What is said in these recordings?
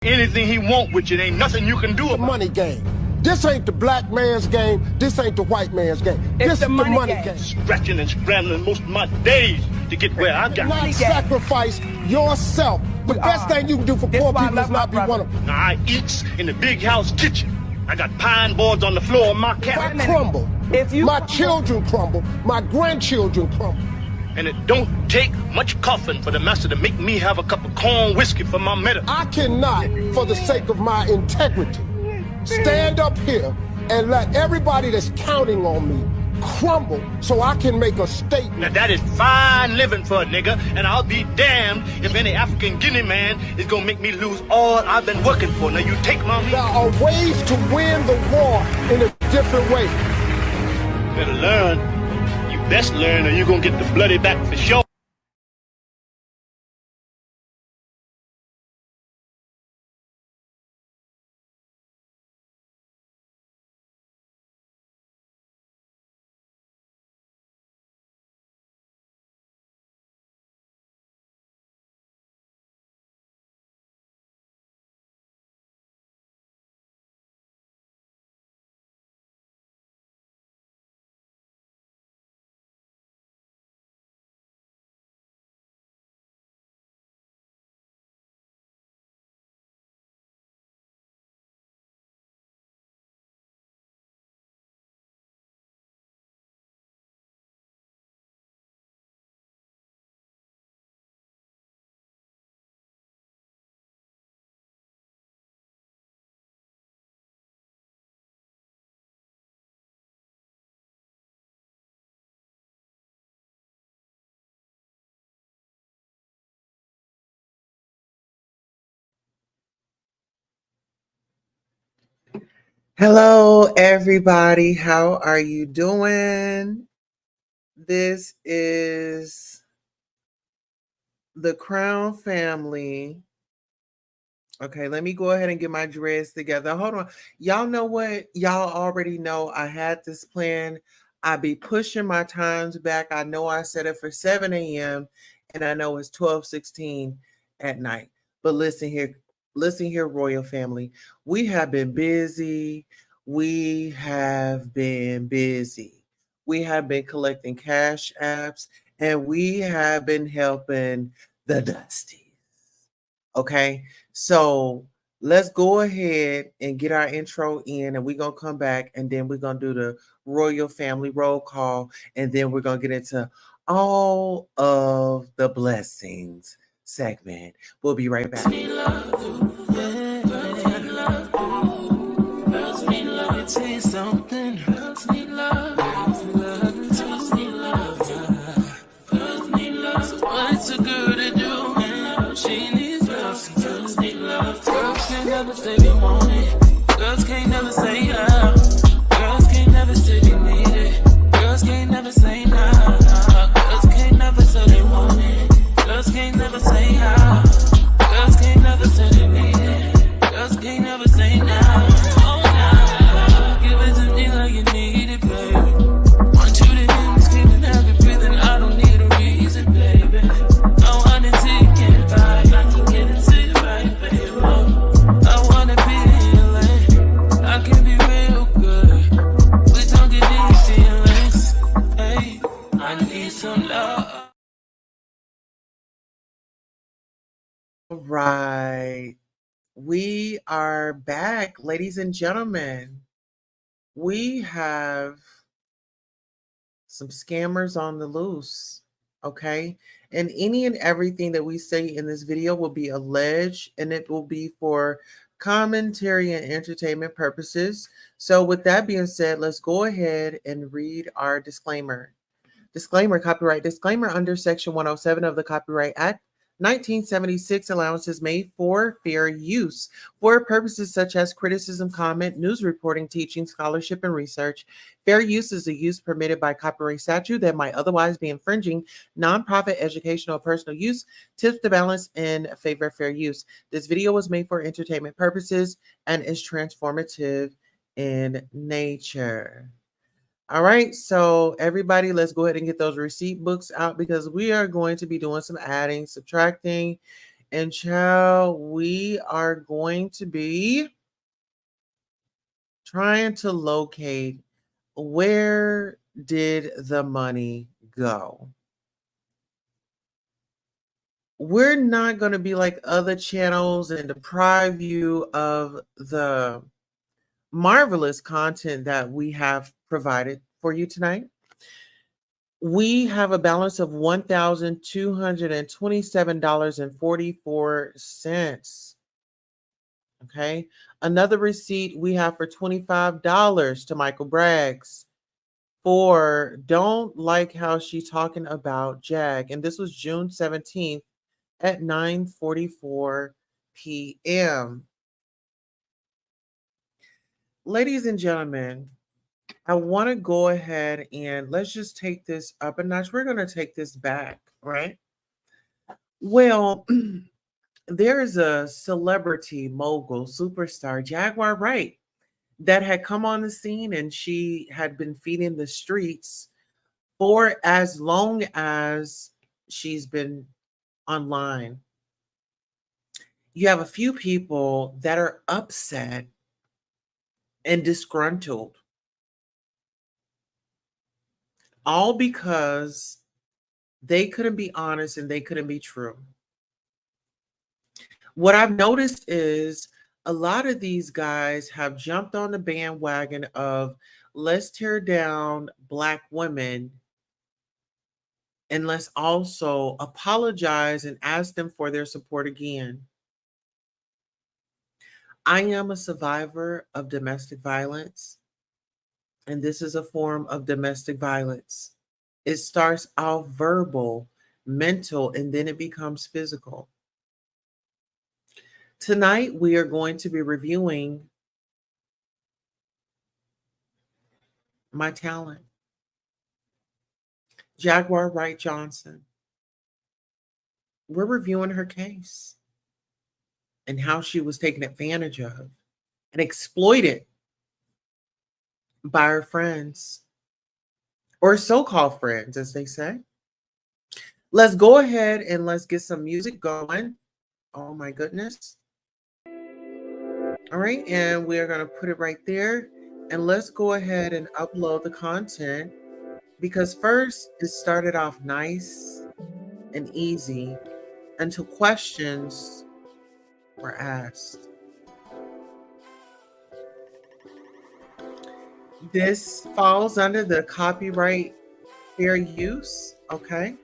anything he want, which it ain't nothing you can do about it. Money game. This ain't the black man's game. This ain't the white man's game. This is the money game. Scratching and scrambling most of my days to get where I got. Not sacrifice yourself. The best thing you can do for poor people is not be one of them. Now, I eats in the big house kitchen. I got pine boards on the floor of my cabin. If I crumble, my children crumble, my grandchildren crumble. And it don't take much coughing for the master to make me have a cup of corn whiskey for my medicine. I cannot, for the sake of my integrity, stand up here and let everybody that's counting on me crumble so I can make a statement. Now that is fine living for a nigga, and I'll be damned if any African Guinea man is gonna make me lose all I've been working for. Now you take my money. There are ways to win the war in a different way. Better learn. You best learn or you're gonna get the bloody back for sure. Hello, everybody. How are you doing? This is the Crown family. Okay, let me go ahead and get my dreads together. Hold on. Y'all know what? Y'all already know I had this plan. I be pushing my times back. I know I set it for 7 a.m. and I know it's 12:16 at night. But listen here, royal family. We have been busy. We have been collecting cash apps and we have been helping the Dusties. Okay, so let's go ahead and get our intro in and we're going to come back and then we're going to do the royal family roll call and then we're going to get into all of the blessings segment. We'll be right back. Girls can't never say how. Girls can't never say they need it. Girls can't never say now. Girls can't never say they want it. Girls can't never say how. Girls can't never say they need it. Girls can't never say now. Oh, now. Give it to me like you need it, baby. Want you to hear me screaming, have it breathing. I don't need a reason, baby. I want it till you can't fight. I can get it to you right, baby. I wanna be healing. I can be real good. We don't get these feelings. Hey, I need some love. All right. We are back, ladies and gentlemen. We have some scammers on the loose, okay? And any and everything that we say in this video will be alleged and it will be for commentary and entertainment purposes. So with that being said, let's go ahead and read our disclaimer. Disclaimer, copyright disclaimer under Section 107 of the Copyright Act 1976, allowances made for fair use for purposes such as criticism, comment, news reporting, teaching, scholarship, and research. Fair use is a use permitted by copyright statute that might otherwise be infringing nonprofit, educational, or personal use, tips the balance in favor of fair use. This video was made for entertainment purposes and is transformative in nature. All right, so everybody, let's go ahead and get those receipt books out because we are going to be doing some adding, subtracting, And child, we are going to be trying to locate where did the money go. We're not going to be like other channels and deprive you of the marvelous content that we have provided for you tonight. We have a balance of $1,227.44. Okay. Another receipt we have for $25 to Michael Braggs for Don't Like How She's Talking About Jag. And this was June 17th at 9:44 p.m. Ladies and gentlemen, I want to go ahead and let's just take this up a notch. We're going to take this back, right? Well, there is a celebrity mogul superstar, Jaguar Wright, that had come on the scene, and she had been feeding the streets for as long as she's been online. You have a few people that are upset and disgruntled, all because they couldn't be honest and they couldn't be true. What I've noticed is a lot of these guys have jumped on the bandwagon of let's tear down Black women and let's also apologize and ask them for their support again. I am a survivor of domestic violence, and this is a form of domestic violence. It starts out verbal, mental, and then it becomes physical. Tonight, we are going to be reviewing my talent, Jaguar Wright Johnson. We're reviewing her case and how she was taken advantage of and exploited by her friends, or so-called friends, as they say. Let's go ahead and let's get some music going. Oh my goodness. All right, and we are going to put it right there. And let's go ahead and upload the content, because first it started off nice and easy until questions were asked. This falls under the copyright fair use, okay?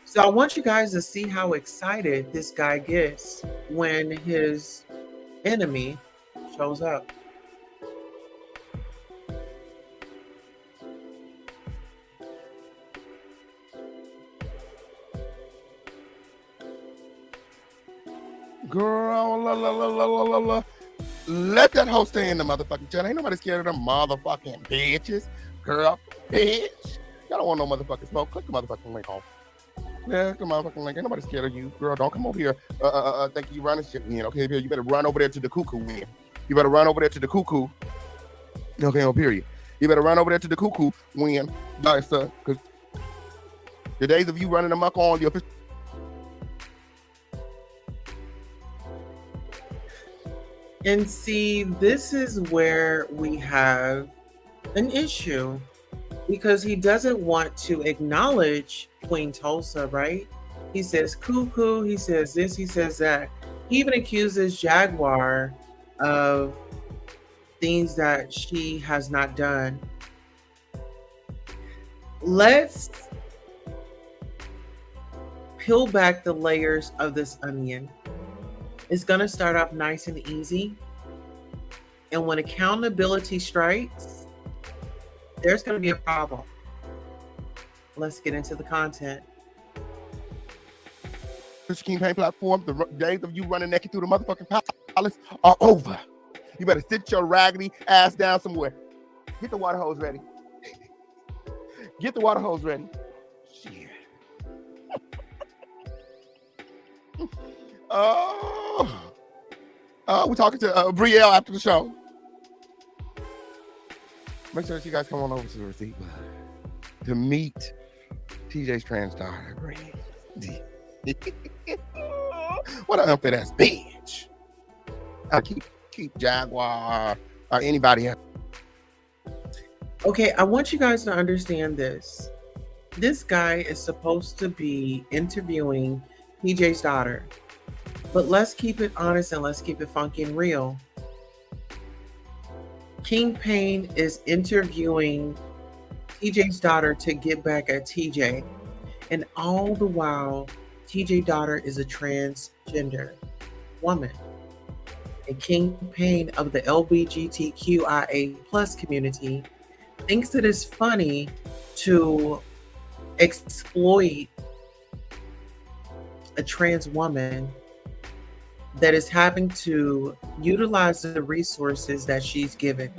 So I want you guys to see how excited this guy gets when his enemy shows up. Girl, let that hoe stay in the motherfucking channel. Ain't nobody scared of them motherfucking bitches. Girl, bitch. Y'all don't want no motherfucking smoke. Click the motherfucking link off. Yeah, click the motherfucking link. Ain't nobody scared of you. Girl, don't come over here. Think you running shit in. Okay, you better run over there to the cuckoo win. You better run over there to the cuckoo. Okay, no, period. You better run over there to the cuckoo win. Nice, sir. Because the days of you running amok on your And see, this is where we have an issue, because he doesn't want to acknowledge Queen Tulsa, right? He says cuckoo, he says this, he says that. He even accuses Jaguar of things that she has not done. Let's peel back the layers of this onion. It's going to start off nice and easy. And when accountability strikes, there's going to be a problem. Let's get into the content. this campaign platform, the days of you running naked through the motherfucking palace are over. You better sit your raggedy ass down somewhere. Get the water hose ready. Get the water hose ready. Shit. We're talking to Brielle after the show. Make sure that you guys come on over to the receipt to meet TJ's trans daughter, Brielle. What an unfit ass bitch. I keep Jaguar or anybody else. Okay, I want you guys to understand this. This guy is supposed to be interviewing PJ's daughter. But let's keep it honest and let's keep it funky and real. King Payne is interviewing TJ's daughter to get back at TJ. And all the while, TJ's daughter is a transgender woman. And King Payne of the LGBTQIA plus community thinks it is funny to exploit a trans woman that is having to utilize the resources that she's given.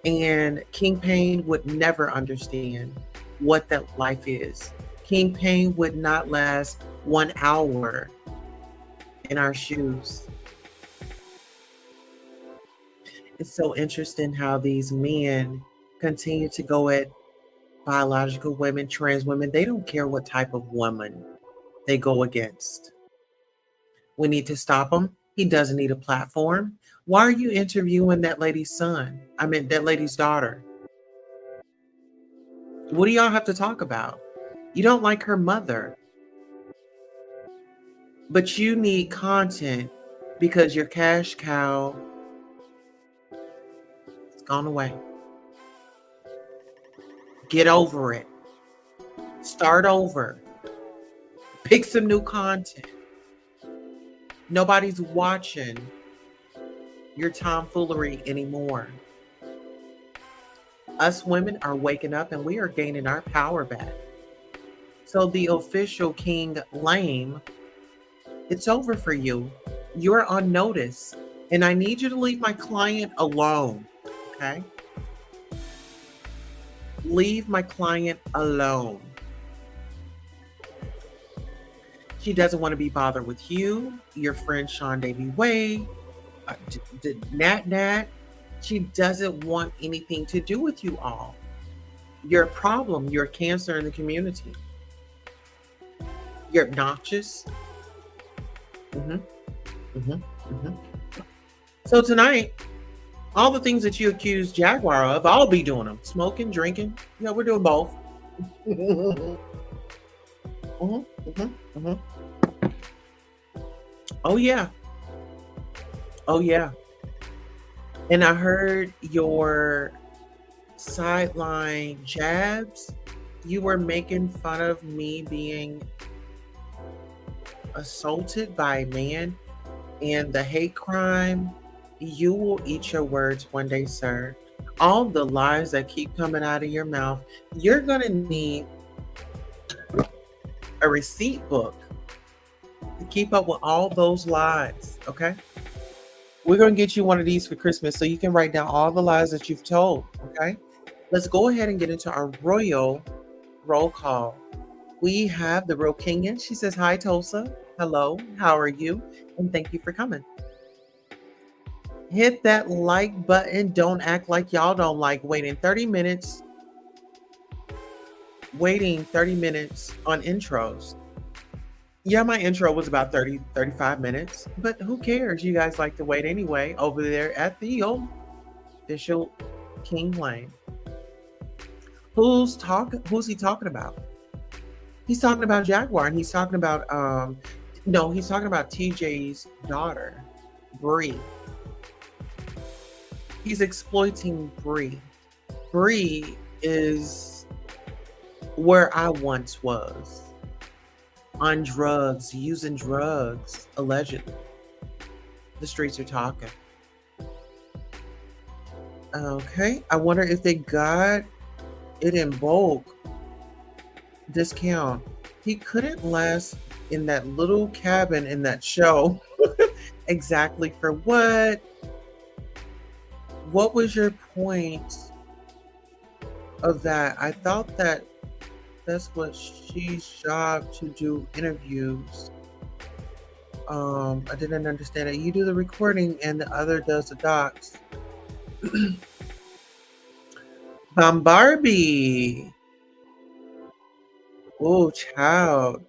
And King Payne would never understand what that life is. King Payne would not last 1 hour in our shoes. It's so interesting how these men continue to go at biological women, trans women. They don't care what type of woman they go against. We need to stop him. He doesn't need a platform. Why are you interviewing that lady's son? I mean, that lady's daughter. What do y'all have to talk about? You don't like her mother, but you need content because your cash cow has gone away. Get over it. Start over. Pick some new content. Nobody's watching your tomfoolery anymore. Us women are waking up and we are gaining our power back. So the official King Lame, it's over for you. You're on notice. And I need you to leave my client alone. Okay? Leave my client alone. She doesn't want to be bothered with you, your friend Sean Davy Way, Nat. She doesn't want anything to do with you all. You're a problem. You're a cancer in the community. You're obnoxious. So tonight, all the things that you accuse Jaguar of, I'll be doing them. Smoking, drinking. Yeah, we're doing both. Oh yeah. Oh yeah. And I heard your sideline jabs. You were making fun of me being assaulted by a man and the hate crime. You will eat your words one day, sir. All the lies that keep coming out of your mouth, you're going to need a receipt book to keep up with all those lies, okay? We're going to get you one of these for Christmas so you can write down all the lies that you've told, okay? Let's go ahead and get into our royal roll call. We have the Real Kenyan. She says, hi, Tulsa. Hello, how are you? And thank you for coming. Hit that like button. Don't act like y'all don't like waiting 30 minutes. Waiting 30 minutes on intros. Yeah, my intro was about 35 minutes, but who cares? You guys like to wait anyway over there at the official King Lane. Who's he talking about? He's talking about Jaguar, and he's talking about he's talking about TJ's daughter, Bree. He's exploiting Bree. Bree is where I once was. On drugs, using drugs, allegedly. The streets are talking. Okay, I wonder if they got it in bulk discount. He couldn't last in that little cabin in that show. Exactly for what? What was your point of that? I thought that that's what she's job to do interviews. I didn't understand it. You do the recording and the other does the docs. Barbie. Oh, child.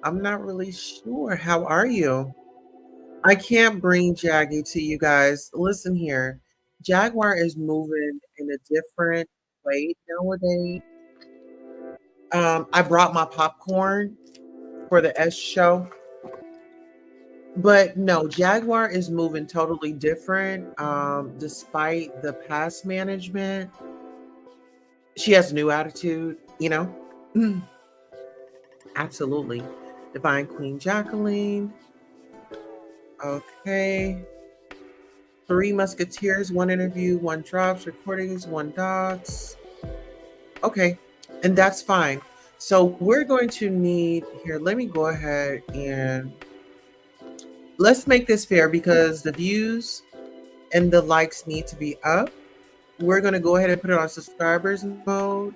I'm not really sure. How are you? I can't bring Jaggy to you guys. Listen here. Jaguar is moving in a different way nowadays. I brought my popcorn for the S show. But no, Jaguar is moving totally different. Despite the past management, she has a new attitude, you know? Absolutely. Divine Queen Jacqueline. Okay. 3 Musketeers, 1 interview, 1 drops, recordings, 1 docs. Okay. And that's fine. So we're going to need here. Let me go ahead and let's make this fair because the views and the likes need to be up. We're going to go ahead and put it on subscribers mode.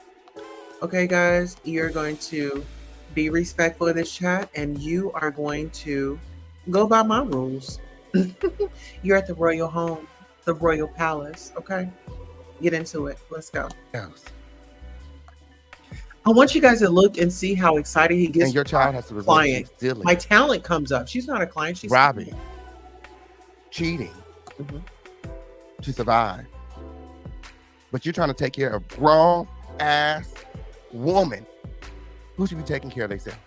Okay, guys, you're going to be respectful of this chat and you are going to go by my rules. You're at the royal home, the royal palace. Okay, get into it. Let's go. Yes. I want you guys to look and see how excited he gets. And your child has to result client. My talent comes up. She's not a client. She's robbing, cheating to survive. But you're trying to take care of grown ass woman who should be taking care of themselves.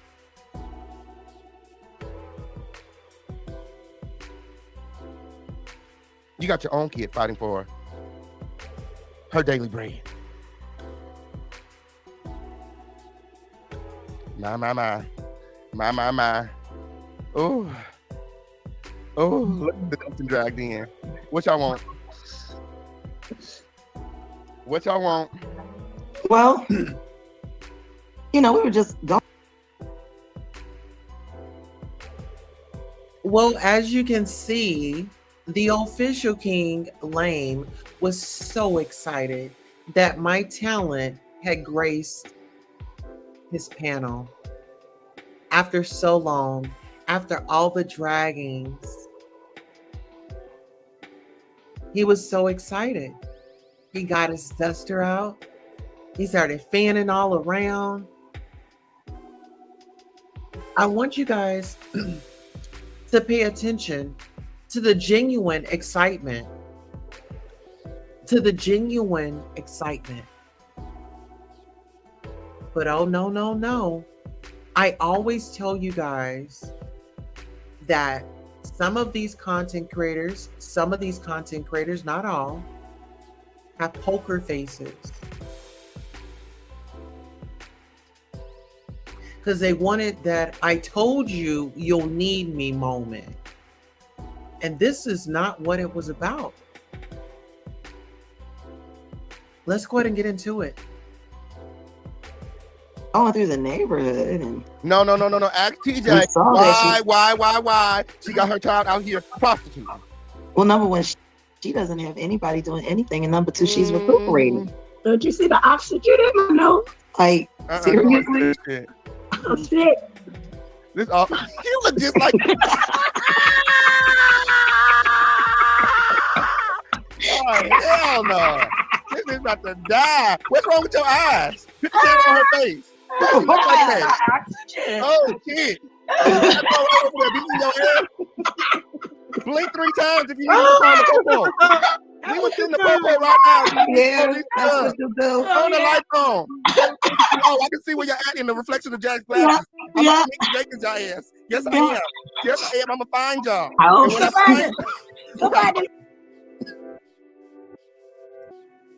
You got your own kid fighting for her daily bread. My. Oh, look at the dumpster dragged in. What y'all want? What y'all want? Well, we were just going. Well, as you can see, the official king, Lame, was so excited that my talent had graced his panel. After so long, after all the draggings, he was so excited. He got his duster out. He started fanning all around. I want you guys to pay attention to the genuine excitement. To the genuine excitement. But oh, no. I always tell you guys that some of these content creators, not all, have poker faces. Because they wanted that I told you you'll need me moment. And this is not what it was about. Let's go ahead and get into it. Going through the neighborhood and No. Ask TJ why she got her child out here prostituting. Well, number one, she doesn't have anybody doing anything, and number two, she's recuperating. Don't you see the oxygen in my nose? Like seriously? Oh shit! This all you look just like. Oh hell no! This is about to die. What's wrong with your eyes? Put your hand on her face. Look like that. Oh shit! Blink 3 times if you need to find the popo. We was in the popo right now. Yeah, that's what you do. Turn the lights on. Oh, I can see where you're at in the reflection of Jack's glasses. I'm gonna make Jenkins your ass. Yes, I am. Yes, I am. I'm gonna find y'all.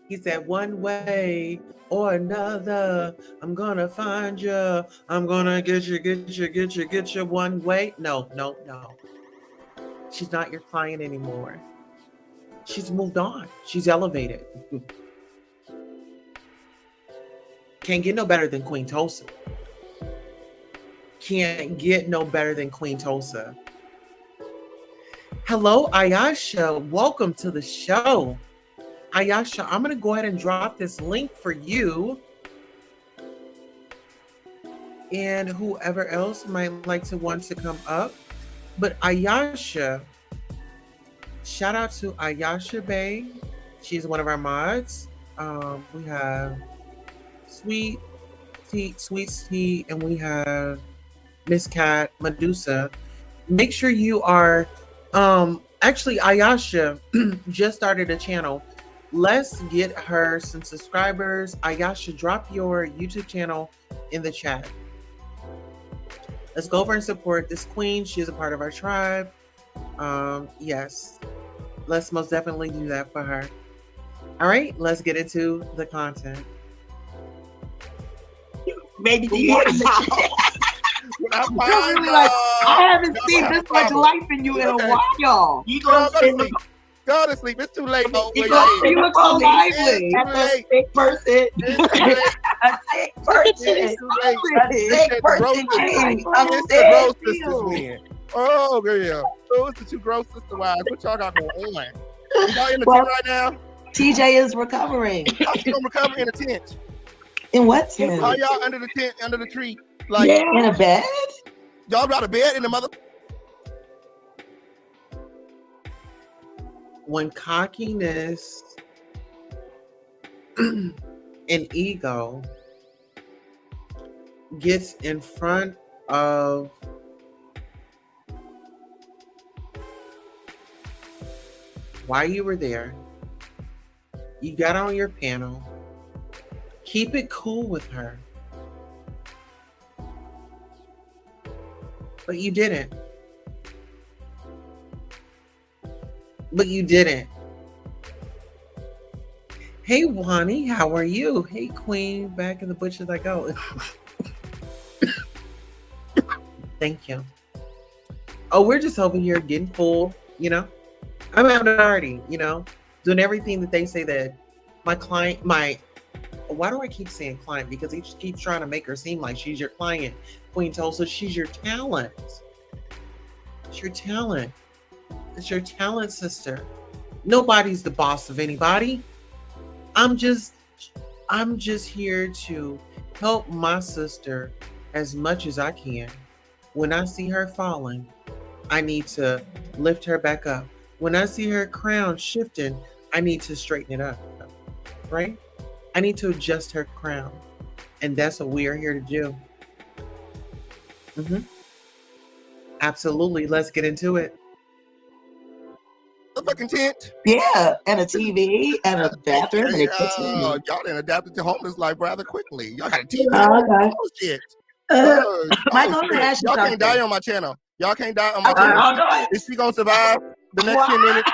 He said, one way or another, I'm gonna find you. I'm gonna get you one way. No. She's not your client anymore. She's moved on. She's elevated. Can't get no better than Queen Tulsa. Can't get no better than Queen Tulsa. Hello, Ayasha. Welcome to the show. Ayasha, I'm going to go ahead and drop this link for you. And whoever else might like to want to come up. But Ayasha, shout out to Ayasha Bay. She's one of our mods. We have Sweet Tea, and we have Miss Cat Medusa. Make sure you are Actually, Ayasha just started a channel. Let's get her some subscribers. Ayasha, drop your YouTube channel in the chat. Let's go over and support this queen. She is a part of our tribe. Yes, let's most definitely do that for her. All right, let's get into the content. Baby, do you have I haven't seen this much life in you in a while. You go to sleep. Go to sleep. It's too late. You look so lively. A sick person. A sick person. A sick person. It's the Gross Sisters win. Oh, yeah. So it's the two Gross Sister wives. What y'all got going on? Y'all in the tent right now? TJ is recovering. How you gonna recover in a tent? In what tent? How y'all under the tent, under the tree? Like in a bed? Y'all got a bed in the mother? When cockiness and ego gets in front of why you were there, you got on your panel, keep it cool with her. But you didn't. Hey, Wani, how are you? Hey, Queen, back in the bushes I go. Thank you. Oh, we're just over here getting full, you know? I'm having a party, you know? Doing everything that they say that my client, why do I keep saying client? Because he just keeps trying to make her seem like she's your client. Queen Tulsa, she's your talent. It's your talent. It's your talent, sister. Nobody's the boss of anybody. I'm just here to help my sister as much as I can. When I see her falling, I need to lift her back up. When I see her crown shifting, I need to straighten it up, right? I need to adjust her crown. And that's what we are here to do. Absolutely. Let's get into it. A fucking tent. Yeah, and a TV and a bathroom and a kitchen. Y'all done adapted to homeless life rather quickly. Y'all got a TV. Okay. Oh, shit. Michael, let me ask you y'all something. can't die on my channel. Y'all can't die on my channel. Is she gonna survive the next 10 minutes?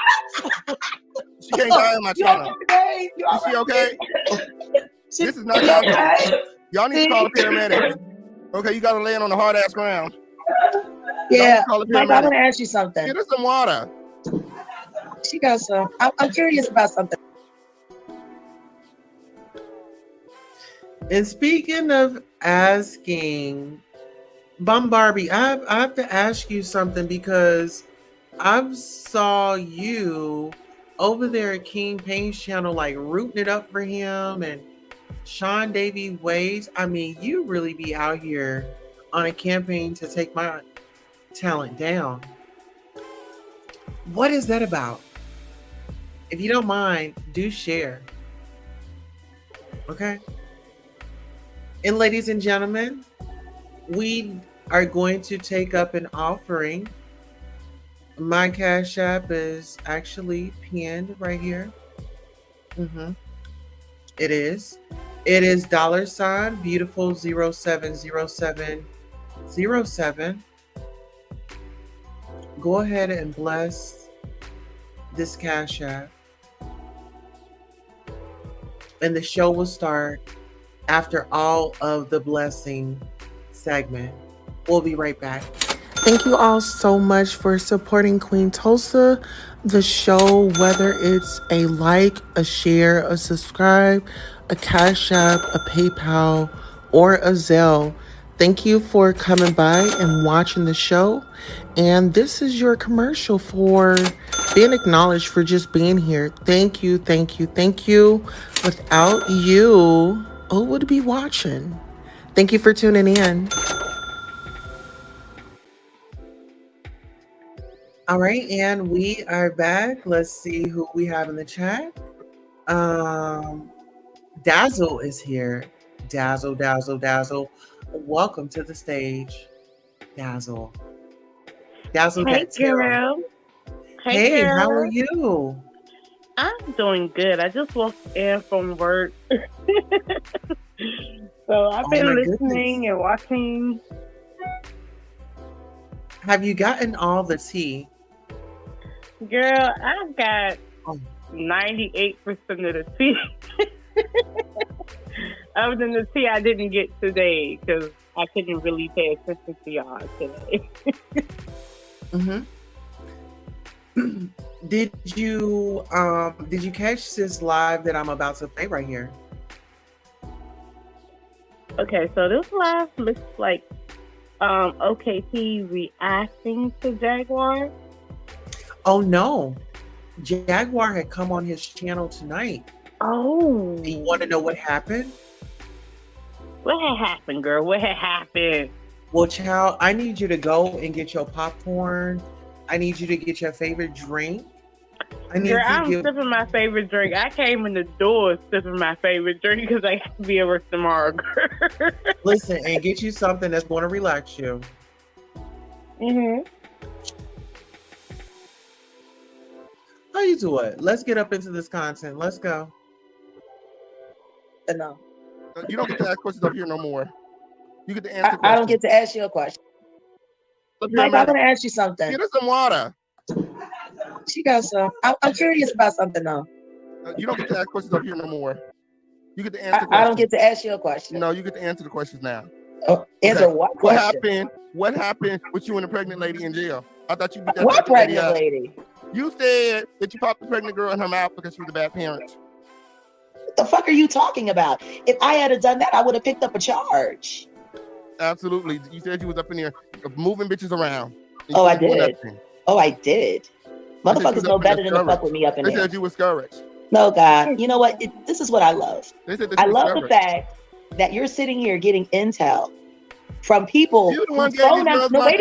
She can't die on my channel. Is she okay? This is not y'all. Y'all need to call the paramedics. Okay, you gotta land on the hard ass ground. Yeah, Mike, I want to ask you something. Get her some water. She got some. I'm curious about something. And speaking of asking, Barbie, I have to ask you something because I saw you over there at King Payne's channel, like rooting it up for him and Sean Davy Ways. I mean, you really be out here on a campaign to take my talent down. What is that about? If you don't mind, do share. Okay? And ladies and gentlemen, we are going to take up an offering. My Cash App is actually pinned right here. It is $ beautiful 070707. Go ahead and bless this Cash App. And the show will start after all of the blessing segment. We'll be right back. Thank you all so much for supporting Queen Tulsa, the show, whether it's a like, a share, a subscribe, a Cash App, a PayPal, or a Zelle. Thank you for coming by and watching the show. And this is your commercial for being acknowledged for just being here. Thank you, thank you, thank you. Without you, who would be watching? Thank you for tuning in. All right, and we are back. Let's see who we have in the chat. Dazzle is here. Dazzle. Welcome to the stage, Dazzle. Hey, girl. Hey, how are Carol. you? I'm doing good. I just walked in from work. So I've Oh my been goodness. listening and watching. Have you gotten all the tea? Girl, I've got Oh, 98% of the tea. Other than the tea I didn't get today because I couldn't really pay attention to y'all today. mm-hmm. Did you catch this live that I'm about to play right here? Okay, so this live looks like OKT reacting to Jaguar. Oh no. Jaguar had come on his channel tonight. Oh. Do you want to know what happened? What had happened, girl? What had happened? Well, child, I need you to go and get your popcorn. I need you to get your favorite drink. Girl, I'm sipping my favorite drink. I came in the door sipping my favorite drink because I have to be at work tomorrow, girl. Listen, and get you something that's going to relax you. Mm-hmm. How you do it? Let's get up into this content. Let's go. No. You don't get to ask questions up here no more. You get to answer questions. I don't get to ask you a question. Mike, I'm going to ask you something. Get us some water. She got some. I'm curious about something though. You don't get to ask questions up here no more. You get to answer questions. I don't get to ask you a question. No, you get to answer the questions now. Oh, answer what question? What happened with you and the pregnant lady in jail? I thought you beat that What pregnant lady? You said that you popped the pregnant girl in her mouth because she was a bad parent. What the fuck are you talking about? If I had done that, I would have picked up a charge. Absolutely. You said you was up in there moving bitches around. Oh, I did. Oh, I did. Motherfuckers know better than to fuck with me up in there. They said you were discouraged. No, God. You know what? This is what I love. I love the fact that you're sitting here getting intel from people whose phone numbers. No, wait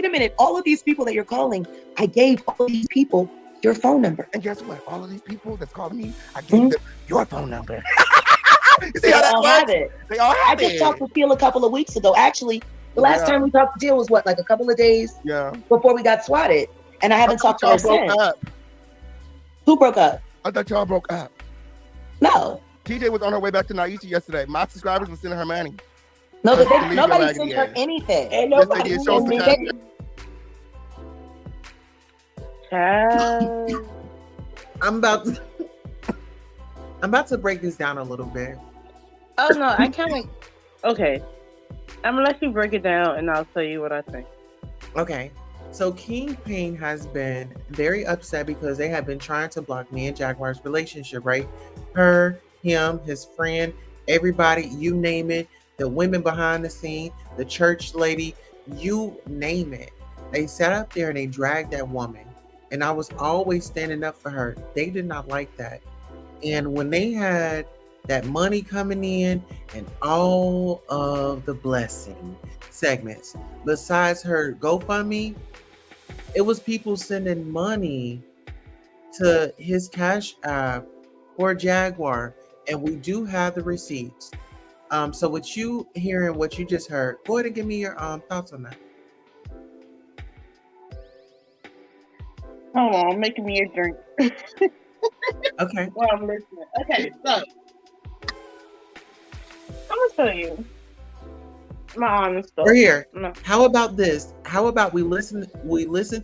a minute. All of these people that you're calling, I gave all of these people your phone number. And guess what? All of these people that's calling me, I gave them your phone number. You see they how that all works? have it. They all have it. I just talked to Phil a couple of weeks ago. Actually, the last time we talked to Jill was what, like a couple of days before we got swatted. And I haven't talked to her since. Who broke up? I thought y'all broke up. No. TJ was on her way back to Naisha yesterday. My subscribers were sending her money. No, but nobody sent her anything. And nobody sent me anything. I'm about to break this down a little bit. Oh no, I kind of. Okay, I'm gonna let you break it down, and I'll tell you what I think. Okay, so Kingpin has been very upset because they have been trying to block me and Jaguar's relationship, right? Her, him, his friend, everybody, you name it. The women behind the scene, the church lady, you name it. They sat up there and they dragged that woman, and I was always standing up for her. They did not like that. And when they had that money coming in and all of the blessing segments, besides her GoFundMe, it was people sending money to his Cash App for Jaguar. And we do have the receipts. So with you hearing what you just heard, go ahead and give me your thoughts on that. Hold on, I'm making me a drink. Okay. Well, I'm listening. Okay, so I'm gonna tell you my honest story. We're here. No. How about this? How about we listen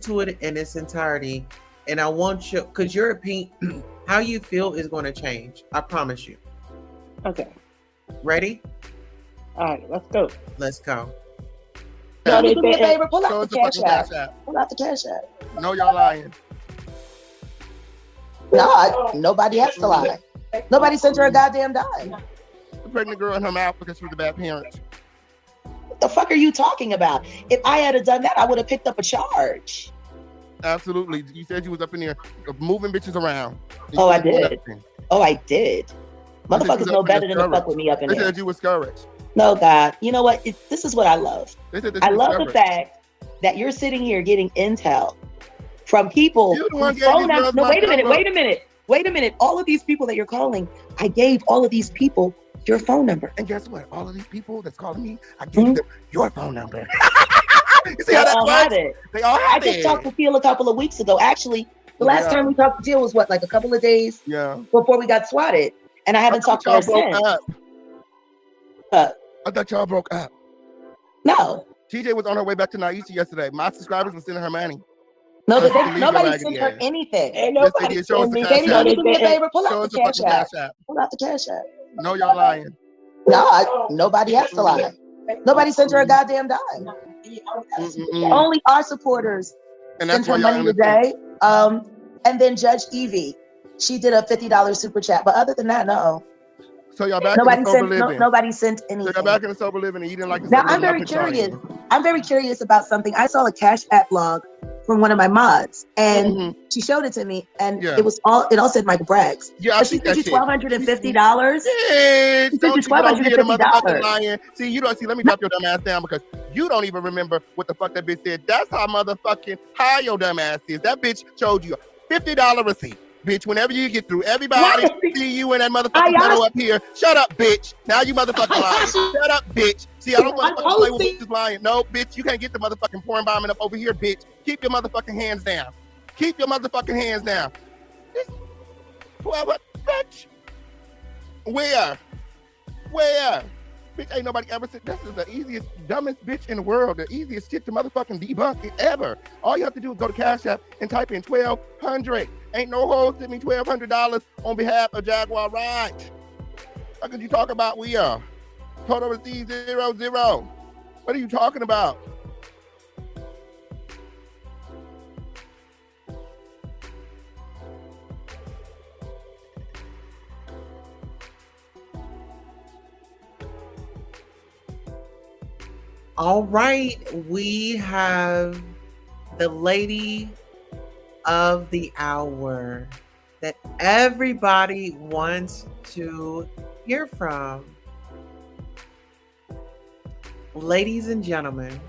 to it in its entirety, and I want you, because your opinion, how you feel is going to change. I promise you. Okay. Ready? All right, let's go. Let's go. So do me a favor, pull out the Cash App. Pull out the Cash App. No, y'all lying. No, nobody has to lie. Nobody sent her a goddamn dime. The pregnant girl in her mouth because she was a bad parent. What the fuck are you talking about? If I had done that, I would have picked up a charge. Absolutely. You said you was up in there moving bitches around. Oh, I did. Oh, I did. Motherfuckers know better than to fuck with me up in there. They said you were discouraged. No, God. You know what? This is what I love. I love the fact that you're sitting here getting intel from people whose phone numbers. No, wait a minute. All of these people that you're calling, I gave all of these people your phone number. And guess what? All of these people that's calling me, I gave them your phone number. You see how that works? They all have it. I just talked to Teal a couple of weeks ago. Actually, the last time we talked to Teal was what, like a couple of days before we got swatted. And I haven't talked to her since. I thought y'all broke up. No. TJ was on her way back to Naisha yesterday. My subscribers were sending her money. No, but nobody sent her anything. Ain't nobody sent me. Baby, do me a favor. Pull out the cash app. Pull out the cash app. No, y'all lying. No, nobody has to lie. Nobody sent her a goddamn dime. Only our supporters sent her money today. And then Judge Evie, she did a $50 super chat. But other than that, no. So y'all back in the sober living. Nobody sent anything. So y'all back in the sober living and you didn't like the Now, I'm very curious. I'm very curious about something. I saw a Cash App blog from one of my mods, and she showed it to me, and it all said Michael Bragg's. Yeah, but she sent you $1,250. Yeah, she sent you $1,250. See, you don't see. Let me drop your dumb ass down because you don't even remember what the fuck that bitch said. That's how motherfucking high your dumb ass is. That bitch showed you a $50 receipt. Bitch, whenever you get through, everybody see you in that motherfucking photo up here. Shut up, bitch. Now you motherfucking lying. Shut up, bitch. See, I don't want to play with bitches lying. No, bitch, you can't get the motherfucking porn bombing up over here, bitch. Keep your motherfucking hands down. Keep your motherfucking hands down. What, bitch? Where? Bitch, ain't nobody ever said this is the easiest, dumbest bitch in the world. The easiest shit to motherfucking debunk it ever. All you have to do is go to Cash App and type in 1,200. Ain't no hoes send me $1,200 on behalf of Jaguar Wright. How could you talk about we are? Total receipt 0, 0. What are you talking about? All right, we have the lady of the hour that everybody wants to hear from. Ladies and gentlemen,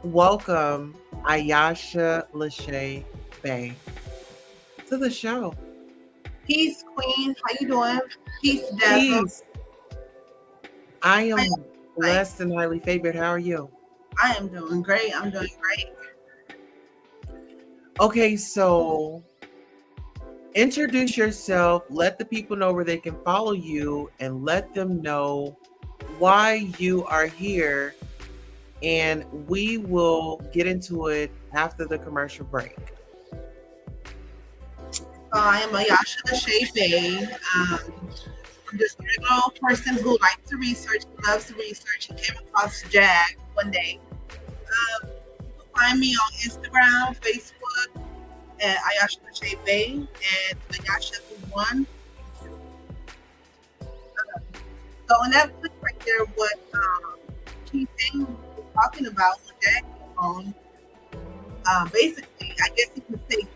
welcome Ayasha Lachey Bay to the show. Peace, Queen. How you doing? Peace, Peace. I am blessed and highly favored. How are you? I am doing great. Okay, so introduce yourself. Let the people know where they can follow you and let them know why you are here. And we will get into it after the commercial break. I am Ayasha Lachey Bay. I'm just a regular person who likes to research, loves to research, and came across Jag one day. You can find me on Instagram, Facebook, at Ayasha Lachey Bay, and Ayasha1. So on that clip right there, what key thing we're talking about when Jag came on, basically, I guess you could say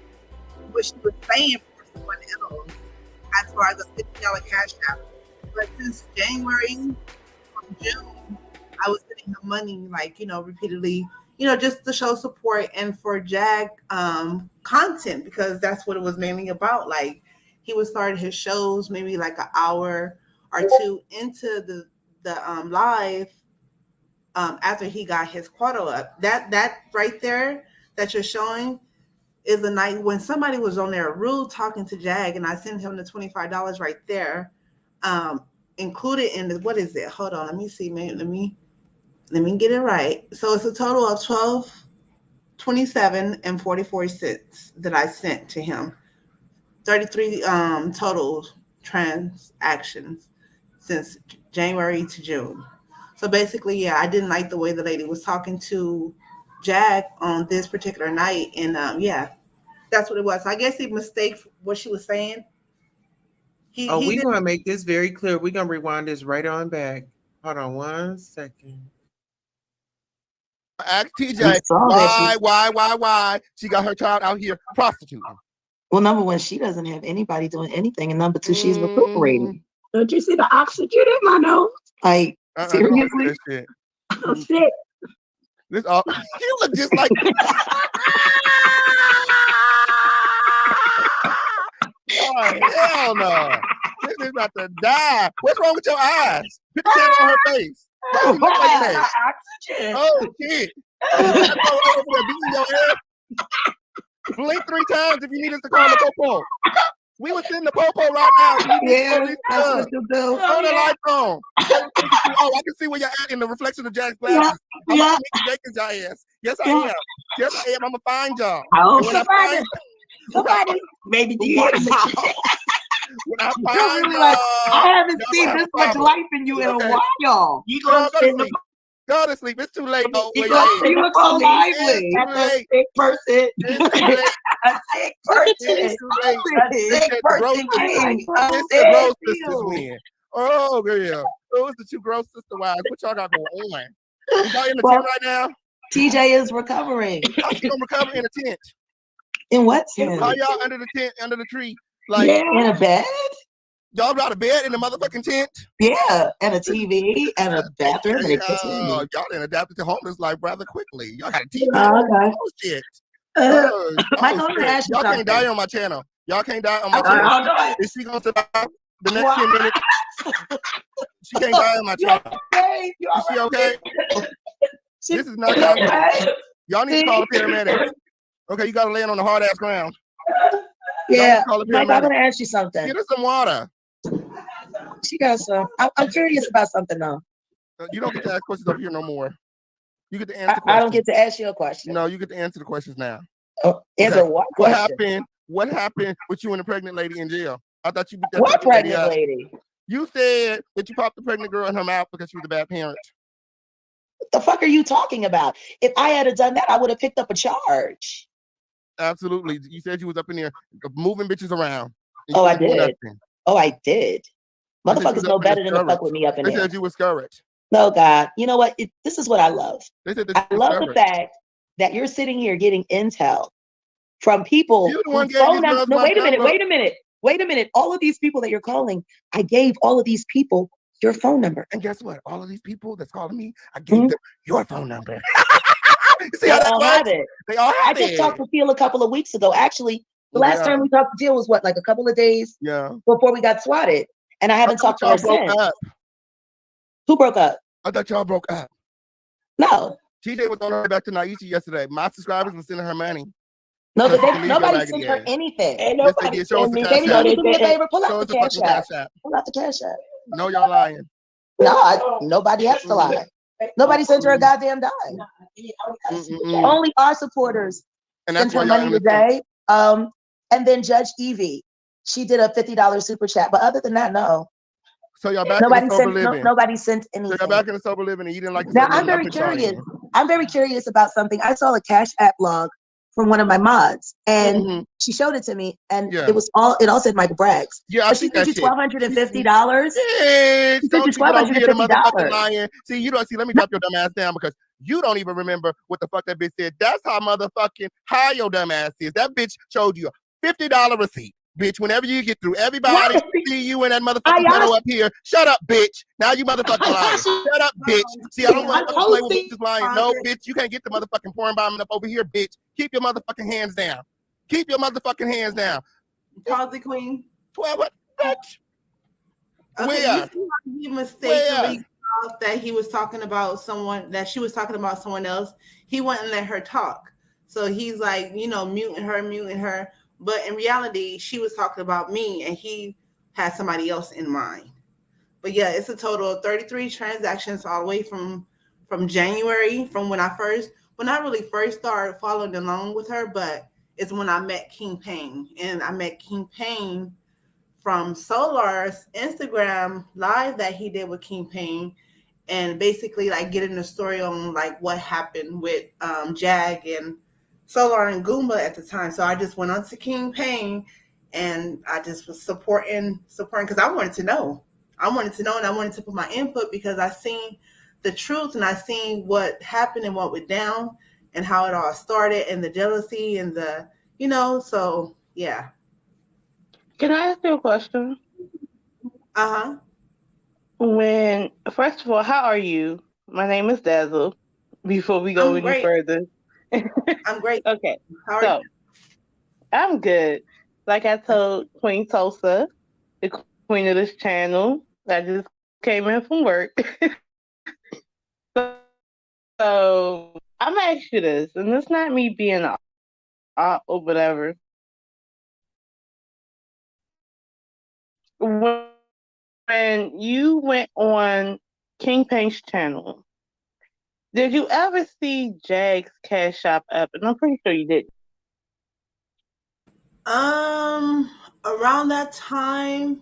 what she was saying for someone else, as far as a $50 cash app. But since January, from June, I was sending her money, repeatedly, just to show support and for Jag content, because that's what it was mainly about. Like, he would start his shows maybe like an hour or two into the live after he got his quota up. That right there that you're showing is the night when somebody was on there rude talking to Jag, and I sent him the $25 right there, included in the, what is it? Hold on, let me see, man. Let me get it right. So it's a total of $12.27 that I sent to him. 33 total transactions since January to June. So basically, yeah, I didn't like the way the lady was talking to Jag on this particular night, and yeah, that's what it was. So I guess he mistaked what she was saying. We're gonna make this very clear. We're gonna rewind this right on back. Hold on 1 second. Ask TJ why she got her child out here prostituting. Well, number one, she doesn't have anybody doing anything, and number two, she's recuperating. Don't you see the oxygen in my nose? Like, seriously? I'm sick. This all you look just like. Oh, hell no! This is about to die. What's wrong with your eyes? Put the camera on her face. Why you look like that? Oxygen. Oh shit! Blink 3 times if you need us to call the popo. We was in the popo right now. Yeah, that's what you do. Turn the lights on. Oh, I can see where you're at in the reflection of Jack's glasses. I'm gonna make Jack's your ass. Yes, I am. Yes, I am. I'm gonna find y'all. Oh, somebody, maybe when I find really like, I haven't seen this much life in you in a while. You go to sleep. Go to sleep. It's too late. Oh, you look so lively. That's a sick person. It's too late. A sick person. It's too late. A sick person. It's the gross sisters win. Oh, yeah. Those the 2 gross sister wives. What y'all got going on? Y'all in the tent right now? TJ is recovering. How you gonna recover in a tent? In what tent? Are y'all under the tent, under the tree? Like in a bed? Y'all got a bed in the motherfucking tent? Yeah, and a TV and a bathroom and a kitchen. Y'all done adapted to homeless life rather quickly. Y'all got a TV. Okay. Oh shit. Michael, shit. Y'all can't die on my channel. Y'all can't die on my channel. Is she gonna survive the next 10 minutes? She can't die on my channel. Is she okay? This is not y'all need to call the paramedics. Okay, you gotta land on the hard ass ground. Yeah, Mike, I'm gonna ask you something. Get us some water. She got some. I'm curious about something though. You don't get to ask questions over here no more. You get to answer questions. I don't get to ask you a question. No, you get to answer the questions now. Oh, answer what question? What happened with you and the pregnant lady in jail? I thought you beat that what pregnant lady? You said that you popped the pregnant girl in her mouth because she was a bad parent. What the fuck are you talking about? If I had done that, I would have picked up a charge. Absolutely. You said you was up in there moving bitches around. Oh, I did. Oh, I did. Motherfuckers know better than to fuck with me up in there. They said you was scourged. No, God. You know what? This is what I love. I love the fact that you're sitting here getting intel from people who phone out. No, wait a minute. All of these people that you're calling, I gave all of these people your phone number. And guess what? All of these people that's calling me, I gave them your phone number. See how that have it. They all have it. I just talked to Phil a couple of weeks ago. Actually, the last time we talked to Phil was what, like a couple of days before we got swatted. And I haven't talked to her since. Who broke up? I thought y'all broke up. No. TJ was on her way back to Naisha yesterday. My subscribers were sending her money. No, but nobody sent her anything. Ain't nobody sent me. Baby, do me a favor. Pull out the cash app. Pull out the cash app. No, y'all lying. No, nobody has to lie. Nobody sent her a goddamn dime. Only our supporters sent her money today. And then Judge Evie, she did a $50 super chat. But other than that, no. So y'all back in the sober living. Nobody sent anything. So y'all back in the sober living and you didn't like the Now I'm very curious. I'm very curious about something. I saw a Cash App blog from one of my mods, and she showed it to me, and it all said Michael Bragg's. Yeah, but she sent you $1,250. Yeah, she sent you $1,250. See, you don't see. Let me drop your dumb ass down because you don't even remember what the fuck that bitch said. That's how motherfucking high your dumb ass is. That bitch showed you a $50 receipt. Bitch, whenever you get through, everybody see you in that motherfucking panel up here. Shut up, bitch. Now you motherfucking lying. Shut up, bitch. See, I don't want to play with bitches lying. No, bitch, you can't get the motherfucking porn bombing up over here, bitch. Keep your motherfucking hands down. Keep your motherfucking hands down. Pause it, Queen. 12 what? Bitch. Okay, where? He mistakenly thought that he was talking about someone, that she was talking about someone else. He wouldn't let her talk. So he's like, muting her. But in reality, she was talking about me and he had somebody else in mind. But yeah, it's a total of 33 transactions all the way from January, from when I really first started following along with her, but it's when I met King Payne. And I met King Payne from Solar's Instagram live that he did with King Payne, and basically like getting the story on like what happened with Jag and Solar and Goomba at the time. So I just went on to King Payne and I just was supporting because I wanted to know. And I wanted to put my input because I seen the truth and I seen what happened and what went down and how it all started and the jealousy and the, so yeah. Can I ask you a question? Uh-huh. First of all, how are you? My name is Dazzle. Before we go any further. I'm great. Okay. How are you? I'm good. Like I told Queen Tulsa, the queen of this channel, I just came in from work. So I'm gonna ask you this, and it's not me being a op or whatever. When you went on King Paint's channel, did you ever see Jag's Cash App up? And I'm pretty sure you did. Around that time,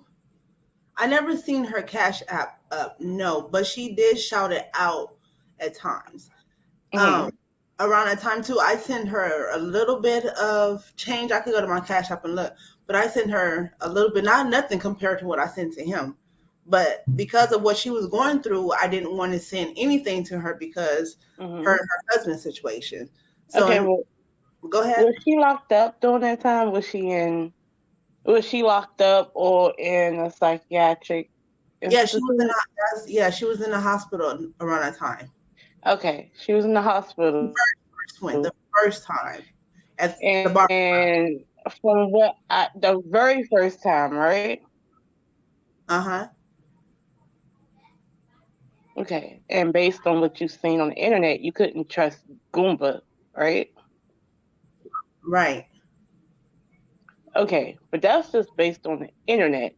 I never seen her Cash App up, no, but she did shout it out at times. Around that time too, I sent her a little bit of change. I could go to my Cash App and look, but I sent her a little bit, not nothing compared to what I sent to him. But because of what she was going through, I didn't want to send anything to her because her husband's situation. So okay, well, go ahead. Was she locked up during that time? Was she locked up or in a psychiatric institute? She was in the hospital around that time. Okay, she was in the hospital. The first time. And from the very first time, right? Okay, and based on what you've seen on the internet, you couldn't trust Goomba, right? Right. Okay, but that's just based on the internet,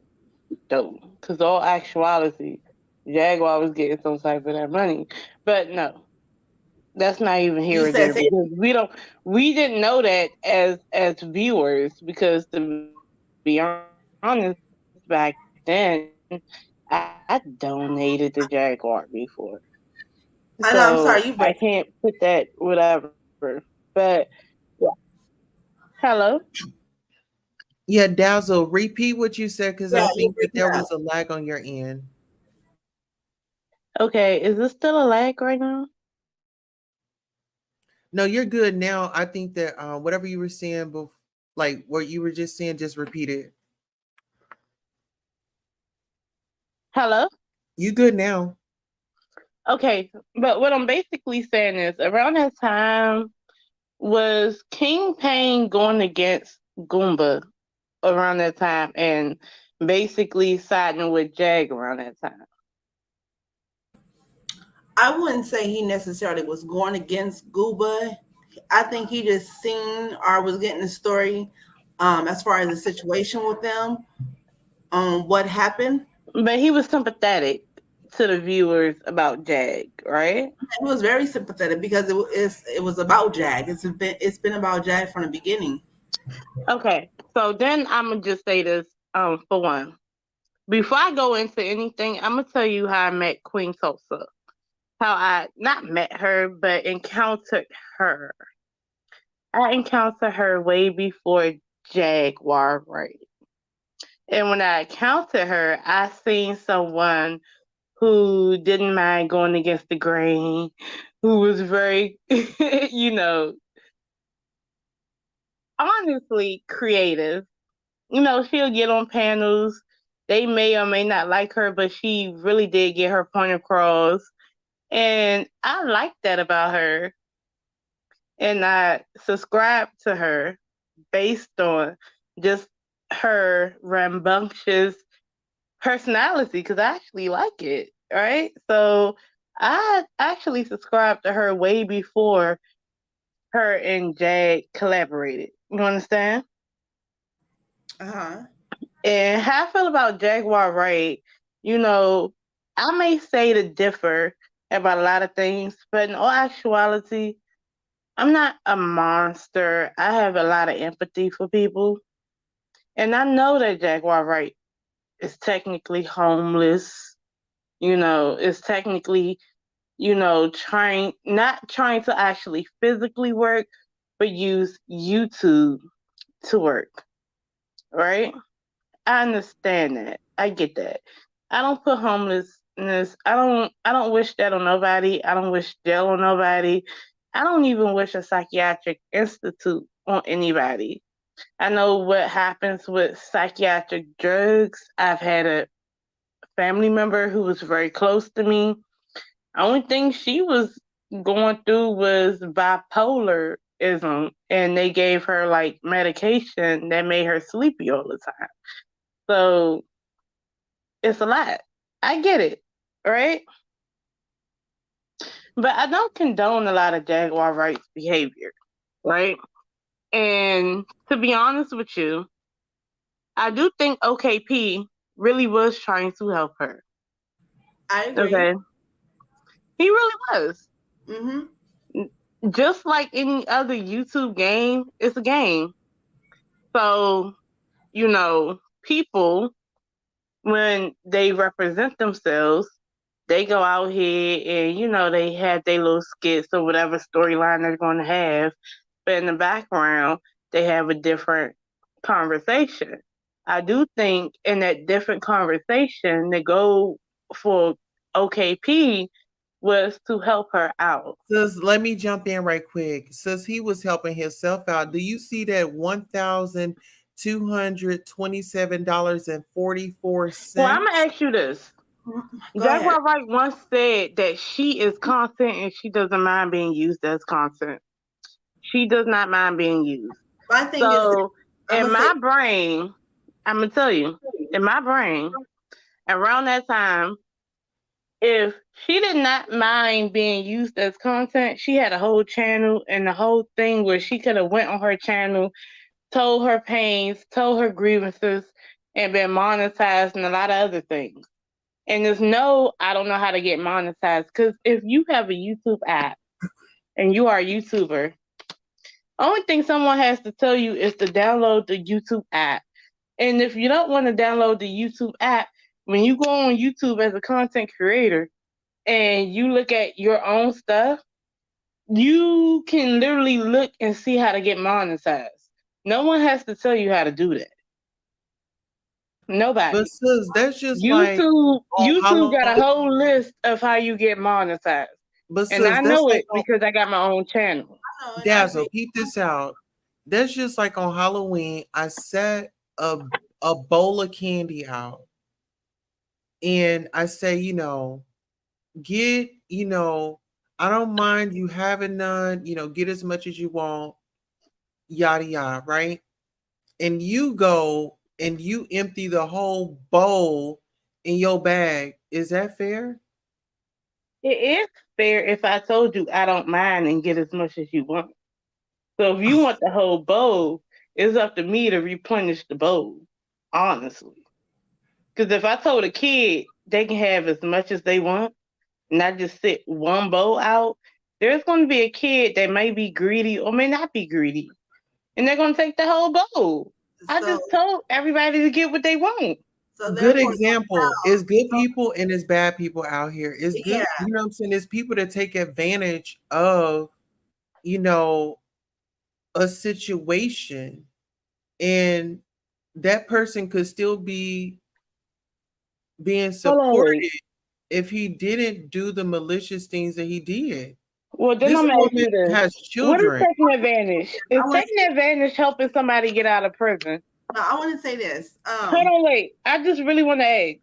though, because all actuality, Jaguar was getting some type of that money. But no, that's not even here or there because we didn't know that as viewers because to be honest, back then I donated to Jaguar before. I know, I'm sorry, I can't put that whatever. But yeah. Hello? Yeah, Dazzle, repeat what you said because I think that there was a lag on your end. Okay, is this still a lag right now? No, you're good now. I think that whatever you were saying, like what you were just saying, just repeat it. Hello? You good now. Okay, but what I'm basically saying is around that time was King Pain going against Goomba around that time and basically siding with Jag around that time. I wouldn't say he necessarily was going against Goomba. I think he just seen or was getting the story as far as the situation with them, what happened. But he was sympathetic to the viewers about Jag, right? He was very sympathetic because it was about Jag. It's been about Jag from the beginning. Okay, so then I'm gonna just say this for one. Before I go into anything, I'm gonna tell you how I met Queen Tulsa. How I not met her, but encountered her. I encountered her way before Jaguar, right? And when I encountered her, I seen someone who didn't mind going against the grain, who was very, honestly creative. She'll get on panels. They may or may not like her, but she really did get her point across. And I like that about her. And I subscribed to her based on just her rambunctious personality because I actually like it, right? So I actually subscribed to her way before her and Jag collaborated. You understand? And how I feel about Jaguar Wright, I may say to differ about a lot of things, but in all actuality, I'm not a monster. I have a lot of empathy for people. And I know that Jaguar Wright is technically homeless, is technically, not trying to actually physically work, but use YouTube to work. Right? I understand that. I get that. I don't put homelessness, I don't wish that on nobody. I don't wish jail on nobody. I don't even wish a psychiatric institute on anybody. I know what happens with psychiatric drugs. I've had a family member who was very close to me. The only thing she was going through was bipolarism, and they gave her like medication that made her sleepy all the time. So it's a lot. I get it, right? But I don't condone a lot of Jaguar Wright's behavior, right? And to be honest with you, I do think OKP really was trying to help her. I agree. Okay. He really was. Mm-hmm. Just like any other YouTube game, it's a game. So, people, when they represent themselves, they go out here and, they have their little skits or whatever storyline they're going to have. But in the background, they have a different conversation. I do think in that different conversation, the goal for OKP was to help her out. Sis, let me jump in right quick. Sis, he was helping himself out. Do you see that $1,227.44? Well, I'm going to ask you this. Jaguar Wright once said that she is content and she doesn't mind being used as content. She does not mind being used. My thing so in my brain, I'm going to tell you, in my brain, around that time, if she did not mind being used as content, she had a whole channel and the whole thing where she could have went on her channel, told her pains, told her grievances, and been monetized and a lot of other things. And there's I don't know how to get monetized, because if you have a YouTube app and you are a YouTuber, only thing someone has to tell you is to download the YouTube app. And if you don't want to download the YouTube app, when you go on YouTube as a content creator and you look at your own stuff, you can literally look and see how to get monetized. No one has to tell you how to do that. Nobody. But sis, that's just YouTube got a whole list of how you get monetized. But sis, and I know it because I got my own channel. Dazzle, keep this out. That's just like on Halloween, I set a bowl of candy out. And I say, get, I don't mind you having none, get as much as you want, yada, yada, right? And you go and you empty the whole bowl in your bag. Is that fair? It is fair if I told you I don't mind and get as much as you want. So if you want the whole bowl, it's up to me to replenish the bowl, honestly. Because if I told a kid they can have as much as they want, and I just sit one bowl out, there's going to be a kid that may be greedy or may not be greedy. And they're going to take the whole bowl. I just told everybody to get what they want. So good example. It's good people and it's bad people out here. It's good, you know what I'm saying? There's people that take advantage of, a situation, and that person could still be being supported if he didn't do the malicious things that he did. Well, then I'm asking you this. Has children. What is taking advantage? Is taking advantage helping somebody get out of prison? No, I want to say this. Hold on, wait. I just really want to ask,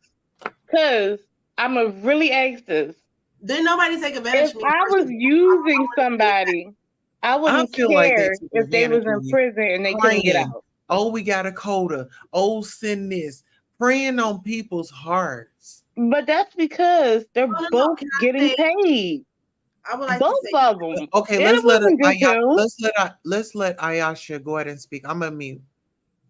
because I'm going to really ask this. Did nobody take advantage of me? If I was using somebody, I wouldn't care if they was in prison and they couldn't get out. Oh, we got a quota. Oh, send this. Preying on people's hearts. But that's because they're both getting paid. I would like both of them. Okay, let's let Ayasha go ahead and speak. I'm gonna mute.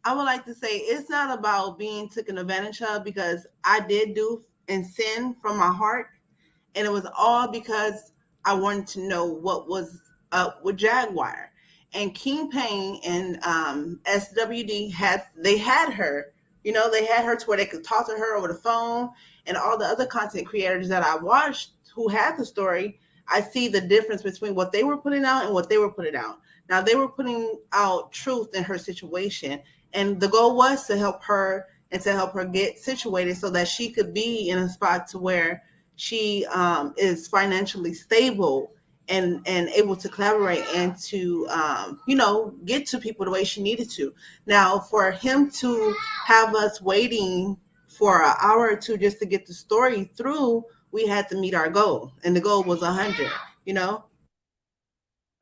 I would like to say it's not about being taken advantage of, because I did do and sin from my heart, and it was all because I wanted to know what was up with Jaguar. And King Payne and SWD had her, they had her to where they could talk to her over the phone, and all the other content creators that I watched who had the story, I see the difference between what they were putting out and what they were putting out. Now, they were putting out truth in her situation, and the goal was to help her and to help her get situated so that she could be in a spot to where she is financially stable and able to collaborate and to, get to people the way she needed to. Now, for him to have us waiting for an hour or two just to get the story through, we had to meet our goal, and the goal was 100,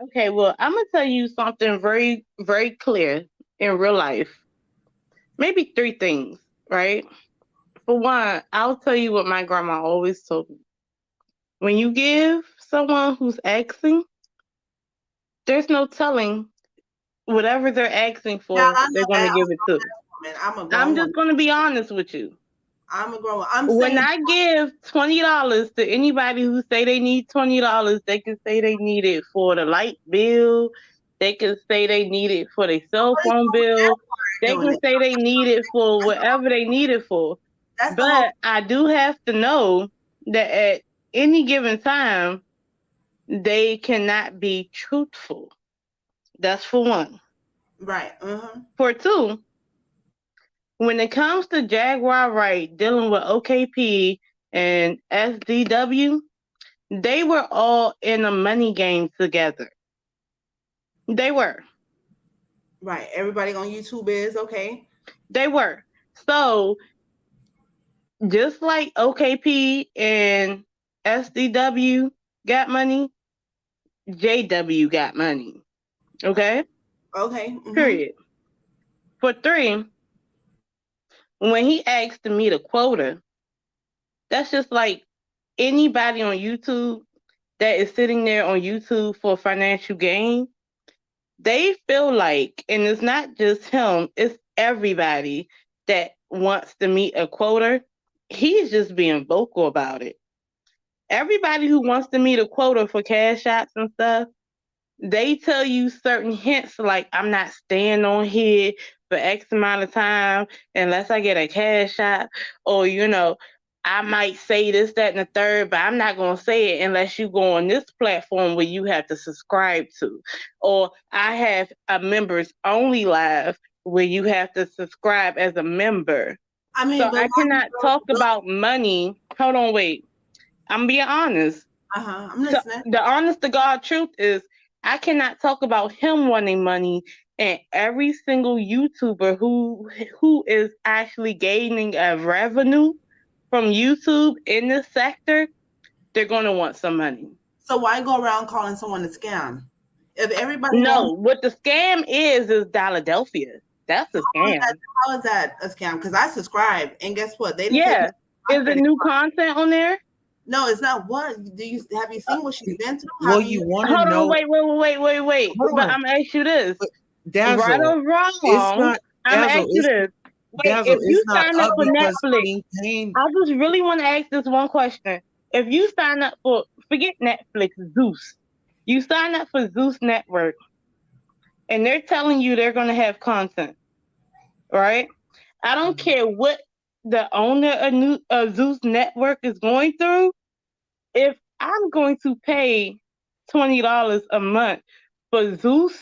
Okay, well, I'm going to tell you something very, very clear in real life. Maybe 3 things, right? For one, I'll tell you what my grandma always told me. When you give someone who's asking, there's no telling whatever they're asking for, they're going to give it to. I'm just going to be honest with you. I'm a grown. When I give $20 to anybody who say they need $20, they can say they need it for the light bill. They can say they need it for their cell phone bill. They can say they need it for whatever they need it for. But I do have to know that at any given time, they cannot be truthful. That's for one. Right. For two, when it comes to Jaguar Wright dealing with OKP and SDW, they were all in a money game together. They were. Right. Everybody on YouTube is okay. They were. So just like OKP and SDW got money, JW got money. Okay? Okay. Period. For three, when he asked to meet a quota, that's just like anybody on YouTube that is sitting there on YouTube for financial gain. They feel like, and it's not just him, it's everybody that wants to meet a quota. He's just being vocal about it. Everybody who wants to meet a quota for cash apps and stuff, they tell you certain hints like, I'm not staying on here for X amount of time unless I get a cash app, or, you know, I might say this, that, and the third, but I'm not going to say it unless you go on this platform where you have to subscribe to. Or I have a members only live where you have to subscribe as a member. I mean, so I cannot talk about money. Hold on, wait. I'm being honest. I'm listening. So the honest to God truth is I cannot talk about him wanting money, and every single YouTuber who is actually gaining a revenue from YouTube in this sector, they're going to want some money. So why go around calling someone a scam? If everybody what the scam is Philadelphia. That's a scam. How is that a scam? Because I subscribe, and guess what? They is it new content on there? No, it's not. What have you seen what she's been through? Well, you want to know? Wait. But I'm gonna ask you this. Dazzle, right or wrong? I'm gonna ask you this. Wait, Dazzle, if you sign up for Netflix, I just really want to ask this one question. If you sign up for, forget Netflix, Zeus. You sign up for Zeus Network, and they're telling you they're going to have content, right? I don't care what the owner of Zeus Network is going through. If I'm going to pay $20 a month for Zeus,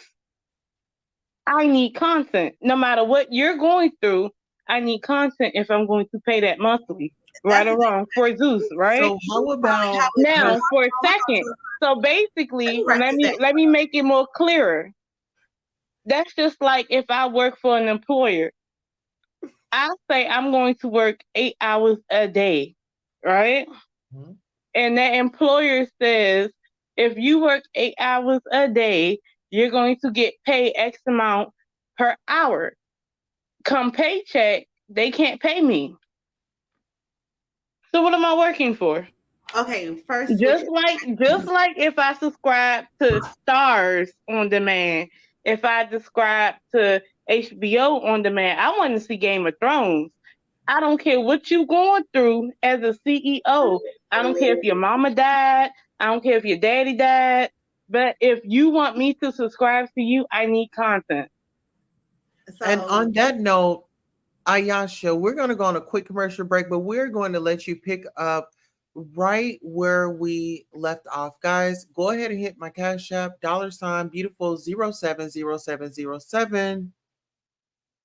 I need content. No matter what you're going through, I need content if I'm going to pay that monthly, right or wrong, for Zeus, right? So how about now for a second? So basically, let me make it more clearer. That's just like if I work for an employer. I'll say I'm going to work 8 hours a day, right? Mm-hmm. And that employer says, if you work 8 hours a day, you're going to get paid X amount per hour. Come paycheck, they can't pay me. So what am I working for? Okay, first, just like if I subscribe to Stars on Demand, if I subscribe to HBO on Demand, I want to see Game of Thrones. I don't care what you're going through as a CEO. I don't care if your mama died. I don't care if your daddy died. But if you want me to subscribe to you, I need content. So, and on that note, Ayasha, we're going to go on a quick commercial break, but we're going to let you pick up right where we left off. Guys, go ahead and hit my Cash App, $beautiful 070707.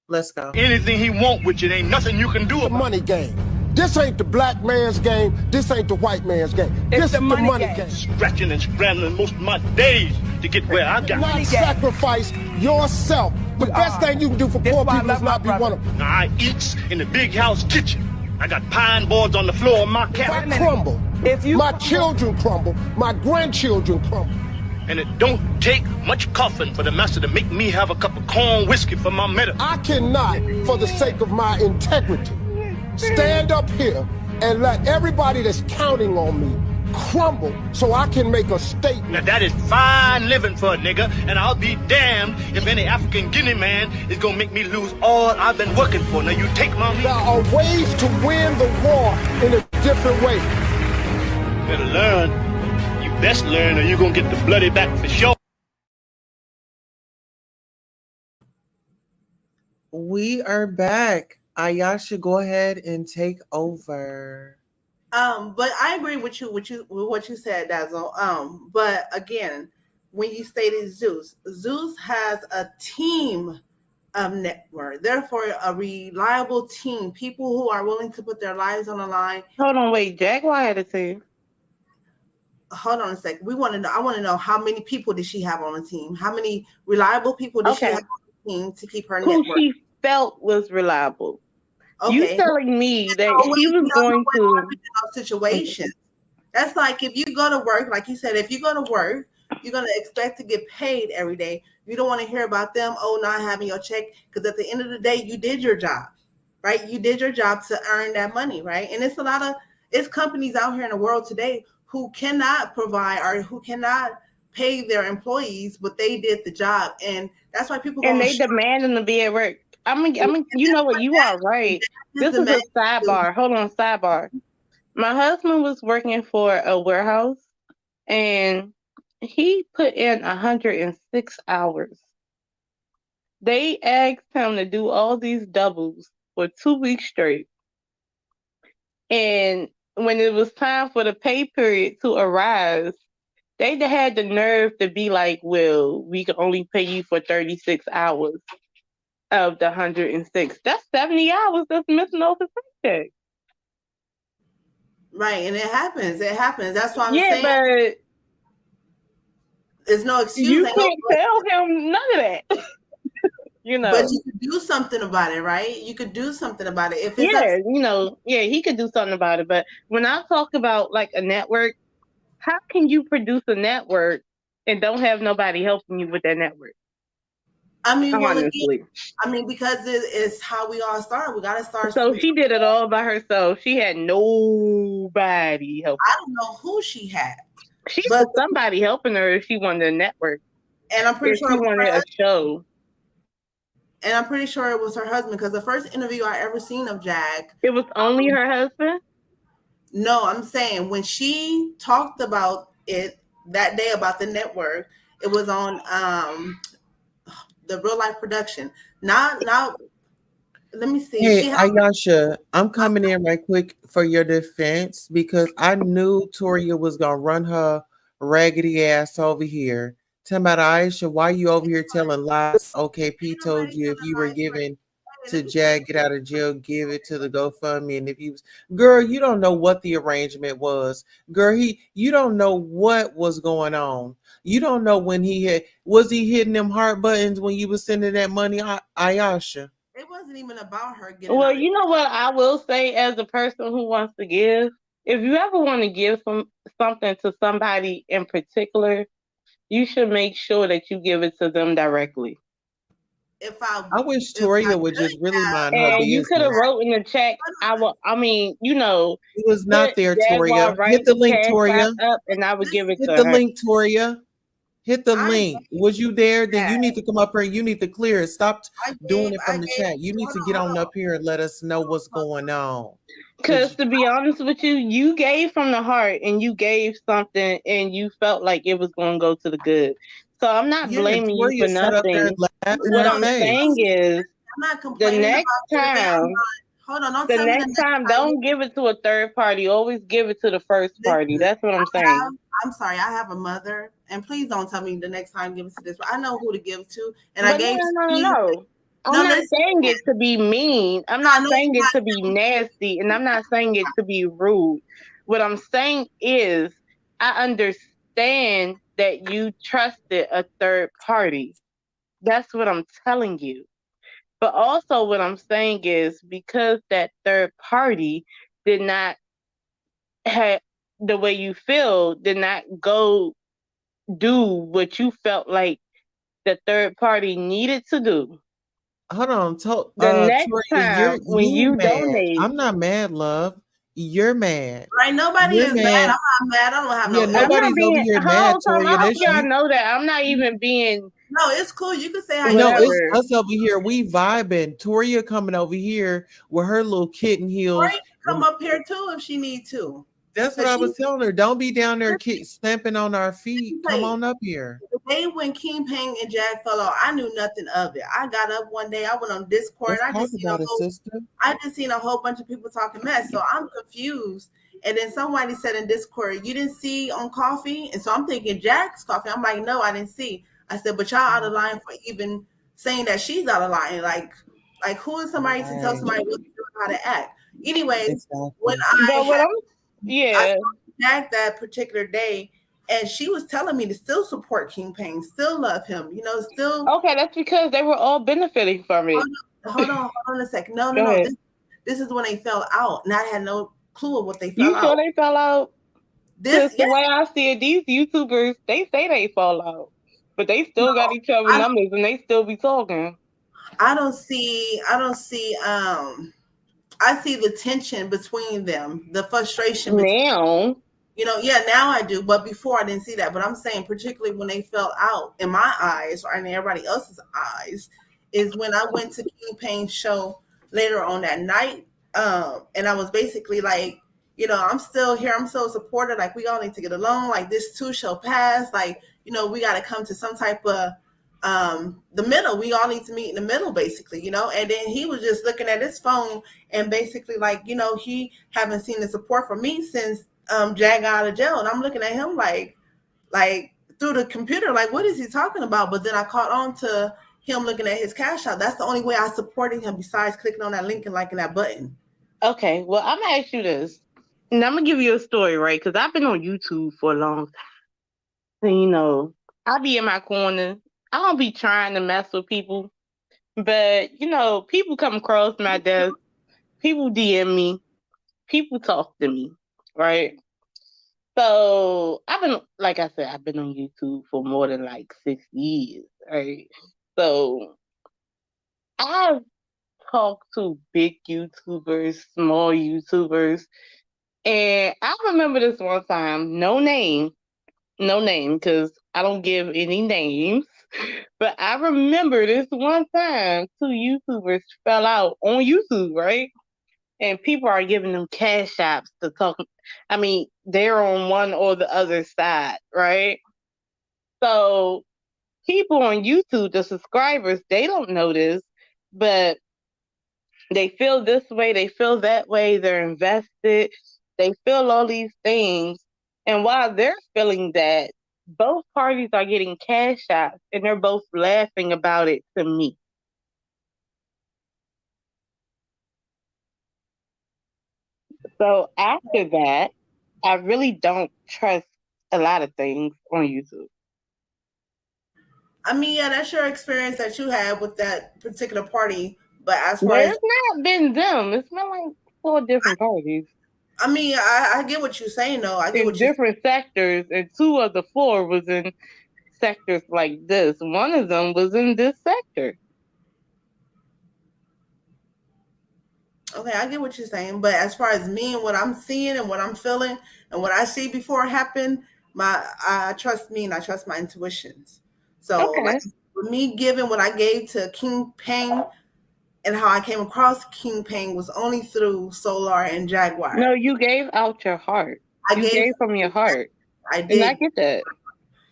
Let's go. Anything he want with you, ain't nothing you can do about it. Money game. This ain't the black man's game. This ain't the white man's game. This is the money game. Scratching and scrambling most of my days to get where I got. Not sacrifice yourself. The best thing you can do for poor people is not be one of them. Now, I eats in the big house kitchen. I got pine boards on the floor of my cabin. I crumble. My children crumble. My grandchildren crumble. And it don't take much coughing for the master to make me have a cup of corn whiskey for my medicine. I cannot, for the sake of my integrity, stand up here and let everybody that's counting on me crumble so I can make a statement. Now that is fine living for a nigga, and I'll be damned if any African Guinea man is gonna make me lose all I've been working for. Now you take my meat. There are ways to win the war in a different way. Better learn. You best learn, or you're gonna get the bloody back for sure. We are back. Ayasha, go ahead and take over. But I agree with you with what you said, Dazzle. But again, when you stated Zeus has a team of network, therefore a reliable team, people who are willing to put their lives on the line. Hold on, wait, Jaguar had a team. Hold on a second. I want to know how many people did she have on the team? How many reliable people did she have on the team to keep her network? Who she felt was reliable. Okay. You telling me that she was going to situations. That's like if you go to work, like you said, if you go to work, you're going to expect to get paid every day. You don't want to hear about them, not having your check, because at the end of the day, you did your job, right? You did your job to earn that money, right? And it's companies out here in the world today who cannot provide or who cannot pay their employees, but they did the job. And that's why people and they demand them to be at work. I mean, you know what? You are right. This is a sidebar. Hold on, sidebar. My husband was working for a warehouse, and he put in 106 hours. They asked him to do all these doubles for 2 weeks straight. And when it was time for the pay period to arise, they had the nerve to be like, well, we can only pay you for 36 hours of the 106. That's 70 hours that's missing off the paycheck. Right, and it happens. That's why I'm saying. Yeah, but there's no excuse. You can't tell him none of that. But you could do something about it, right? You could do something about it. If it's he could do something about it. But when I talk about like a network, how can you produce a network and don't have nobody helping you with that network? I mean, because it's how we all start. We gotta start. So she did it all by herself. She had nobody helping. I don't know who she had. She had somebody helping her if she wanted a network. And I'm pretty sure she wanted a show. And I'm pretty sure it was her husband, because the first interview I ever seen of Jag, it was only her husband. No, I'm saying when she talked about it that day about the network, it was on the real life production. Not. Let me see. Hey, Ayasha, I'm coming in right quick for your defense because I knew Toria was gonna run her raggedy ass over here. Tell about Ayesha, why you over here telling lies? Okay, P told you if you were given to Jag, get out of jail, give it to the GoFundMe. And if he was, girl, you don't know what the arrangement was. Girl, you don't know what was going on. You don't know when he hitting them heart buttons when you was sending that money, Ayasha. It wasn't even about her getting. Well, you know what I will say as a person who wants to give, if you ever want to give something to somebody in particular, you should make sure that you give it to them directly. I wish Toria would just really mind her business. You could have wrote in the check. It was not there, Toria. Hit the link, Toria. And I would give it to her. Hit the link, Toria. Hit the link. Was you there? Then you need to come up here and you need to clear it. Stop doing it from the chat. You need to get on up here and let us know what's going on. Because to be honest with you, you gave from the heart and you gave something and you felt like it was going to go to the good. So I'm not blaming you for nothing. What I'm saying is, the next time, the next time, don't give it to a third party. Always give it to the first party. That's what I'm saying. I'm sorry, I have a mother, and please don't tell me the next time give it to this. I know who to give to, and but I gave. No. I'm not saying it to be mean. I'm not saying it to be nasty, and I'm not saying it to be rude. What I'm saying is, I understand that you trusted a third party. That's what I'm telling you. But also what I'm saying is, because that third party did not have the way you feel, did not go do what you felt like the third party needed to do. Hold on. The next time when you donate. I'm not mad, love. You're mad. Right? Nobody You're is mad. I'm not mad. I don't have Yeah, no. nobody's over here mad, Tori. I hope y'all know that I'm not even being. No, it's cool. You can say how No, you it's us over here. We vibing. Toria coming over here with her little kitten heels. Tori can come up here too if she need to. That's what I was telling her. Don't be down there stamping on our feet. Come on up here. The day when King Pang and Jag fell off, I knew nothing of it. I got up one day, I went on Discord, I just seen a whole bunch of people talking mess. So I'm confused. And then somebody said in Discord, you didn't see on Coffee? And so I'm thinking Jag's Coffee. I'm like, no, I didn't see. I said, but y'all out of line for even saying that she's out of line. Like who is somebody to tell somebody what to do and how to act? Anyways, when I saw Jag that particular day, and she was telling me to still support King Pang, still love him, still. Okay, that's because they were all benefiting from it. Hold on a second. No. This is when they fell out, and I had no clue of what they fell out. You sure they fell out? The way I see it, these YouTubers, they say they fall out, but they still got each other numbers, and they still be talking. I see the tension between them, the frustration. Now. Now I do, but before I didn't see that. But I'm saying, particularly when they fell out in my eyes or in everybody else's eyes, is when I went to King Pang's show later on that night. And I was basically like, I'm still here. I'm so supportive. Like, we all need to get along. Like, this too shall pass. Like, we got to come to some type of the middle. We all need to meet in the middle, basically, and then he was just looking at his phone and basically like, he haven't seen the support from me since Jag got out of jail. And I'm looking at him like through the computer, like, what is he talking about? But then I caught on to him looking at his cash out. That's the only way I supported him besides clicking on that link and liking that button. Okay, well, I'm gonna ask you this, and I'm gonna give you a story, right? Because I've been on YouTube for a long time. So, I'll be in my corner. I don't be trying to mess with people, but people come across my desk, people DM me, people talk to me, right? So I've been on YouTube for more than 6 years, right? So I've talked to big YouTubers, small YouTubers, and I remember this one time, no name, because I don't give any names, but I remember this one time 2 YouTubers fell out on YouTube, right? And people are giving them cash apps to talk. I mean, they're on one or the other side, right? So people on YouTube, the subscribers, they don't know this, but they feel this way, they feel that way, they're invested, they feel all these things. And while they're feeling that, both parties are getting cash apps, and they're both laughing about it to me. So after that, I really don't trust a lot of things on YouTube. I mean, yeah, that's your experience that you had with that particular party. But as far as it's not been them, it's been 4 different parties. I mean, I get what you're saying, though. I get what you're different sectors, and 2 of the 4 was in sectors like this. One of them was in this sector. Okay, I get what you're saying, but as far as me and what I'm seeing and what I'm feeling and what I see before it happened, I trust me and I trust my intuitions. So, with me giving what I gave to King Pang and how I came across King Pang was only through Solar and Jaguar. No, you gave out your heart. You gave from your heart. I did. And I get that.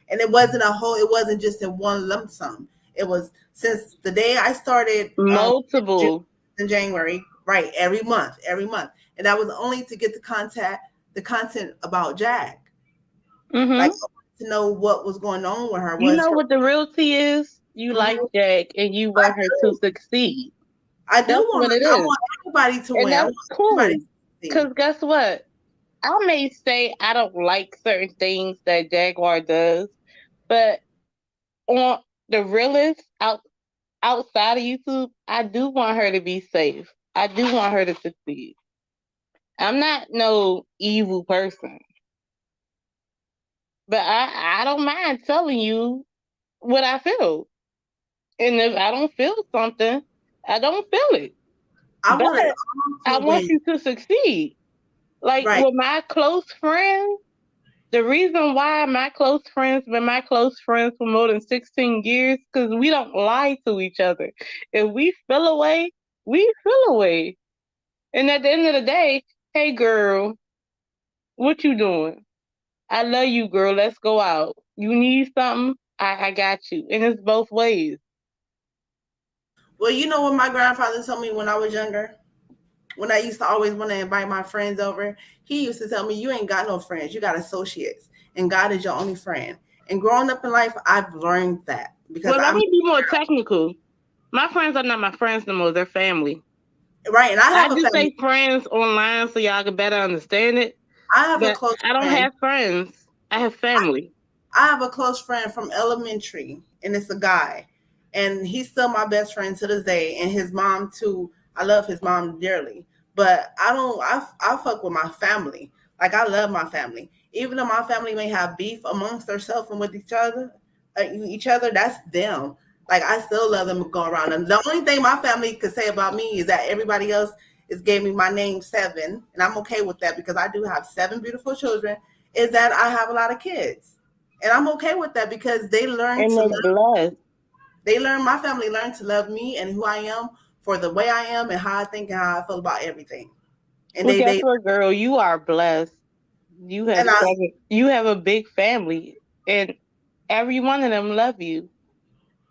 And it wasn't just in one lump sum. It was since the day I started multiple in January, right? Every month. And that was only to get the content about Jag. Mm-hmm. To know what was going on with her. You know what the real tea is? You like Jag and you want her to succeed. I want everybody to win. And that's cool. Because guess what? I may say I don't like certain things that Jaguar does, but on the realest outside of YouTube, I do want her to be safe. I do want her to succeed. I'm not no evil person. But I don't mind telling you what I feel. And if I don't feel something, I don't feel it. I want you to succeed. Like with my close friends, the reason why my close friends been my close friends for more than 16 years, because we don't lie to each other. If we feel away, we feel away. And at the end of the day, hey girl, what you doing? I love you, girl. Let's go out. You need something? I got you. And it's both ways. Well, you know what my grandfather told me when I was younger? When I used to always want to invite my friends over, he used to tell me, you ain't got no friends. You got associates. And God is your only friend. And growing up in life, I've learned that. Because let me be more technical. My friends are not my friends no more. They're family. Right. And I just say friends online so y'all can better understand it. I have a close friend. I don't have friends. I have family. I have a close friend from elementary, and it's a guy. And he's still my best friend to this day. And his mom, too. I love his mom dearly. But I fuck with my family. Like, I love my family. Even though my family may have beef amongst themselves and with each other, that's them. Like, I still love them going around them. The only thing my family could say about me is that everybody else is gave me my name 7, and I'm okay with that because I do have 7 beautiful children, is that I have a lot of kids. And I'm okay with that because they learn my family learned to love me and who I am for the way I am and how I think and how I feel about everything. And guess what, girl? You are blessed. You have a big family, and every one of them love you.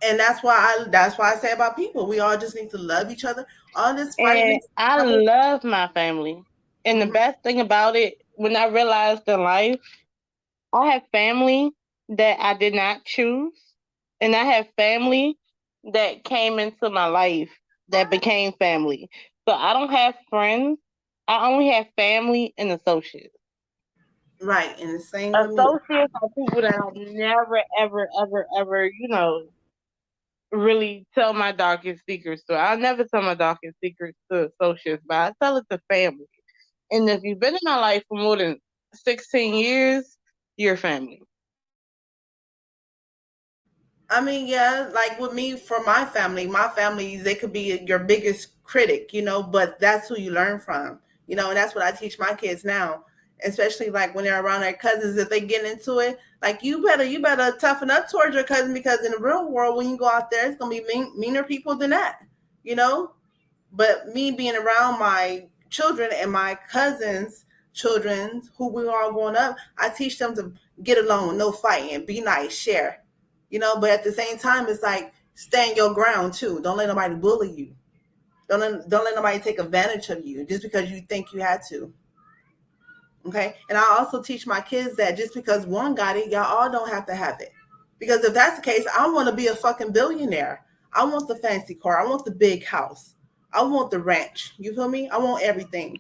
And that's why I say about people, we all just need to love each other. All this fighting. I love my family. And the best thing about it, when I realized in life, I have family that I did not choose, and I have family that came into my life that became family. So I don't have friends. I only have family and associates. Right, and the same associates are people that I'll never, ever, ever, ever, really tell my darkest secrets to. I'll never tell my darkest secrets to associates, but I tell it to family. And if you've been in my life for more than 16 years, you're family. I mean, yeah, like with me, for my family, they could be your biggest critic, but that's who you learn from, and that's what I teach my kids now, especially like when they're around their cousins, if they get into it, like you better toughen up towards your cousin, because in the real world, when you go out there, it's going to be meaner people than that, but me being around my children and my cousins' children, who we all growing up, I teach them to get along, no fighting, be nice, share. But at the same time, it's like, stand your ground too. Don't let nobody bully you. Don't let nobody take advantage of you just because you think you had to. Okay. And I also teach my kids that just because one got it, y'all all don't have to have it. Because if that's the case, I want to be a fucking billionaire. I want the fancy car. I want the big house. I want the ranch. You feel me? I want everything.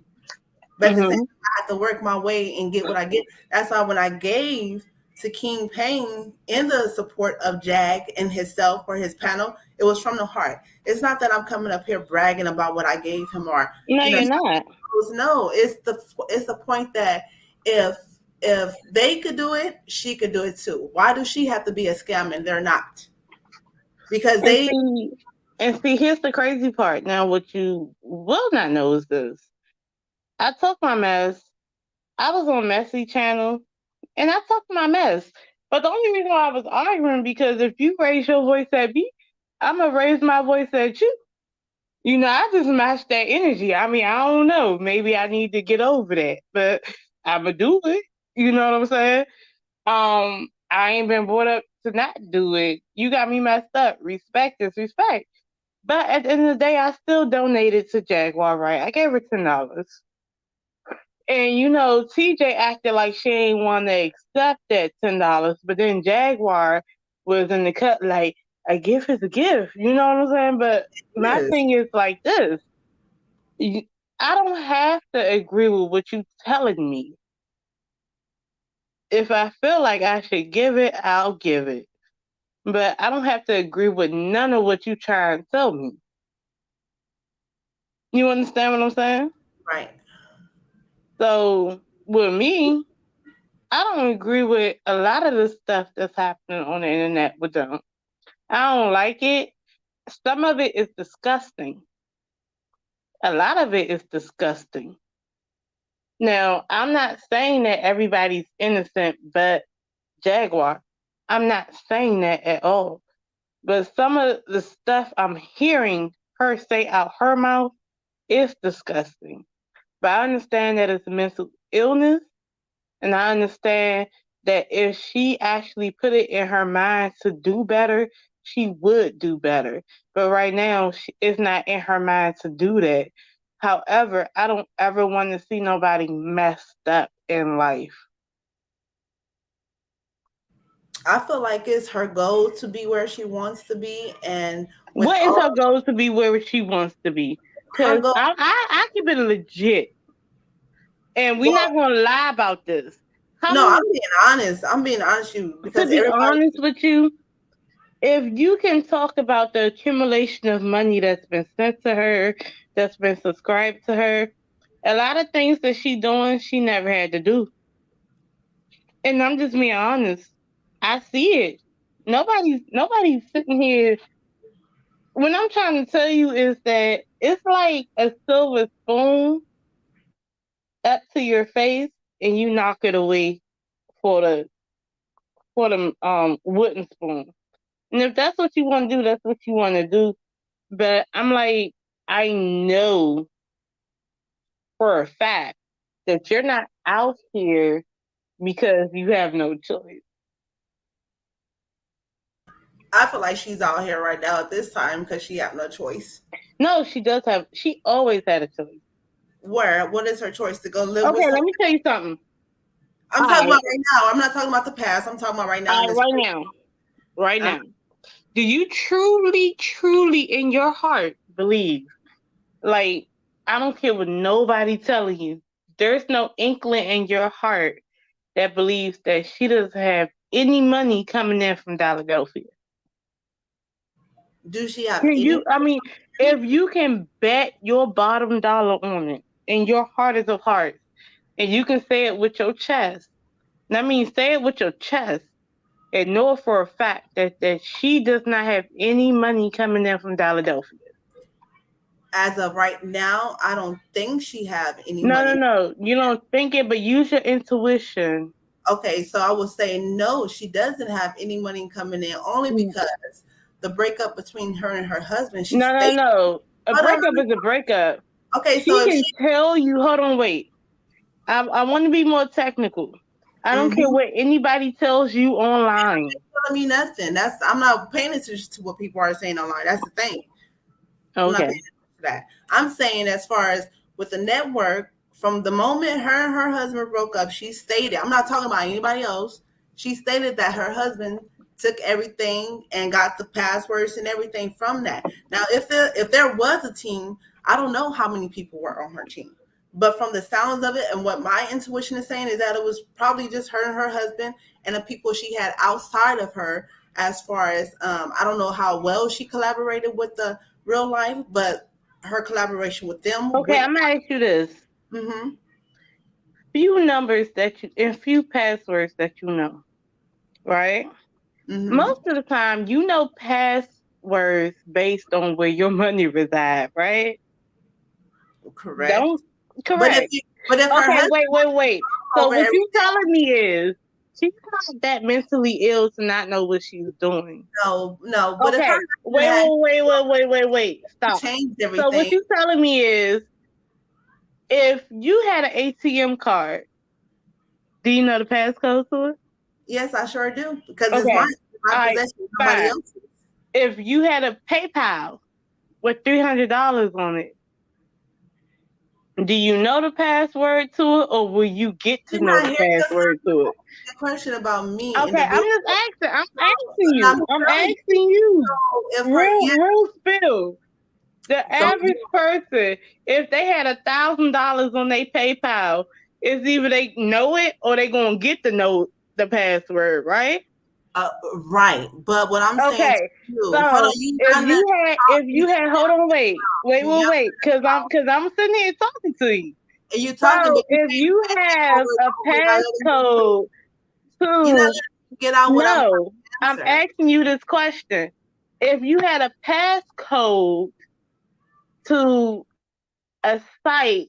But at the same time, I have to work my way and get what I get. That's why when I gave to King Payne in the support of Jag and himself for his panel, it was from the heart. It's not that I'm coming up here bragging about what I gave him, or you're not. No, it's the point that if they could do it, she could do it too. Why does she have to be a scam and they're not? Because see, here's the crazy part. Now, what you will not know is this. I took my mess. I was on Messy Channel, and I took my mess. But the only reason why I was arguing, because if you raise your voice at me, I'm going to raise my voice at you. I just matched that energy. I mean, I don't know. Maybe I need to get over that, but I'm going to do it. You know what I'm saying? I ain't been brought up to not do it. You got me messed up. Respect is respect. But at the end of the day, I still donated to Jaguar, right? I gave her $10. And TJ acted like she ain't want to accept that $10, but then Jaguar was in the cut like, a gift is a gift. You know what I'm saying? But my thing is like this. I don't have to agree with what you're telling me. If I feel like I should give it, I'll give it. But I don't have to agree with none of what you try and tell me. You understand what I'm saying? Right. So with me, I don't agree with a lot of the stuff that's happening on the internet with them. I don't like it. Some of it is disgusting. A lot of it is disgusting. Now, I'm not saying that everybody's innocent, but Jaguar. I'm not saying that at all. But some of the stuff I'm hearing her say out her mouth is disgusting. But I understand that it's a mental illness, and I understand that if she actually put it in her mind to do better, she would do better. But right now, it's not in her mind to do that. However, I don't ever want to see nobody messed up in life. I feel like it's her goal to be where she wants to be, and what is her goal to be where she wants to be? Because I keep it legit, and we're not gonna lie about this. I'm being honest. I'm being honest with you because to be honest with you, if you can talk about the accumulation of money that's been sent to her, that's been subscribed to her, a lot of things that she doing, she never had to do. And I'm just being honest. I see it. Nobody's sitting here. What I'm trying to tell you is that it's like a silver spoon up to your face, and you knock it away for the wooden spoon. And if that's what you want to do, that's what you want to do. But I'm like, I know for a fact that you're not out here because you have no choice. I feel like she's out here right now at this time because she have no choice. No, she does have. She always had a choice. Where? What is her choice to go live? Okay, let me tell you something. I'm talking about right now. I'm not talking about the past. I'm talking about right now. Right now. Do you truly in your heart believe? Like, I don't care what nobody telling you. There's no inkling in your heart that believes that she doesn't have any money coming in from Philadelphia. Do she have any? I mean, if you can bet your bottom dollar on it, and your heart is of hearts, and you can say it with your chest, I mean, say it with your chest, and know for a fact that she does not have any money coming in from Philadelphia. As of right now, I don't think she have any money. No. You don't think it, but use your intuition. Okay, so I will say no, she doesn't have any money coming in only because the breakup between her and her husband. No. A breakup is a breakup. Okay, so she can tell you. Hold on, wait. I want to be more technical. I don't care what anybody tells you online. Telling me nothing. I'm not paying attention to what people are saying online. That's the thing. Okay. I'm not paying attention to that. I'm saying as far as with the network, from the moment her and her husband broke up, she stated, I'm not talking about anybody else. She stated that her husband took everything and got the passwords and everything from that. Now, if there was a team, I don't know how many people were on her team. But from the sounds of it and what my intuition is saying is that it was probably just her and her husband and the people she had outside of her, as far as I don't know how well she collaborated with the real life, but her collaboration with them. Okay, I'm gonna ask you this. Few numbers and few passwords that you know, right? Most of the time, you know passwords based on where your money resides, right? Correct. Correct. But if okay, wait. So what you telling me is she's not that mentally ill to not know what she's doing. No. But okay. Wait. Stop. Changed everything. So what you telling me is, if you had an ATM card, do you know the passcode to it? Yes, I sure do, because it's my possession, nobody else's. If you had a PayPal with $300 on it, do you know the password to it, or will you get to know the password to it? The question about me. Okay, I'm just asking. I'm asking you. Real spill. The average person, if they had $1,000 on their PayPal, it's either they know it or they gonna get to know the password, right? Right, but what I'm saying to you, so if you had, hold on, wait, because I'm sitting here talking to you. And you talking? So if you have a passcode to get out, no, I'm asking you this question: if you had a passcode to a site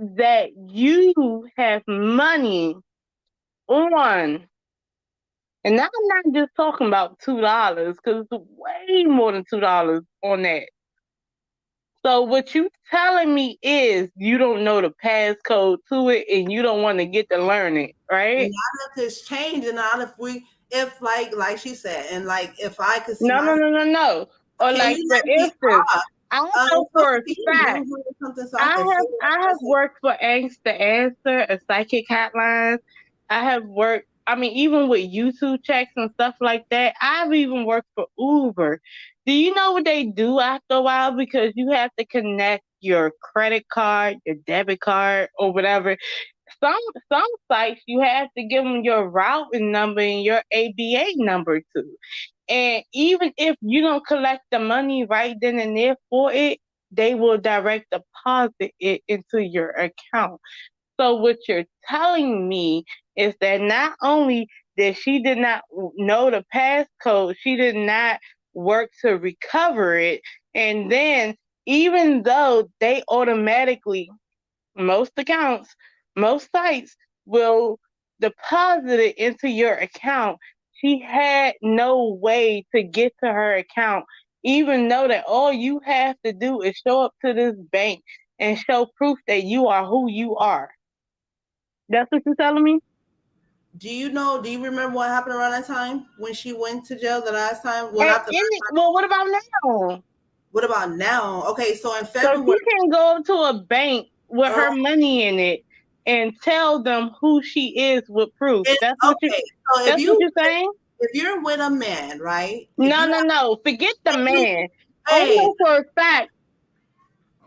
that you have money on, and now I'm not just talking about $2, because it's way more than $2 on that. So what you telling me is you don't know the passcode to it and you don't want to get to learn it, right? And not if it's changed, and not if like she said, and like if I could see No. Or like for instance, I know for a fact I have worked for Angst to Answer, a psychic hotline. I have worked, I mean, even with YouTube checks and stuff like that. I've even worked for Uber. Do you know what they do after a while? Because you have to connect your credit card, your debit card, or whatever. Some sites you have to give them your routing number and your ABA number too. And even if you don't collect the money right then and there for it, they will direct deposit it into your account. So what you're telling me is that not only that she did not know the passcode, she did not work to recover it. And then even though they automatically, most accounts, most sites will deposit it into your account, she had no way to get to her account, even though that all you have to do is show up to this bank and show proof that you are who you are. That's what you're telling me? Do you remember what happened around that time when she went to jail the last time? Well, what about now? What about now? Okay, so in February. So she can go to a bank with her money in it and tell them who she is with proof. That's what you're saying? If you're with a man, right? No. Forget the man. I know for a fact,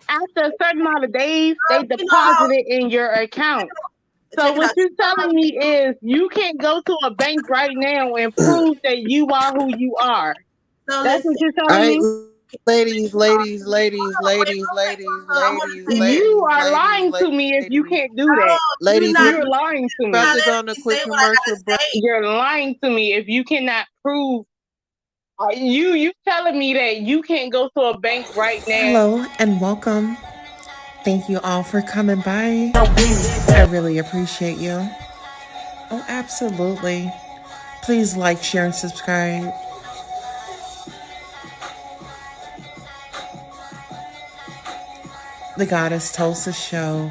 after a certain amount of days, they deposit it in your account. So what you're telling me is you can't go to a bank right now and prove that you are who you are. That's what you're telling me? Ladies. You are lying to me if you can't do that. Ladies, you're lying to me. About to go on a quick commercial break. You're lying to me if you cannot prove. You telling me that you can't go to a bank right now. Hello and welcome. Thank you all for coming by. I really appreciate you. Oh, absolutely. Please like, share, and subscribe. The Goddess Tulsa Show.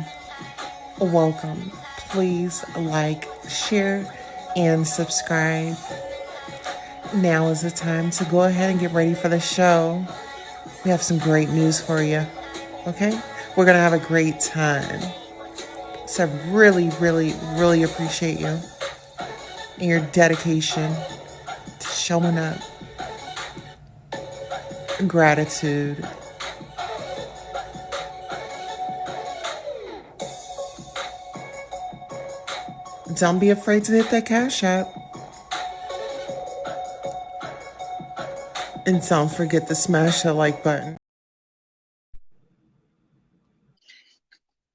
Welcome. Please like, share, and subscribe. Now is the time to go ahead and get ready for the show. We have some great news for you. Okay? We're going to have a great time. So I really, really, really appreciate you and your dedication to showing up. Gratitude. Don't be afraid to hit that Cash App. And don't forget to smash the like button.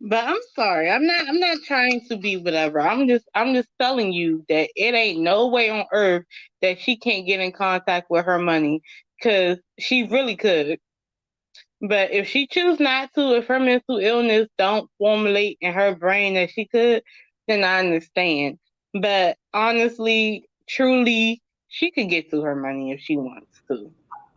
But I'm sorry, I'm not trying to be whatever. I'm just telling you that it ain't no way on earth that she can't get in contact with her money, because she really could. But if she choose not to, if her mental illness don't formulate in her brain that she could, then I understand. But honestly, truly, she can get to her money if she wants to.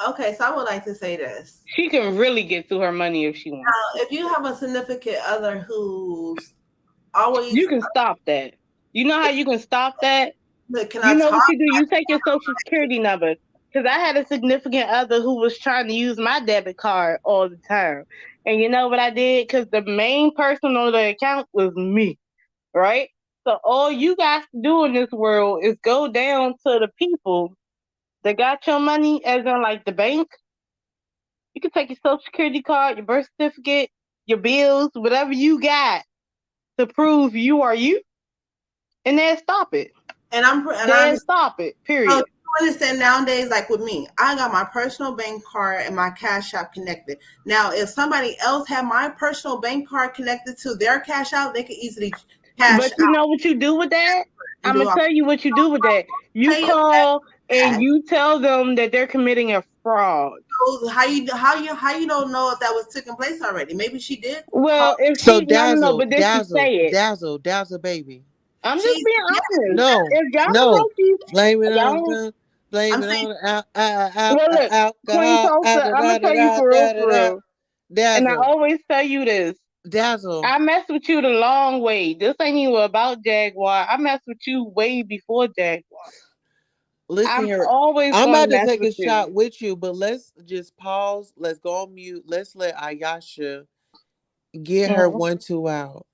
Okay, so I would like to say this. She can really get to her money if she wants. Now, if you have a significant other who's always... You can stop that. You know how you can stop that? What you do? You take your social security number. Because I had a significant other who was trying to use my debit card all the time. And you know what I did? Because the main person on the account was me, right? So all you guys do in this world is go down to the people that got your money, as in like the bank. You can take your social security card, your birth certificate, your bills, whatever you got to prove you are you, and then stop it. Stop it, period. So you understand nowadays, like with me, I got my personal bank card and my Cash App connected. Now, if somebody else had my personal bank card connected to their Cash App, they could easily cash out. But you know what you do with that? I'm going to tell you what you do with that. You call and you tell them that they're committing a fraud. So how you don't know if that was taking place already? Maybe she did. Well, if So she no, but did she say it? Dazzle, baby. I'm just being honest. No, if y'all no. know she's, Blame it on y'all, the blame it on the well, look, Queen alcohol. Tulsa, I'm gonna tell you for real. And I Dazzle, always tell you this. Dazzle. I mess with you the long way. This ain't even about Jaguar. I mess with you way before Jaguar. Listen here. Always I'm gonna about to mess take a with you. shot with you, but let's just pause. Let's go on mute. Let's let Ayasha get her 1-2 out.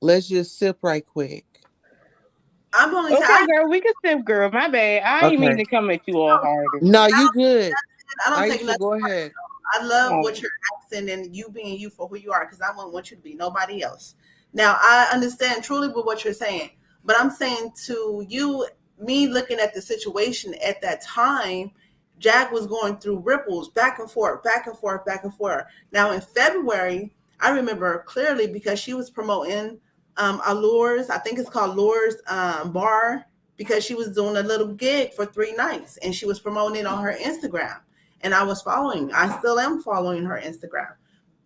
Let's just sip right quick. I'm only okay, girl. We can sip, girl. My bad. I ain't mean to come at you all hard. No, you good. I don't take nothing. Go ahead. I love what you're asking and you being you for who you are, because I wouldn't want you to be nobody else. Now, I understand truly with what you're saying, but I'm saying to you, me looking at the situation at that time, Jag was going through ripples back and forth, back and forth, back and forth. Now, in February, I remember clearly because she was promoting Allures, I think it's called Allures Bar, because she was doing a little gig for 3 nights and she was promoting it on her Instagram. And I still am following her Instagram.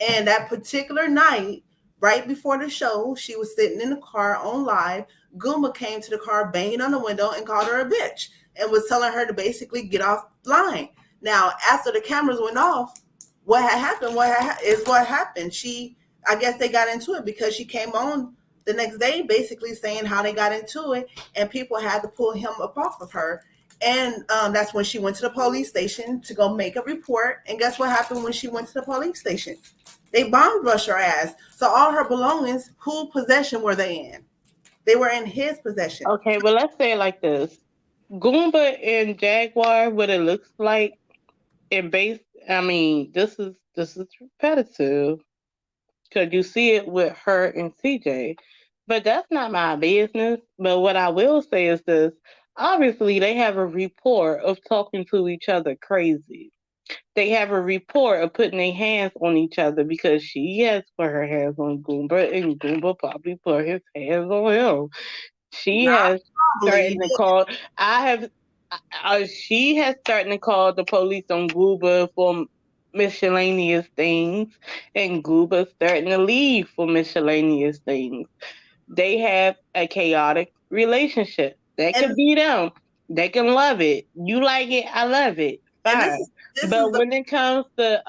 And that particular night, right before the show, she was sitting in the car on live. Goomba came to the car, banging on the window and called her a bitch and was telling her to basically get off line. Now, after the cameras went off, what had happened is what happened. I guess they got into it because she came on the next day basically saying how they got into it, and people had to pull him up off of her. And that's when she went to the police station to go make a report. And guess what happened when she went to the police station? They bomb rushed her ass. So all her belongings, whose possession were they in? They were in his possession. Okay, well, let's say it like this. Goomba and Jaguar, what it looks like, and this is repetitive because you see it with her and CJ, but that's not my business. But what I will say is this: obviously, they have a rapport of talking to each other crazy. They have a rapport of putting their hands on each other because she has put her hands on Goomba, and Goomba probably put his hands on him. She has threatened to call. She has threatened to call the police on Gooba for miscellaneous things, and Gooba's threatened to leave for miscellaneous things. They have a chaotic relationship. That could be them. They can love it. You like it, I love it. Fine. But when it comes to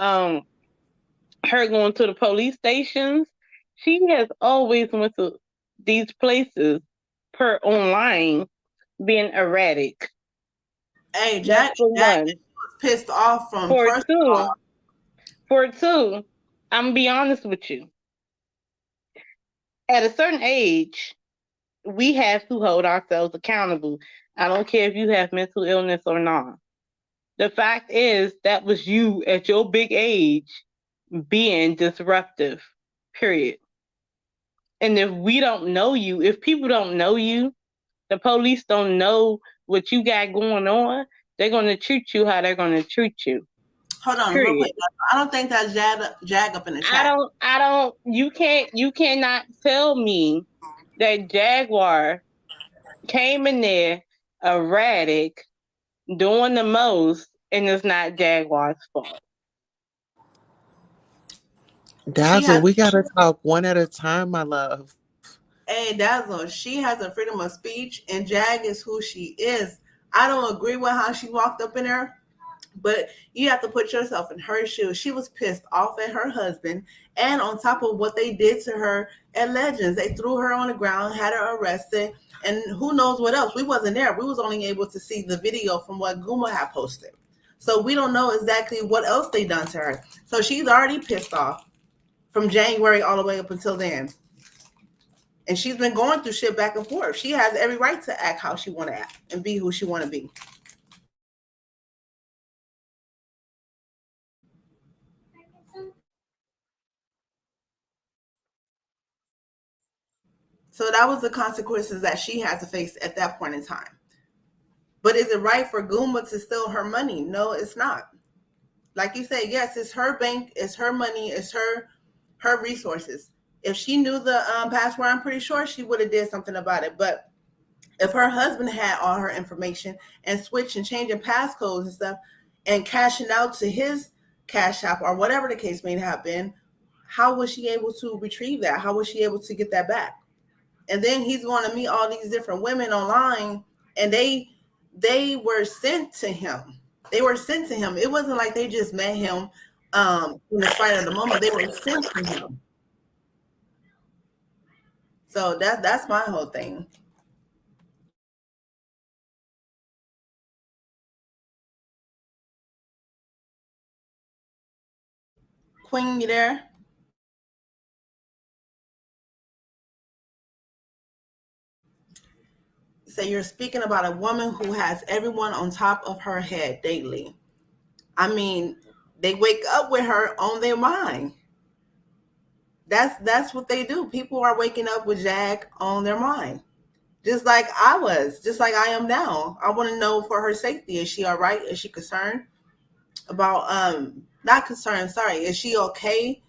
her going to the police stations, she has always went to these places per online being erratic. Hey, Jack was pissed off from For two, I'm gonna be honest with you. At a certain age, we have to hold ourselves accountable. I don't care if you have mental illness or not. The fact is, that was you at your big age being disruptive, period. And if we don't know you, if people don't know you, the police don't know what you got going on, they're going to treat you how they're going to treat you. Hold on, real quick. I don't think that's Jag up in the chat. You cannot tell me that Jaguar came in there erratic, doing the most, and it's not Jaguar's fault. Dazzle, we gotta talk one at a time, my love. Hey, Dazzle, she has a freedom of speech, and Jag is who she is. I don't agree with how she walked up in there, but you have to put yourself in her shoes. She was pissed off at her husband, and on top of what they did to her at Legends, they threw her on the ground, had her arrested, and who knows what else. We wasn't there. We was only able to see the video from what Guma had posted. So we don't know exactly what else they done to her. So she's already pissed off from January all the way up until then. And she's been going through shit back and forth. She has every right to act how she want to act and be who she want to be. So that was the consequences that she had to face at that point in time. But is it right for Goomba to steal her money? No, it's not. Like you said, yes, it's her bank, it's her money, it's her resources. If she knew the password, I'm pretty sure she would have did something about it. But If her husband had all her information and switching, changing passcodes and stuff, and cashing out to his cash app or whatever the case may have been, how was she able to retrieve that? How was she able to get that back? And then he's going to meet all these different women online, and they were sent to him. They were sent to him. It wasn't like they just met him in the spite of the moment. They were sent to him. So that's my whole thing. Queen, you there? So you're speaking about a woman who has everyone on top of her head daily. I mean, they wake up with her on their mind. That's what they do. People are waking up with Jag on their mind. Just like I was, just like I am now. I want to know for her safety. Is she all right? Is she concerned about not concerned, sorry. Is she okay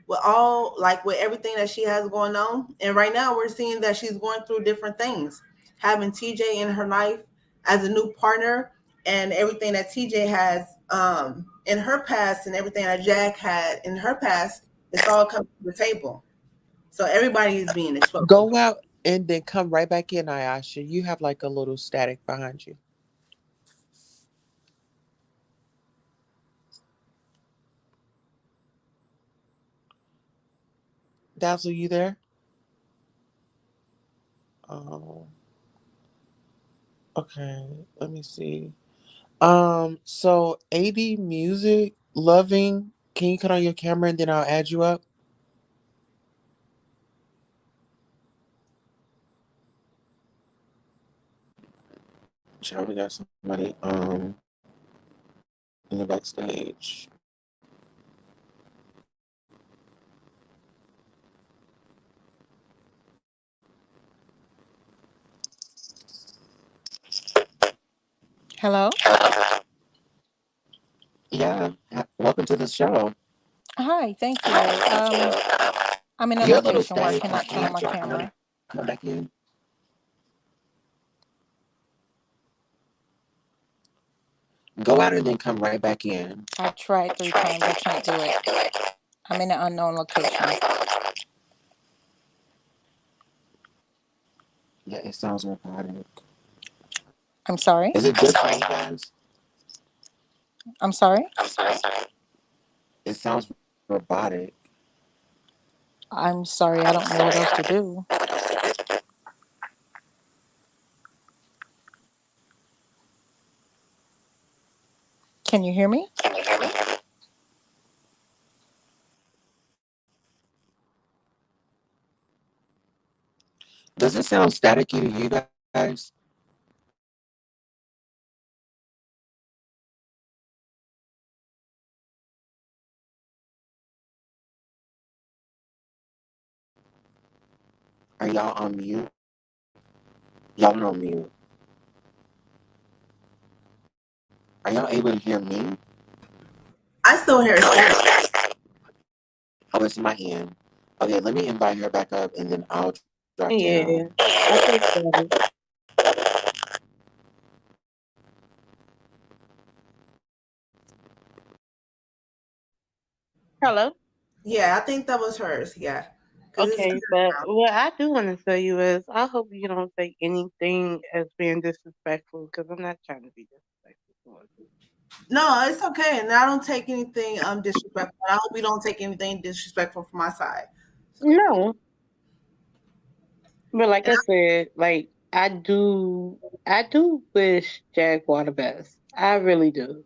with all, like, with everything that she has going on? And right now we're seeing that she's going through different things. Having TJ in her life as a new partner, and everything that TJ has in her past and everything that Jack had in her past, it's all coming to the table. So everybody is being exposed. Go out and then come right back in, Ayasha. You have like a little static behind you. Dazzle, you there? Oh, okay. Let me see. So AD Music, Loving, can you cut on your camera and then I'll add you up? Child, we got somebody in the backstage. Hello? Yeah. Welcome to the show. Hi, thank you. I'm in a You're a little location where I static. cannot turn on my Drop camera. come back in. Go out and then come right back in. I tried 3 times. I can't do it. I'm in an unknown location. Yeah, it sounds robotic. I'm sorry? Is it just for you guys? I'm sorry? It sounds robotic. I'm sorry. I don't know what else to do. Can you hear me? Does it sound staticky to you guys? Are y'all on mute? Y'all are on mute. Are y'all able to hear me? I still hear static. Oh, it's my hand. Okay, let me invite her back up and then I'll drop Yeah, down. I think so. Hello. Yeah, I think that was hers. Yeah, because it's Okay, but what I do want to tell you is I hope you don't take anything as being disrespectful because I'm not trying to be disrespectful towards you. no, it's okay, and I don't take anything disrespectful. I hope you don't take anything disrespectful from my side. So, No, but like and I said, like I do wish Jaguar the best. I really do.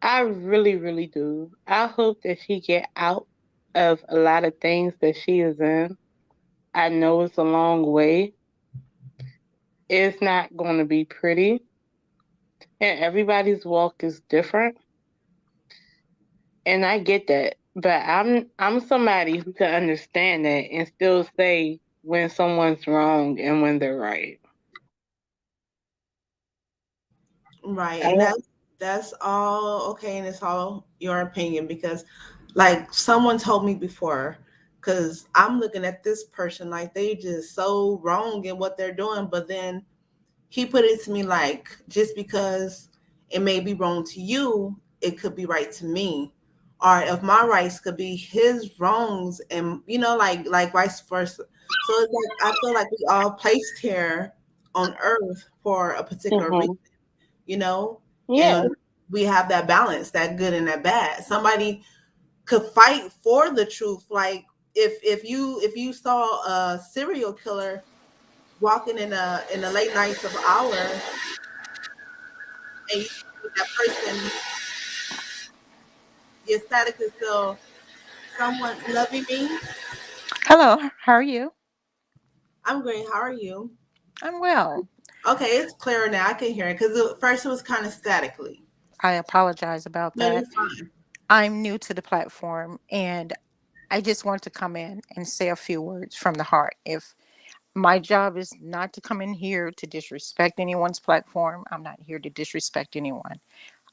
I really, really do. I hope that she get out of a lot of things that she is in. I know it's a long way. It's not going to be pretty, and everybody's walk is different. And I get that, but I'm somebody who can understand that and still say when someone's wrong and when they're right. right, I and don't, that's all okay, and it's all your opinion because, like someone told me before, Because I'm looking at this person like they just so wrong in what they're doing. But then he put it to me like, just because it may be wrong to you, it could be right to me. Or if my rights could be his wrongs, and like vice versa. So it's like I feel like we all placed here on earth for a particular reason, Yeah. and we have that balance, that good and that bad. Somebody could fight for the truth. Like if you saw a serial killer walking in the late nights of hour, and you see that person, your status is still someone loving me. Hello, how are you? I'm great. How are you? I'm well. Okay, it's clearer now. I can hear it because at first it was kind of statically. I apologize about No, you're that. fine. I'm new to the platform and I just want to come in and say a few words from the heart. If my job is not to come in here to disrespect anyone's platform, I'm not here to disrespect anyone.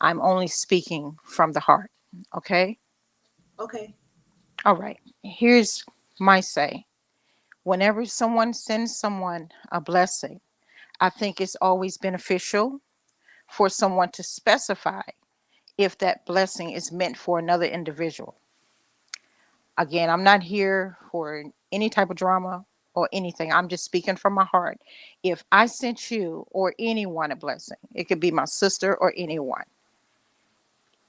I'm only speaking from the heart. Okay? Okay. All right. Here's my say. Whenever someone sends someone a blessing, I think it's always beneficial for someone to specify if that blessing is meant for another individual. Again, I'm not here for any type of drama or anything. I'm just speaking from my heart. If I sent you or anyone a blessing, it could be my sister or anyone.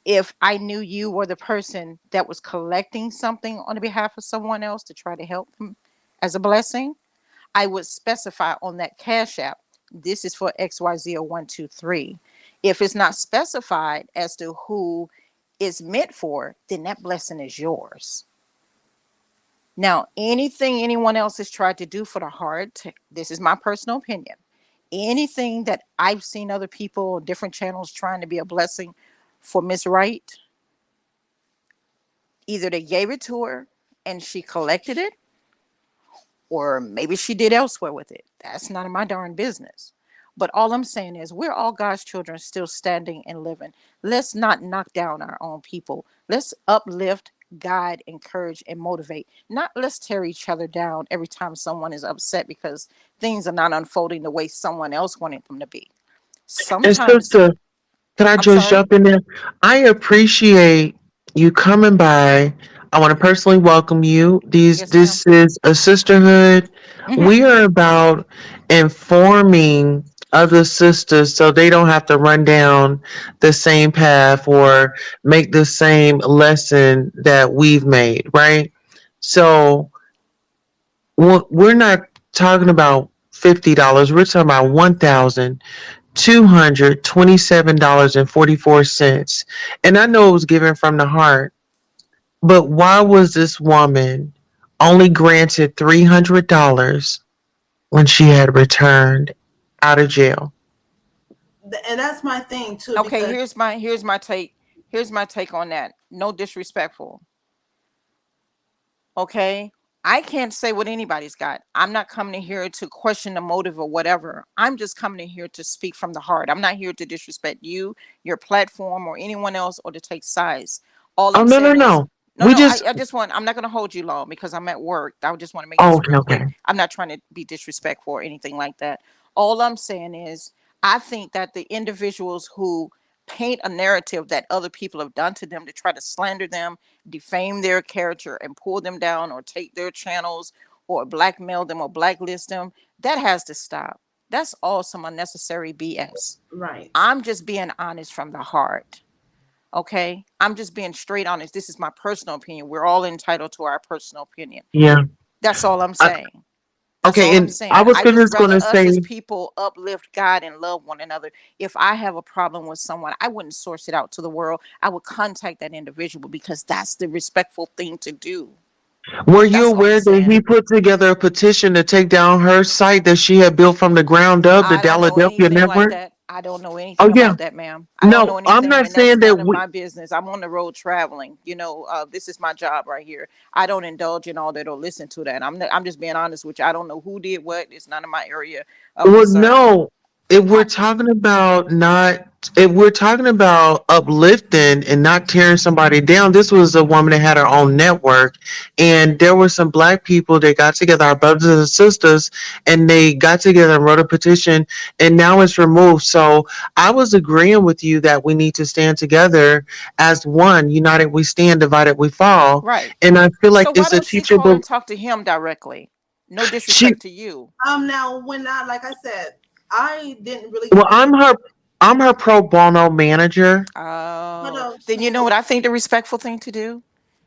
If I knew you were the person that was collecting something on the behalf of someone else to try to help them as a blessing, I would specify on that Cash App, this is for XYZ0123. If it's not specified as to who it's meant for, then that blessing is yours. Now, anything anyone else has tried to do for the heart, this is my personal opinion. Anything that I've seen other people on different channels trying to be a blessing for Miss Wright, either they gave it to her and she collected it, or maybe she did elsewhere with it. That's none of my darn business. But all I'm saying is we're all God's children still standing and living. Let's not knock down our own people. Let's uplift, guide, encourage, and motivate. Not let's tear each other down every time someone is upset because things are not unfolding the way someone else wanted them to be. And Sometimes, sister, can I I'm just sorry. jump in there? I appreciate you coming by. I want to personally welcome you. Yes, ma'am. This is a sisterhood. Hmm. We are about informing other sisters so they don't have to run down the same path or make the same lesson that we've made, right? So we're not talking about $50. We're talking about 1,000. $227.44. And I know it was given from the heart, but why was this woman only granted $300 when she had returned out of jail? And that's my thing too, Okay, because here's my take. Here's my take on that. No disrespectful. Okay, I can't say what anybody's got. I'm not coming in here to question the motive or whatever. I'm just coming in here to speak from the heart. I'm not here to disrespect you, your platform, or anyone else, or to take sides. All Oh, I'm no, no, saying is no. no, We no. just, I just want, I'm not going to hold you long because I'm at work. I just want to make oh, this okay, real quick. okay. I'm not trying to be disrespectful or anything like that. All I'm saying is I think that the individuals who paint a narrative that other people have done to them to try to slander them, defame their character, and pull them down or take their channels or blackmail them or blacklist them, that has to stop. That's all some unnecessary BS. right. I'm just being honest from the heart. Okay, I'm just being straight honest. This is my personal opinion. We're all entitled to our personal opinion. Yeah. That's all I'm I, saying. That's okay. all I'm And I saying. was I just just going rather to us say, as people uplift God and love one another. If I have a problem with someone, I wouldn't source it out to the world. I would contact that individual because that's the respectful thing to do. were you That's all I'm aware that saying. he put together a petition to take down her site that she had built from the ground up, the I don't know Philadelphia anything like Network? that. I don't know Oh, anything yeah. about that, ma'am. I don't know No, I'm anything, not and that's saying that none of we, my business. I'm on the road traveling. This is my job right here. I don't indulge in all that or listen to that. I'm just being honest with you. I don't know who did what. It's none of my area of well, concern. no. if we're talking about not, if we're talking about uplifting and not tearing somebody down, this was a woman that had her own network, and there were some black people that got together, our brothers and sisters, and they got together and wrote a petition, and now it's removed. So I was agreeing with you that we need to stand together as one. United we stand, divided we fall. Right. And I feel like So why it's a don't she call and teachable. talk to him directly? No She, disrespect to you. Now when I like I said, I didn't really well, speak. I'm her pro bono manager. Hold Oh, on, then you know Queen. what I think the respectful thing to do?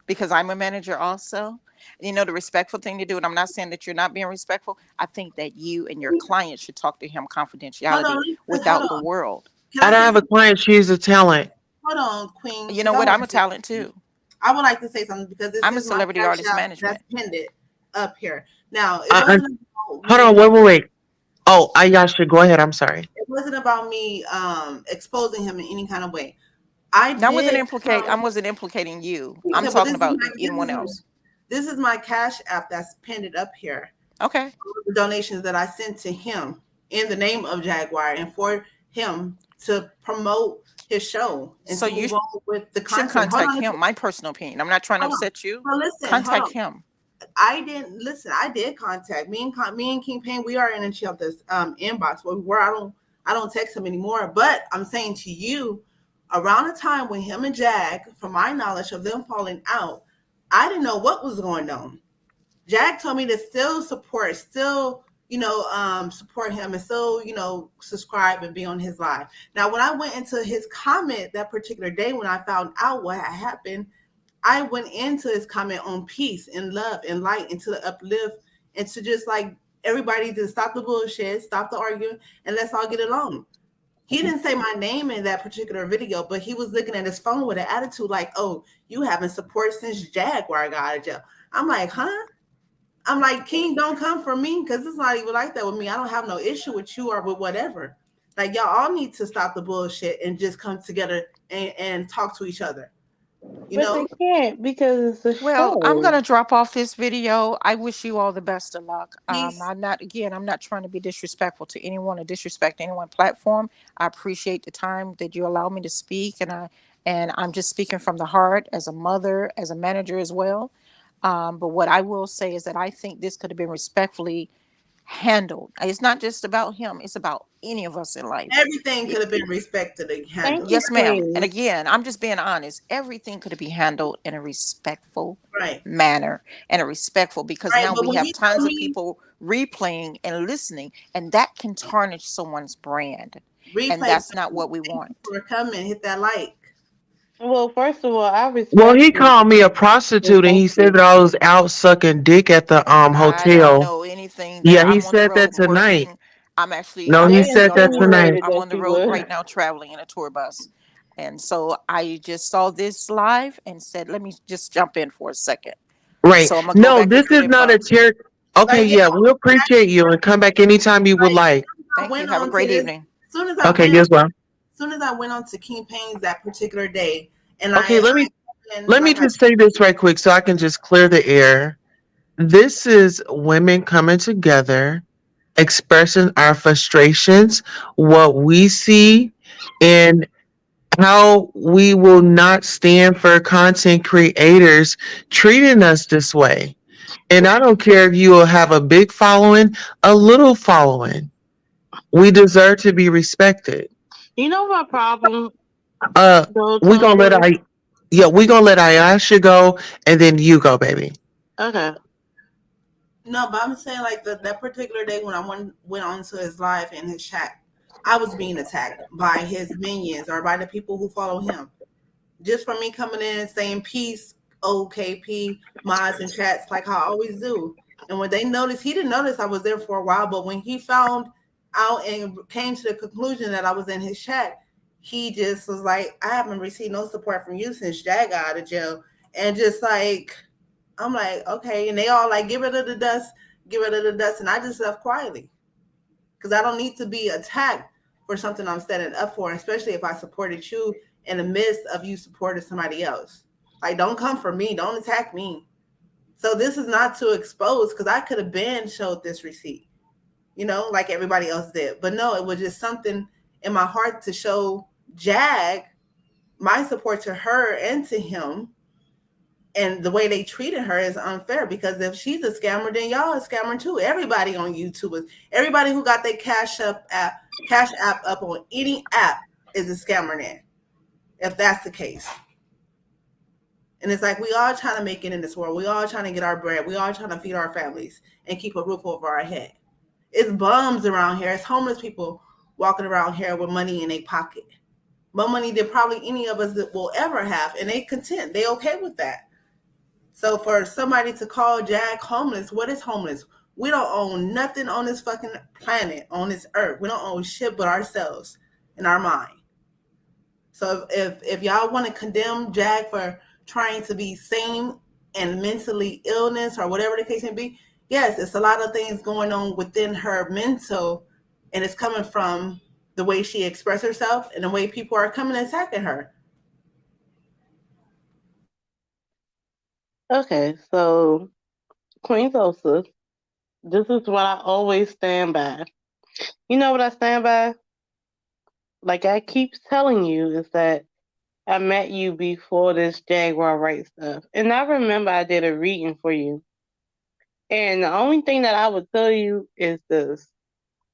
Because I'm a manager also. You know the respectful thing to do, and I'm not saying that you're not being respectful. I think that you and your client should talk to him Hold on, confidentiality hold without the on. world. Can I I don't say have a something? client. She's a talent. Hold on, Queen, You because know I what? want I'm to a say talent something. too. I would like to say something because this I'm a is my celebrity cash artist out that's management. pinned it up here. Now, it I, wasn't about hold me. on, wait. Oh, Ayasha, go ahead. I'm sorry. It wasn't about me exposing him in any kind of way. I Now, did. I wasn't implicating you. I'm Okay, but talking about anyone else. this is my cash app that's pinned it up here. Okay. The donations that I sent to him in the name of Jaguar and for him to promote his show and So to you move on with the should content. Hold contact on, him. My personal opinion. I'm not trying to hold on. upset you. Well, listen, hold Contact on. him. I didn't listen. I did contact me and King Payne. We are in each other's inbox. Where I don't text him anymore. But I'm saying to you, around the time when him and Jag, from my knowledge of them falling out, I didn't know what was going on. Jag told me to still support, support him and still, subscribe and be on his live. Now, when I went into his comment that particular day when I found out what had happened, I went into his comment on peace and love and light and to uplift and to just like everybody to stop the bullshit, stop the arguing, and let's all get along. He didn't say my name in that particular video, but he was looking at his phone with an attitude like, "Oh, you haven't support since Jaguar got out of jail." I'm like, huh? I'm like, King, don't come for me because it's not even like that with me. I don't have no issue with you or with whatever. Like, y'all all need to stop the bullshit and just come together and talk to each other. But they can't because it's a Well, I'm show. gonna drop off this video. I wish you all the best of luck. Peace. I'm not trying to be disrespectful to anyone or disrespect anyone platform. I appreciate the time that you allow me to speak, and I'm just speaking from the heart as a mother, as a manager as well. But what I will say is that I think this could have been respectfully handled. It's not just about him; it's about any of us in life. Everything could have been respected and Thank handled. you, Yes, ma'am. And Queen. again, I'm just being honest. Everything could be handled in a respectful Right. manner and a respectful because Right. now But we when have he told tons of me people replaying and listening, and that can tarnish someone's brand. And replay, that's not what we thank you want. for coming, hit that like. Well, first of all, I Well, respect he you. called me a And prostitute and thank he said you. that I was out sucking dick at the I don't hotel. know anything that Yeah, he I'm on the said that road tonight. working. I'm actually No, I he actually said on the that road. tonight. insinuated I'm that on the you road would. right now traveling in a tour bus. And so I just saw this live and said, let me just jump in for a second. Right. So I'm gonna go No, back this into is not a limbo. chair. Okay, Like, yeah, we appreciate you and come back anytime you would like like. I Thank you. went Have a on to great this. evening. Soon as Okay, yes, well. soon as I went on to King Payne's that particular day, and Okay, and let me like I just say this right quick so I can just clear the air. This is women coming together, expressing our frustrations, what we see, and how we will not stand for content creators treating us this way. And I don't care if you will have a big following, a little following. We deserve to be respected. You know my problem, Uh, though, we gonna let Tulsa? we gonna let Ayasha go, and then you go, baby. Okay. no, but I'm saying like that particular day when I went on to his live and his chat, I was being attacked by his minions or by the people who follow him. Just for me coming in and saying peace, OKP, mods and chats like I always do. And when they noticed, he didn't notice I was there for a while, but when he found out and came to the conclusion that I was in his chat, he just was like, I haven't received no support from you since Jag got out of jail. And just like, I'm like, okay. And they all like, get rid of the dust, get rid of the dust. And I just left quietly because I don't need to be attacked for something I'm standing up for, especially if I supported you in the midst of you supporting somebody else. Like, don't come for me. Don't attack me. So this is not to expose because I could have been showed this receipt. like everybody else did. But no, it was just something in my heart to show Jag my support to her and to him. And the way they treated her is unfair, because if she's a scammer, then y'all are a scammer too. Everybody on YouTube is, everybody who got their cash app up on any app is a scammer now, if that's the case. And it's like, we all trying to make it in this world. We all trying to get our bread. We all trying to feed our families and keep a roof over our head. It's bums around here. It's homeless people walking around here with money in their pocket. More money than probably any of us that will ever have. And they content. They okay with that. So for somebody to call Jag homeless, what is homeless? We don't own nothing on this fucking planet, on this earth. We don't own shit but ourselves and our mind. So if y'all want to condemn Jag for trying to be sane and mentally illness or whatever the case may be, yes, it's a lot of things going on within her mental, and it's coming from the way she expressed herself and the way people are coming and attacking her. Okay, so Queen Tulsa, this is what I always stand by. You know what I stand by? Like I keep telling you, is that I met you before this Jaguar Wright stuff. And I remember I did a reading for you. And the only thing that I would tell you is this.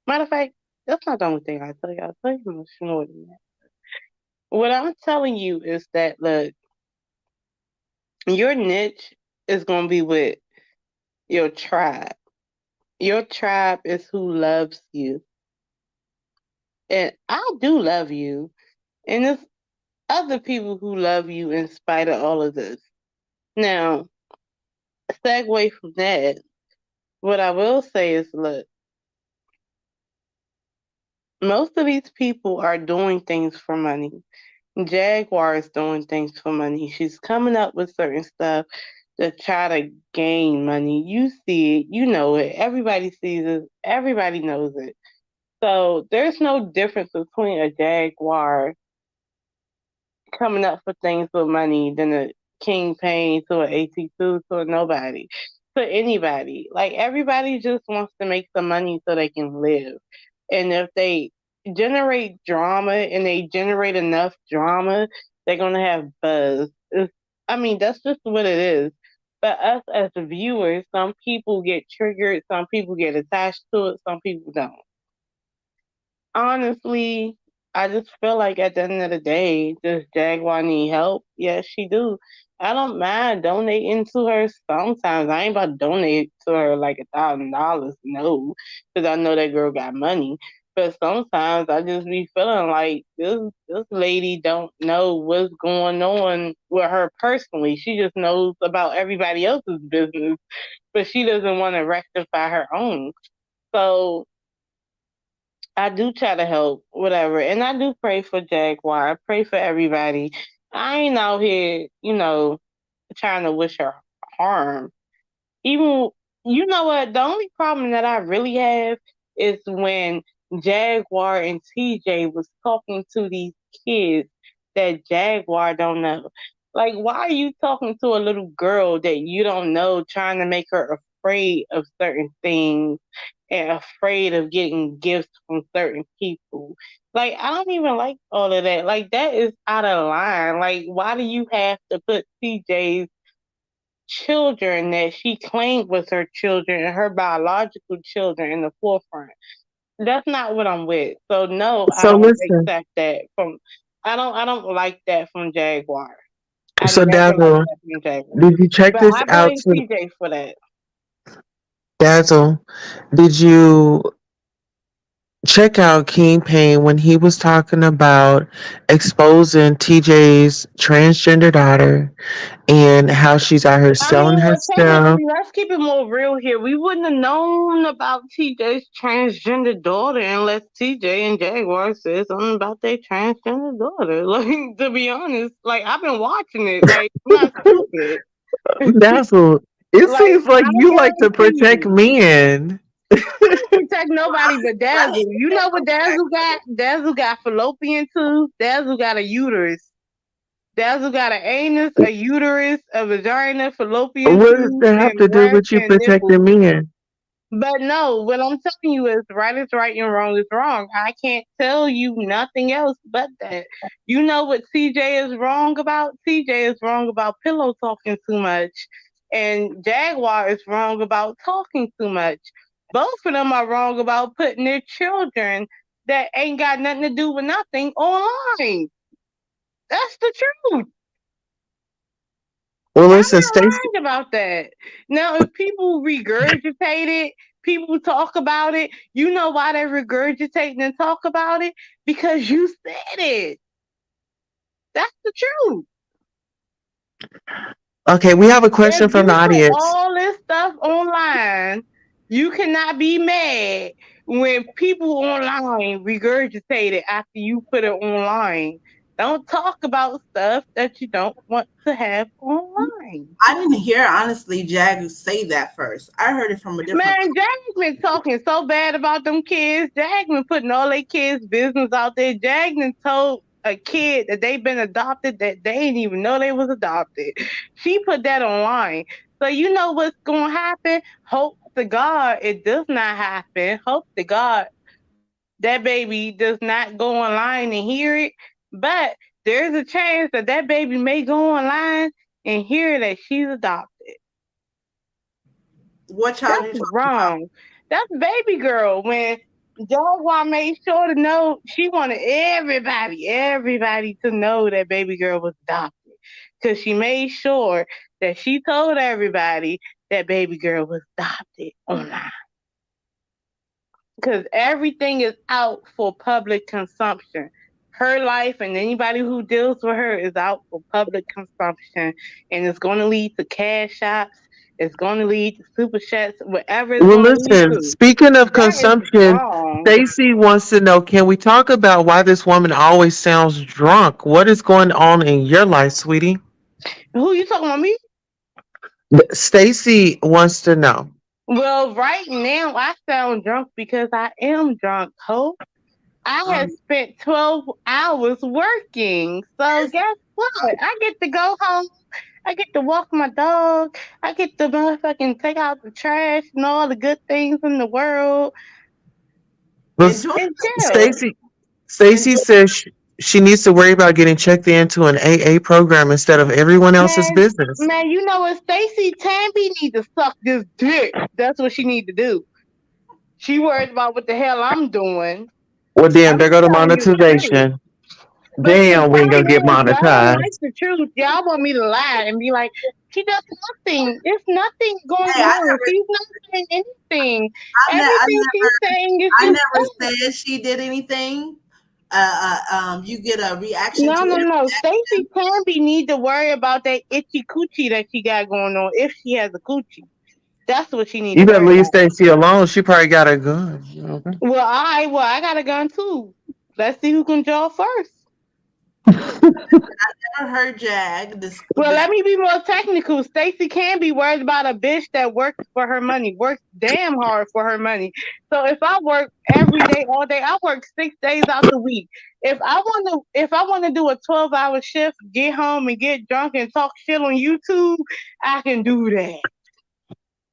Matter of fact, that's not the only thing I tell you. I'll tell you much more than that. What I'm telling you is that, look, your niche is going to be with your tribe. Your tribe is who loves you. And I do love you. And there's other people who love you in spite of all of this. Now, segue from that, what I will say is, look, most of these people are doing things for money. Jaguar is doing things for money. She's coming up with certain stuff to try to gain money. You see it, you know it. Everybody sees it. Everybody knows it. So there's no difference between a Jaguar coming up for things with money than a King Payne to an AT2 to a nobody, to anybody. Like, everybody just wants to make some money so they can live. And if they generate drama and they generate enough drama, they're going to have buzz. That's just what it is. But us as the viewers, some people get triggered, some people get attached to it, some people don't. Honestly, I just feel like at the end of the day, does Jaguar need help? Yes, she do. I don't mind donating to her sometimes. I ain't about to donate to her like $1,000, no, because I know that girl got money. But sometimes I just be feeling like this lady don't know what's going on with her personally. She just knows about everybody else's business, but she doesn't want to rectify her own. So I do try to help, whatever. And I do pray for Jaguar. I pray for everybody. I ain't out here, trying to wish her harm. Even, you know what? The only problem that I really have is when Jaguar and TJ was talking to these kids that Jaguar don't know. Like, why are you talking to a little girl that you don't know, trying to make her afraid of certain things and afraid of getting gifts from certain people? Like, I don't even like all of that. Like, that is out of line. Like, why do you have to put TJ's children that she claimed was her children, her biological children, in the forefront? That's not what I'm with. So no, I So don't listen. accept that from. I don't like that from Jaguar. I So never liked Dazzle, that from Jaguar. did you check But this I out? blame TJ for that. Dazzle, did you check out King Payne when he was talking about exposing TJ's transgender daughter and how she's out here I mean, selling her well, stuff? technically, let's keep it more real here. We wouldn't have known about TJ's transgender daughter unless TJ and Jaguar said something about their transgender daughter. Like, to be honest, like, I've been watching it. Like, I'm not stupid. Dazzle, it Like, seems like I you like to guarantee protect you. men. I don't protect nobody but Dazzle. You know what Dazzle got? Dazzle got fallopian tubes. Dazzle got a uterus. Dazzle got an anus, a uterus, a vagina, fallopian What does tubes, that have and to do breasts with you and protecting nipples. men? But no, what I'm telling you is right and wrong is wrong. I can't tell you nothing else but that. You know what CJ is wrong about? CJ is wrong about pillow talking too much. And Jaguar is wrong about talking too much. Both of them are wrong about putting their children that ain't got nothing to do with nothing online. That's the truth. Well, I'm listen, not Stacey. lying about that. Now, if people regurgitate it, people talk about it, you know why they regurgitate and talk about it? Because you said it. That's the truth. Okay, we have a question If from the you put audience. all this stuff online, you cannot be mad when people online regurgitate it after you put it online. Don't talk about stuff that you don't want to have online. I didn't hear, honestly, Jag say that first. I heard it from a different. Man, Jagman talking so bad about them kids. Jagman putting all their kids' business out there. Jagman told a kid that they've been adopted that they didn't even know they was adopted. She put that online. So you know what's going to happen? Hope to God it does not happen. Hope to God that baby does not go online and hear it. But there's a chance that that baby may go online and hear that she's adopted. What child you That's talking about? wrong. That's baby girl. When Jaguar made sure to know, she wanted everybody to know that baby girl was adopted. Because she made sure that she told everybody that baby girl was adopted online. Because everything is out for public consumption. Her life and anybody who deals with her is out for public consumption, and it's going to lead to cash apps. It's going to lead to super chats, whatever it's Well, going to lead listen, to. speaking of That is consumption, wrong. Stacy wants to know, can we talk about why this woman always sounds drunk? What is going on in your life, sweetie? Who you talking about, me? Stacy wants to know. Well, right now I sound drunk because I am drunk, ho. I have spent 12 hours working. So guess what? I get to go home. I get to walk my dog. I get to motherfucking take out the trash and all the good things in the world But Enjoy. and chill. Stacy, Stacy Enjoy. says she needs to worry about getting checked into an AA program instead of everyone else's Man, business. man, you know what? Stacey Tamby need to suck this dick. That's what she need to do. She worried about what the hell I'm doing. Well, damn, I'm there go the telling you the truth. monetization. But the Damn, we ain't gonna problem get is, y'all don't like monetized. the truth. Y'all want me to lie and be like, she does nothing. There's nothing going Hey, on. She's not doing anything. Everything she's saying is I just never said she did anything. You get a reaction to no. it. Stacey Tamby need to worry about that itchy coochie that she got going on if she has a coochie. That's what she need You to better worry leave about. Stacy alone. She probably got a gun. Okay. I got a gun too. Let's see who can draw first. Never heard Jag. Well, let me be more technical. Stacey can be worried about a bitch that works for her money, works damn hard for her money. So if I work every day, all day, I work 6 days out the week. If I want to do a 12-hour shift, get home and get drunk and talk shit on YouTube, I can do that.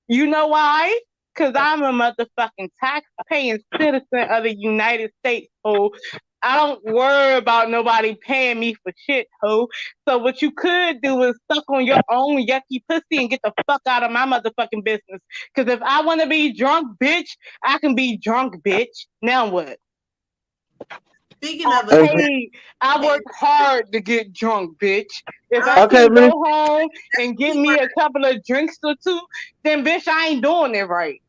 You know why? Because I'm a motherfucking tax-paying citizen of the United States, ho. I don't worry about nobody paying me for shit, ho. So what you could do is suck on your own yucky pussy and get the fuck out of my motherfucking business. Because if I want to be drunk, bitch, I can be drunk, bitch. Now what? Speaking of it, I work hard to get drunk, bitch. If I Okay, can't Liz. go home and get me a couple of drinks or two, then bitch, I ain't doing it right.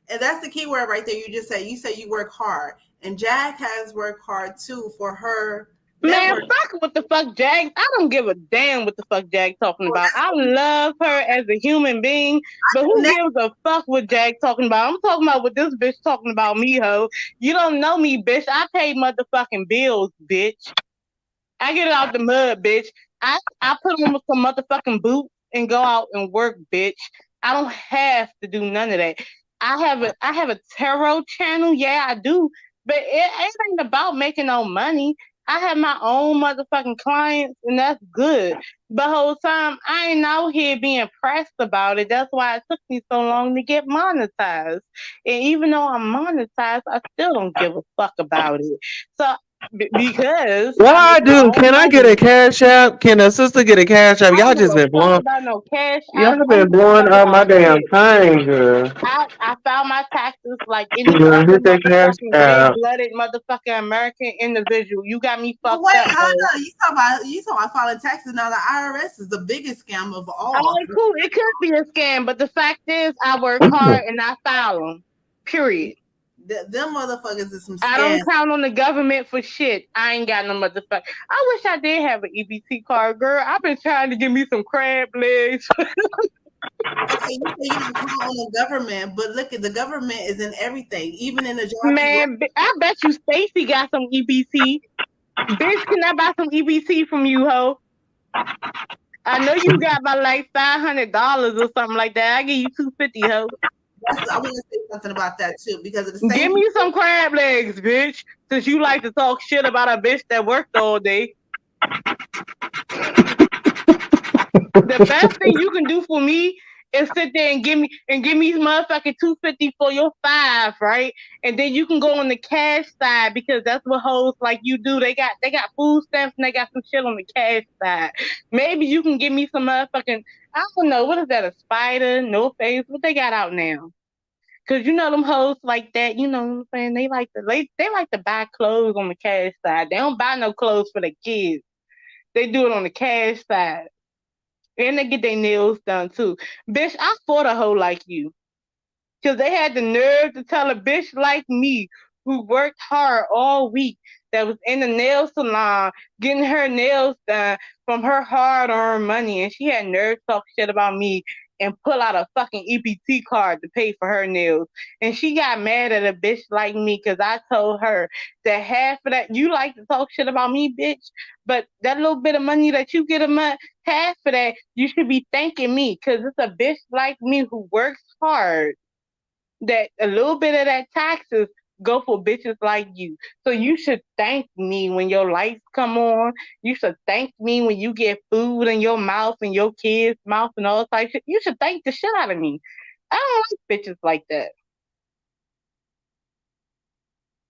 And that's the key word right there. You just said you work hard, and Jag has worked hard too for her Man, network. fuck what the fuck Jag. I don't give a damn what the fuck Jag talking about. I love her as a human being, but who gives a fuck what Jag talking about? I'm talking about what this bitch talking about me, ho. You don't know me, bitch. I pay motherfucking bills, bitch. I get it out the mud, bitch. I put on some motherfucking boots and go out and work, bitch. I don't have to do none of that. I have a tarot channel, yeah, I do, but it ain't about making no money. I have my own motherfucking clients, and that's good. But whole time, I ain't out here being pressed about it. That's why it took me so long to get monetized. And even though I'm monetized, I still don't give a fuck about it. So because What I I make my do? own Can I get a money, cash app? Can a sister get a cash app? I Y'all don't give just a been fuck blowing. about no cash Y'all app. have I don't been give a blowing fuck up about my damn shit. thing, girl. I filed my taxes like any Girl, other hit that cash motherfucking red app. blooded motherfucking American individual. You got me Well, fucked wait, up, hold though. on. You talking about filing taxes now? The IRS is the biggest scam of All all. right, cool. It could be a scam, but the fact is, I work hard and I file them. Period. Them motherfuckers is some I scams. don't count on the government for shit. I ain't got no motherfucker. I wish I did have an EBT card, girl. I've been trying to give me some crab legs. Okay, you say you don't count on the government, but look at the government is in everything, even in the job you work. Man, I bet you Stacy got some EBT. Bitch, can I buy some EBT from you, ho? I know you got about like $500 or something like that. I give you $250, ho. I want to say something about that too, because of the same Give me some crab legs, bitch. Since you like to talk shit about a bitch that worked all day. The best thing you can do for me is sit there and give me motherfucking $250 for your five, right? And then you can go on the cash side because that's what hoes like you do. They got food stamps and they got some shit on the cash side. Maybe you can give me some motherfucking, I don't know, what is that, a spider, no face? What they got out now? Cause you know them hoes like that, you know what I'm saying? They like to buy clothes on the cash side. They don't buy no clothes for the kids. They do it on the cash side. And they get their nails done too. Bitch, I fought a hoe like you. Because they had the nerve to tell a bitch like me who worked hard all week that was in the nail salon getting her nails done from her hard earned money. And she had nerve to talk shit about me and pull out a fucking EBT card to pay for her nails. And she got mad at a bitch like me because I told her that half of that, you like to talk shit about me, bitch, but that little bit of money that you get a month, half of that, you should be thanking me because it's a bitch like me who works hard that a little bit of that taxes go for bitches like you. So you should thank me when your lights come on. You should thank me when you get food in your mouth and your kids' mouth and all types of shit. You should thank the shit out of me. I don't like bitches like that.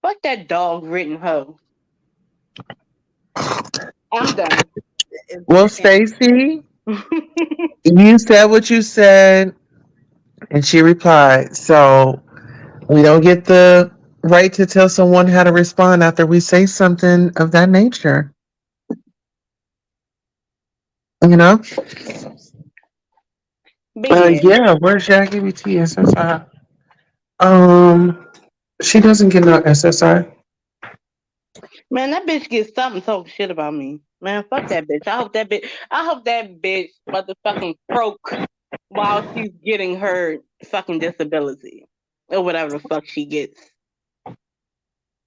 Fuck that dog written hoe. I'm done. Well, Stacy, you said what you said, and she replied. So we don't get the right to tell someone how to respond after we say something of that nature. You know? But Yeah, where's Jackie BT SSI? She doesn't get no SSI. man, that bitch gets something talking shit about me. Man, fuck that bitch. I hope that bitch motherfucking croak while she's getting her fucking disability. Or whatever the fuck she gets.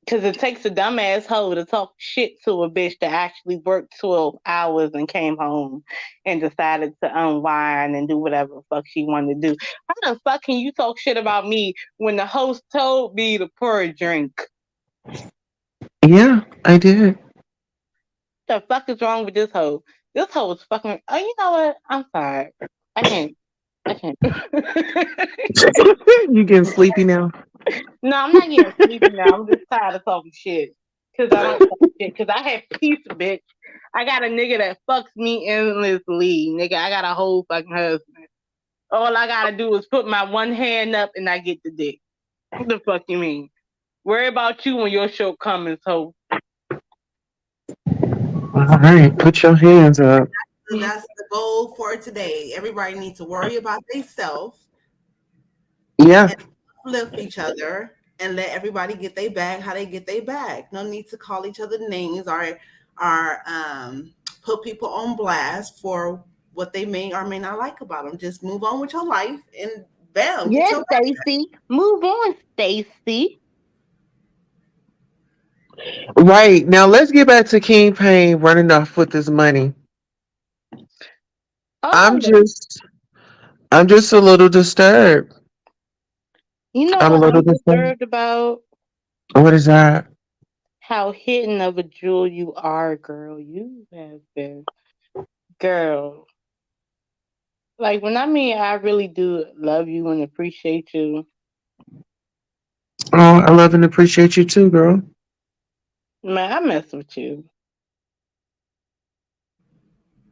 Cause it takes a dumbass hoe to talk shit to a bitch that actually worked 12 hours and came home and decided to unwind and do whatever the fuck she wanted to do. How the fuck can you talk shit about me when the host told me to pour a drink? Yeah, I did. The fuck is wrong with this hoe? This hoe is fucking. Oh, you know what? I'm sorry. I can't. I can't. You getting sleepy now? No, I'm not getting sleepy now. I'm just tired of talking shit. Cause I don't talk shit. Cause I have peace, bitch. I got a nigga that fucks me endlessly, nigga. I got a whole fucking husband. All I gotta do is put my one hand up and I get the dick. What the fuck you mean? Worry about you when your show comes, hoe. All right, put your hands up. That's the goal for today. Everybody needs to worry about themselves. Yeah. And uplift each other and let everybody get their bag how they get their bag. No need to call each other names or put people on blast for what they may or may not like about them. Just move on with your life and bam, get Yes, your bag. Stacy. Move on, Stacy. Right. Now let's get back to King Payne running off with his money. I'm Oh, just I'm just a little disturbed. you know I'm a what little I'm disturbed. disturbed about? What is that? how hidden of a jewel you are, girl. You have been, girl. Like when I mean I really do love you and appreciate you. Oh, I love and appreciate you too, girl. Man, I mess with you.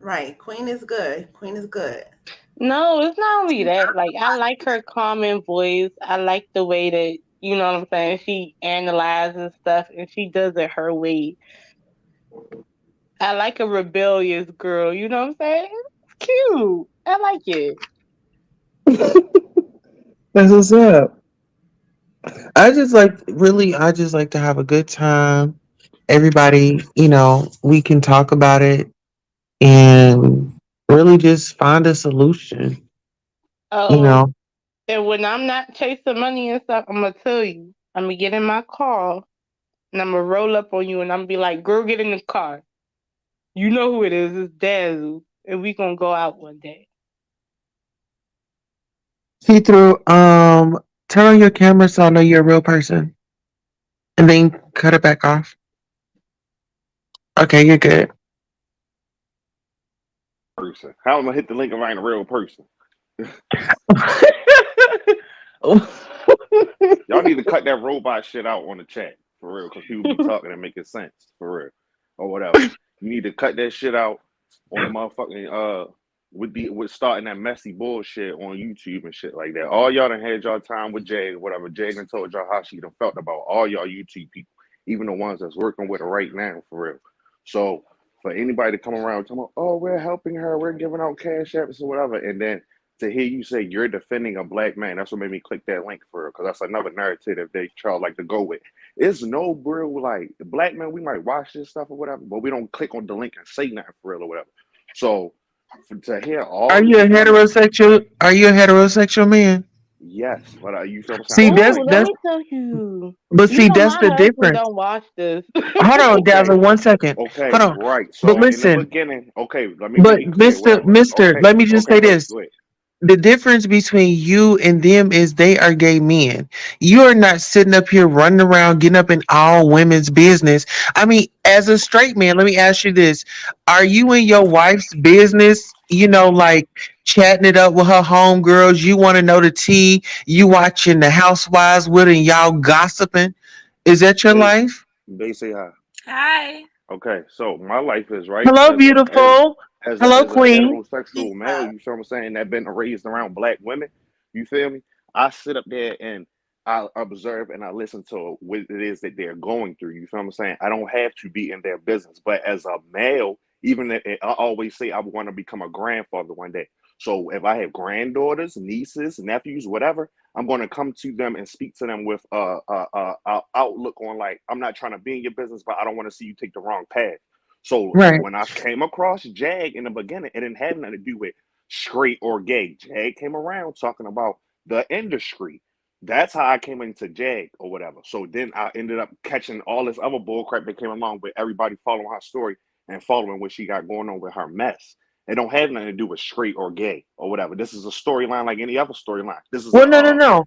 Right. Queen is good. Queen is good. No, it's not only that. Like I like her calming voice. I like the way that you know what I'm saying. She analyzes stuff and she does it her way. I like a rebellious girl. You know what I'm saying? It's cute. I like it. That's what's up. I just like to have a good time. Everybody, we can talk about it and really just find a solution, you Oh, know. and when I'm not chasing money and stuff, I'm gonna tell you. I'm gonna get in my car and I'm gonna roll up on you and I'm gonna be like, "Girl, get in the car. You know who it is? It's Dazzle, and we gonna go out one day." See through, turn on your camera so I know you're a real person. And then cut it back off. Okay, you're good. Person. How am I hit the link if I ain't a real person? Y'all need to cut that robot shit out on the chat for real, because people be talking and making sense for real, or whatever. You need to cut that shit out on the motherfucking with starting that messy bullshit on YouTube and shit like that. All y'all done had y'all time with Jay or whatever. Jay done told y'all how she done felt about all y'all YouTube people, even the ones that's working with her right now for real. So for anybody to come around talking about, oh, we're helping her, we're giving out cash apps or whatever, and then to hear you say you're defending a black man, that's what made me click that link for real, because that's another narrative that they try like to go with. It's no real like black man. We might watch this stuff or whatever, but we don't click on the link and say nothing for real or whatever. So to hear Are all you a these other heterosexual? Are you a heterosexual man? yes, but you feel what I'm saying? See, I'm that's Ooh, let that's. me tell you. But You see, know that's my the husband difference. don't watch this. Hold on, okay, Dazzle. 1 second. okay, Hold on. right. But So in the listen. beginning, okay, let me make But it clear, whatever. Mister, Okay, let me just okay, say go ahead, this: go ahead. the difference between you and them is they are gay men. You are not sitting up here running around getting up in all women's business. I mean, as a straight man, let me ask you this: are you in your wife's business? Like chatting it up with her homegirls. You want to know the tea. You watching the Housewives with, and y'all gossiping. Is that your They life? they say hi. Hi. Okay, so my life is right Hello, beautiful. Hello, as a queen. heterosexual male. You feel what I'm saying? That been raised around black women. You feel me? I sit up there and I observe and I listen to what it is that they're going through. You feel what I'm saying? I don't have to be in their business, but as a male, even I always say I want to become a grandfather one day. So if I have granddaughters, nieces, nephews, whatever, I'm going to come to them and speak to them with outlook on like I'm not trying to be in your business, but I don't want to see you take the wrong path. So Right. when I came across Jag in the beginning, it didn't have nothing to do with straight or gay. Jag came around talking about the industry. That's how I came into Jag or whatever. So then I ended up catching all this other bullcrap that came along with everybody following her story and following what she got going on with her mess. It don't have nothing to do with straight or gay or whatever. This is a storyline like any other storyline. This is a Well, no, no, no.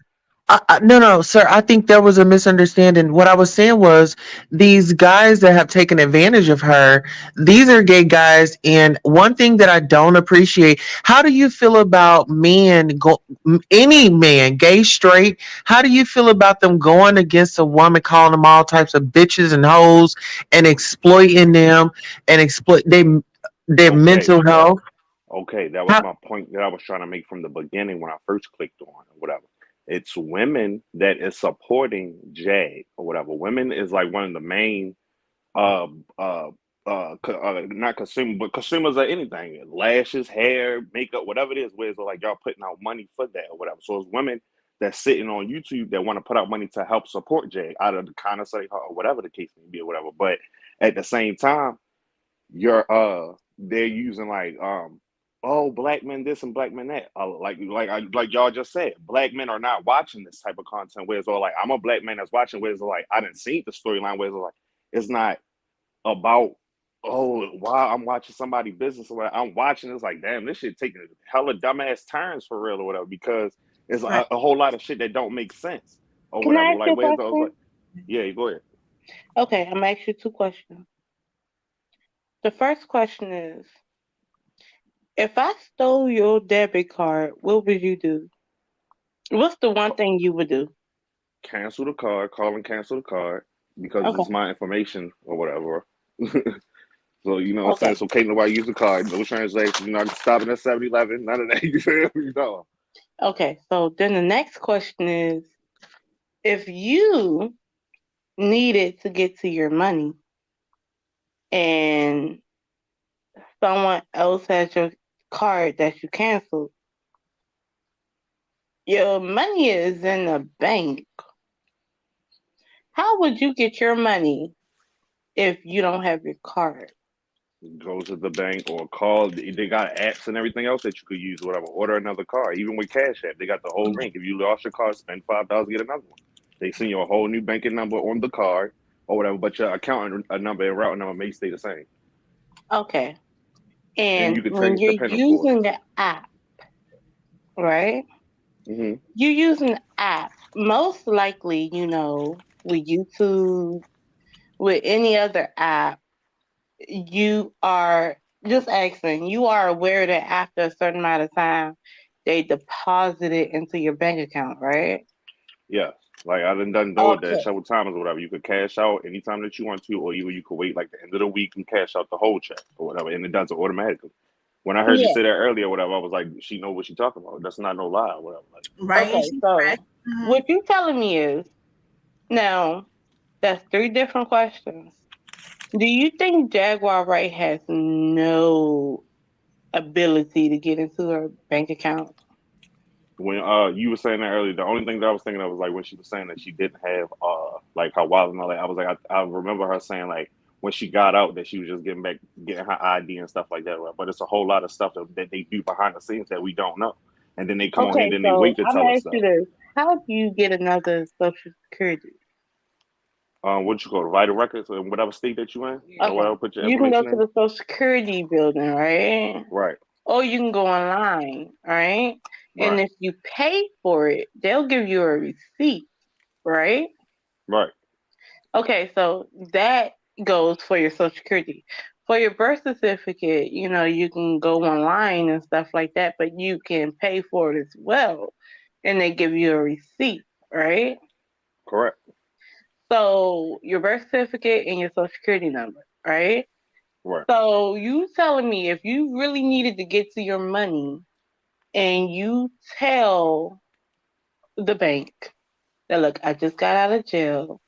No, sir. I think there was a misunderstanding. What I was saying was these guys that have taken advantage of her, these are gay guys. And one thing that I don't appreciate, how do you feel about any man, gay, straight? How do you feel about them going against a woman, calling them all types of bitches and hoes and exploiting them and exploit their okay. mental health? Okay, that was How, my point that I was trying to make from the beginning when I first clicked on it, whatever. It's women that is supporting Jag or whatever. Women is like one of the main uh not consumer but consumers of anything. Lashes, hair, makeup, whatever it is, where it's like y'all putting out money for that or whatever. So it's women that's sitting on YouTube that want to put out money to help support Jag out of the kind of say or whatever the case may be or whatever. But at the same time, you're they're using like oh, black men this and black men that, like y'all just said, black men are not watching this type of content where it's all like I'm a black man that's watching where it's like I didn't see the storyline where it's like it's not about oh wow I'm watching somebody business or whatever. I'm watching it's like damn this shit taking hella dumbass turns for real or whatever because it's Right. a whole lot of shit that don't make sense or Can I whatever ask you like a where's those like question? yeah go ahead. Okay, I'm gonna ask you two questions. The first question is, if I stole your debit card, what would you do? What's the one thing you would do? Cancel the card, call and cancel the card because Okay. it's my information or whatever. So, you know what I'm saying? Okay. So, can't nobody use the card, no transaction, you're not stopping at 7-Eleven, none of that. You feel me? No. Okay. So then the next question is, if you needed to get to your money and someone else has your card that you canceled, your money is in the bank. How would you get your money if you don't have your card? Go to the bank or call. They got apps and everything else that you could use, whatever. Order another card. Even with Cash App, they got the whole link. If you lost your card, spend $5, get another one. They send you a whole new banking number on the card or whatever, but your account number and route number may stay the same. Okay. And And you can when change the you're PIN, of course. using the app, right? Hmm. You use an app. Most likely, with YouTube, with any other app, you are just asking, you are aware that after a certain amount of time, they deposit it into your bank account, right? Yeah. Like I done doing that Okay. several times or whatever. You could cash out anytime that you want to, or even you could wait like the end of the week and cash out the whole check or whatever, and it does it automatically. When I heard you Yeah. say that earlier, or whatever, I was like, she know what she talking about. That's not no lie, or whatever. Like, Right, and Okay. she's So fresh. Mm-hmm. what you telling me is now that's three different questions. Do you think Jaguar Wright has no ability to get into her bank account? when you were saying that earlier, the only thing that I was thinking of was like when she was saying that she didn't have like her wallet and all that. I was like, I remember her saying like when she got out that she was just getting her ID and stuff like that. Right? But it's a whole lot of stuff that they do behind the scenes that we don't know, and then they come on here Okay, and then they so wait to I'm tell gonna us ask you stuff. this: how do you get another Social Security? What you call it, vital records in whatever state that you in or Okay, whatever, put your you can go information to in. the Social Security building, right? Right, Or you can go online, right? And right, if you pay for it, they'll give you a receipt, right? right. Okay, so that goes for your Social Security. For your birth certificate, you can go online and stuff like that, but you can pay for it as well. And they give you a receipt, right? Correct. So your birth certificate and your Social Security number, right? Right. So you telling me if you really needed to get to your money and you tell the bank that, look, I just got out of jail.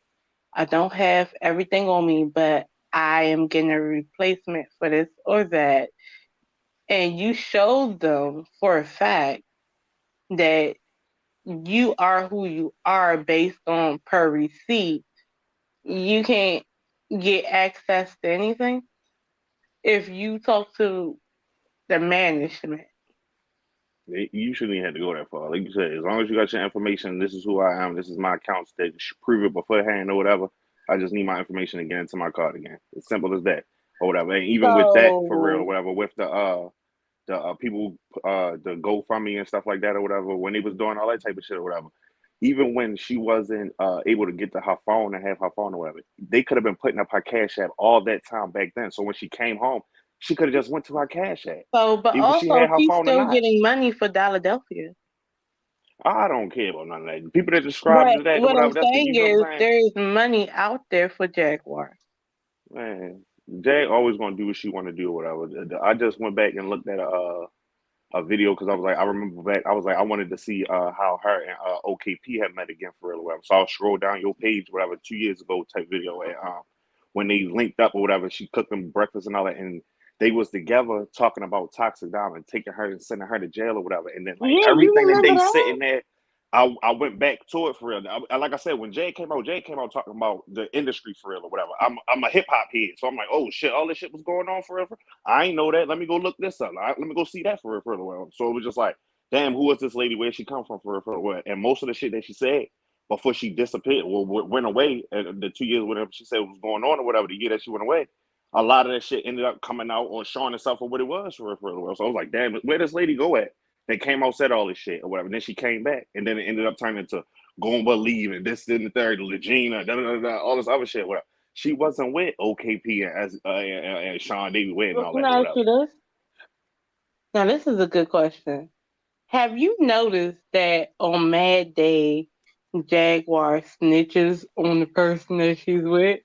I don't have everything on me, but I am getting a replacement for this or that. And you showed them for a fact that you are who you are based on per receipt, you can't get access to anything if you talk to the management. You usually had to go that far. Like you said, as long as you got your information, this is who I am, this is my accounts that should prove it beforehand or whatever. I just need my information again into my card again. It's simple as that or whatever. And even with that, for real or So, whatever, with the people the GoFundMe and stuff like that or whatever, when they was doing all that type of shit or whatever. Even when she wasn't able to get to her phone and have her phone or whatever, they could have been putting up her Cash App all that time back then. So when she came home, she could have just went to her Cash App, but even if she also had her she's phone or still not. getting money for Philadelphia. I don't care about none of that. The people that describe But to that or what I'm whatever, that's the, saying you know what is I'm saying? there is money out there for Jaguar. Man, Jay always gonna do what she want to do or whatever. I just went back and looked at a video because I was like, I remember back, I was like, I wanted to see how her and OKP had met again for real or whatever. So I'll scroll down your page, whatever, 2 years ago type video, and when they linked up or whatever, she cooked them breakfast and all that, and they was together talking about Toxic Diamond, taking her and sending her to jail or whatever, and then like Yeah, you everything that remember they that? sitting there. I went back to it for real. Like I said, when Jay came out talking about the industry for real or whatever. I'm a hip hop head, so I'm like, oh shit, all this shit was going on for real. I ain't know that. Let me go look this up. Let me go see that for real, for real. So it was just like, damn, who is this lady? Where she come from for real, for real? And most of the shit that she said before she disappeared, or went away, the 2 years whatever she said was going on or whatever, the year that she went away, a lot of that shit ended up coming out or showing itself for what it was for real, for real. So I was like, damn, where this lady go at? They came out, said all this shit or whatever. And then she came back, and then it ended up turning into going but leave and this, and the third, Legina, all this other shit, whatever. She wasn't with OKP and Sean David Wade and all Can that or I ask you whatever. this? Now, this is a good question. Have you noticed that on Mad Day, Jaguar snitches on the person that she's with?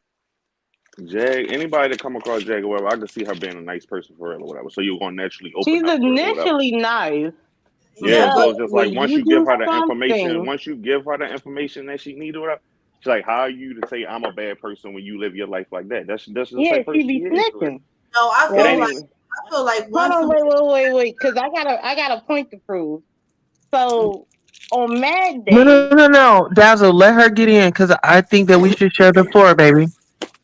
Anybody that come across Jaguar, I can see her being a nice person for real or whatever. So you're gonna naturally She's open up for it or whatever. initially nice, Yeah, Yeah, but so but it's just like when once you you give do her the information, something, once you give her the information that she needs or whatever, she's like, how are you to say I'm a bad person when you live your life like that? That's just the yeah, type of she person she be is for real. snitching, no, It right? ain't even I feel like Hold once on, somebody, wait, because I got a point to prove. So on Mad No, Day, no, no, no. Dazzle, let her get in because I think that we should share the floor, baby.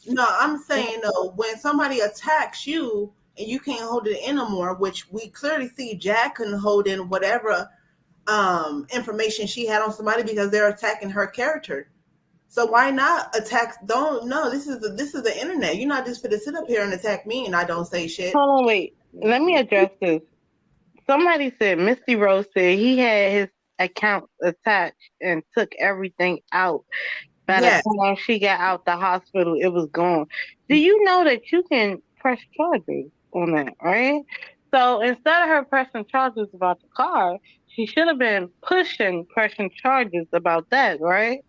no, I'm saying though, when somebody attacks you and you can't hold it in no more, which we clearly see Jack couldn't hold in whatever information she had on somebody because they're attacking her character. So why not attack? Don't no. This is the internet. You're not just gonna sit up here and attack me and I don't say shit. hold on, wait. Let me address this. Somebody said Misty Rose said he had his account attached and took everything out. By the Yes, time she got out the hospital, it was gone. Do you know that you can press charges on that, right? So instead of her pressing charges about the car, she should have been pressing charges about that, right?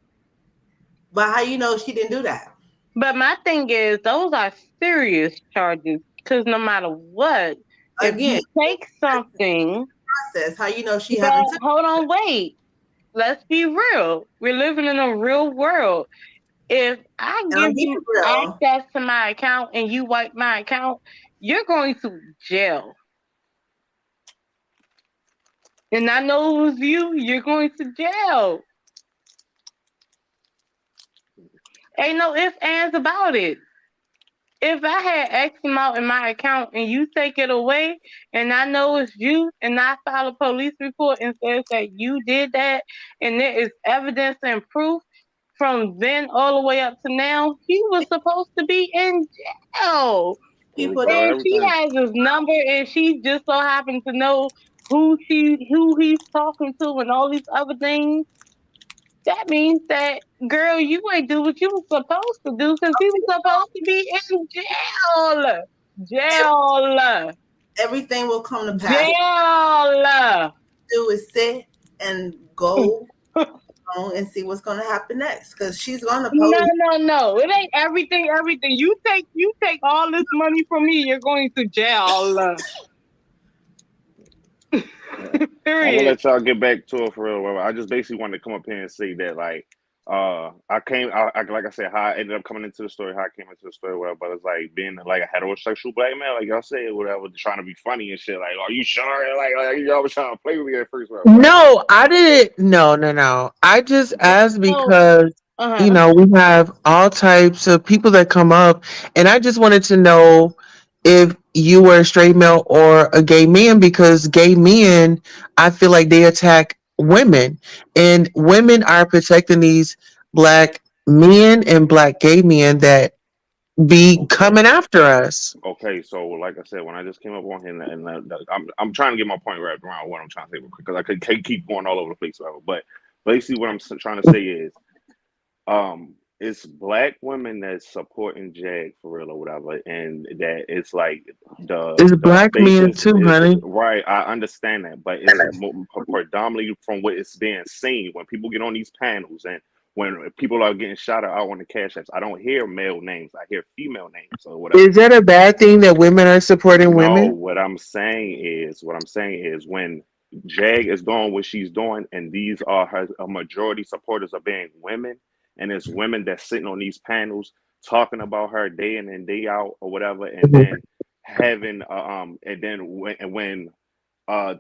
but how you know she didn't do that? But my thing is, those are serious charges because no matter what, if Again, you take something, process. How you know she but haven't took hold on, wait. Let's be real. We're living in a real world. If I and give I'm being you real. access to my account and you wipe my account, you're going to jail. And I know it was you, you're going to jail. Ain't no ifs, ands about it. If I had X amount in my account and you take it away and I know it's you and I file a police report and says that you did that and there is evidence and proof from then all the way up to now, he was supposed to be in jail. police People got don't And she everything. has his number and she just so happened to know who he's talking to and all these other things. That means that girl, you ain't do what you was supposed to do because he was supposed to be in jail. Jail. everything will come to pass. Jail. Do is sit and go on and see what's gonna happen next. Because she's gonna No, post. no, no. It ain't everything, everything. You take all this money from me, you're going to jail. I'm gonna Period. let y'all get back to it for real. I just basically wanted to come up here and say that, like, like I said, how I ended up coming into the story, how I came into the story, whatever. But it's like being like a heterosexual black man, like y'all said, whatever, trying to be funny and shit. Like, are you sure? Like y'all was trying to play with me at first, whatever. But No, I didn't. No, no, no. I just asked So, because, uh-huh. we have all types of people that come up, and I just wanted to know if you were a straight male or a gay man because gay men, I feel like they attack women, and women are protecting these black men and black gay men that be okay. coming after us. Okay, so like I said, when I just came up on here, I'm trying to get my point wrapped around what I'm trying to say real quick because I could keep going all over the place, whatever. But basically, what I'm trying to say is, it's black women that's supporting Jag for real or whatever, and that it's like It's the black men basis too, is honey. right. I understand that, but it's predominantly from what is being seen when people get on these panels and when people are getting shouted out on the cash apps. I don't hear male names; I hear female names or whatever. Is that a bad thing that women are supporting No, women? what I'm saying is when Jag is doing what she's doing, and these are her a majority supporters are being women, and it's women that's sitting on these panels talking about her day in and day out or whatever, and then having and then when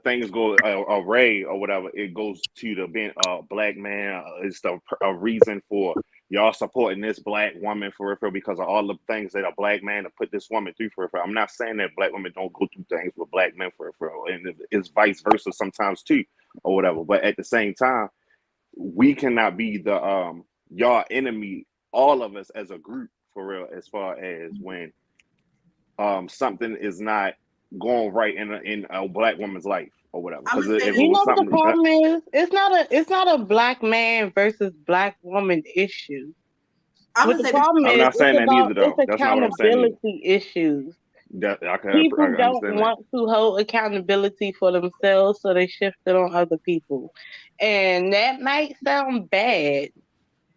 things go array or whatever, it goes to the being a black man is the a reason for y'all supporting this black woman for real because of all the things that a black man to put this woman through for real. I'm not saying that black women don't go through things with black men for real, and it's vice versa sometimes too or whatever. But at the same time, we cannot be the y'all enemy, all of us as a group for real, as far as when something is not going right in a black woman's life or whatever. I'm Because gonna say if it this. You was know what the something, problem is? It's not a black man versus black woman issue. But the problem is, not saying that either, though. it's That's not what I'm saying either. accountability issues. I People don't understand want to hold accountability for themselves, so they shift it on other people. And that might sound bad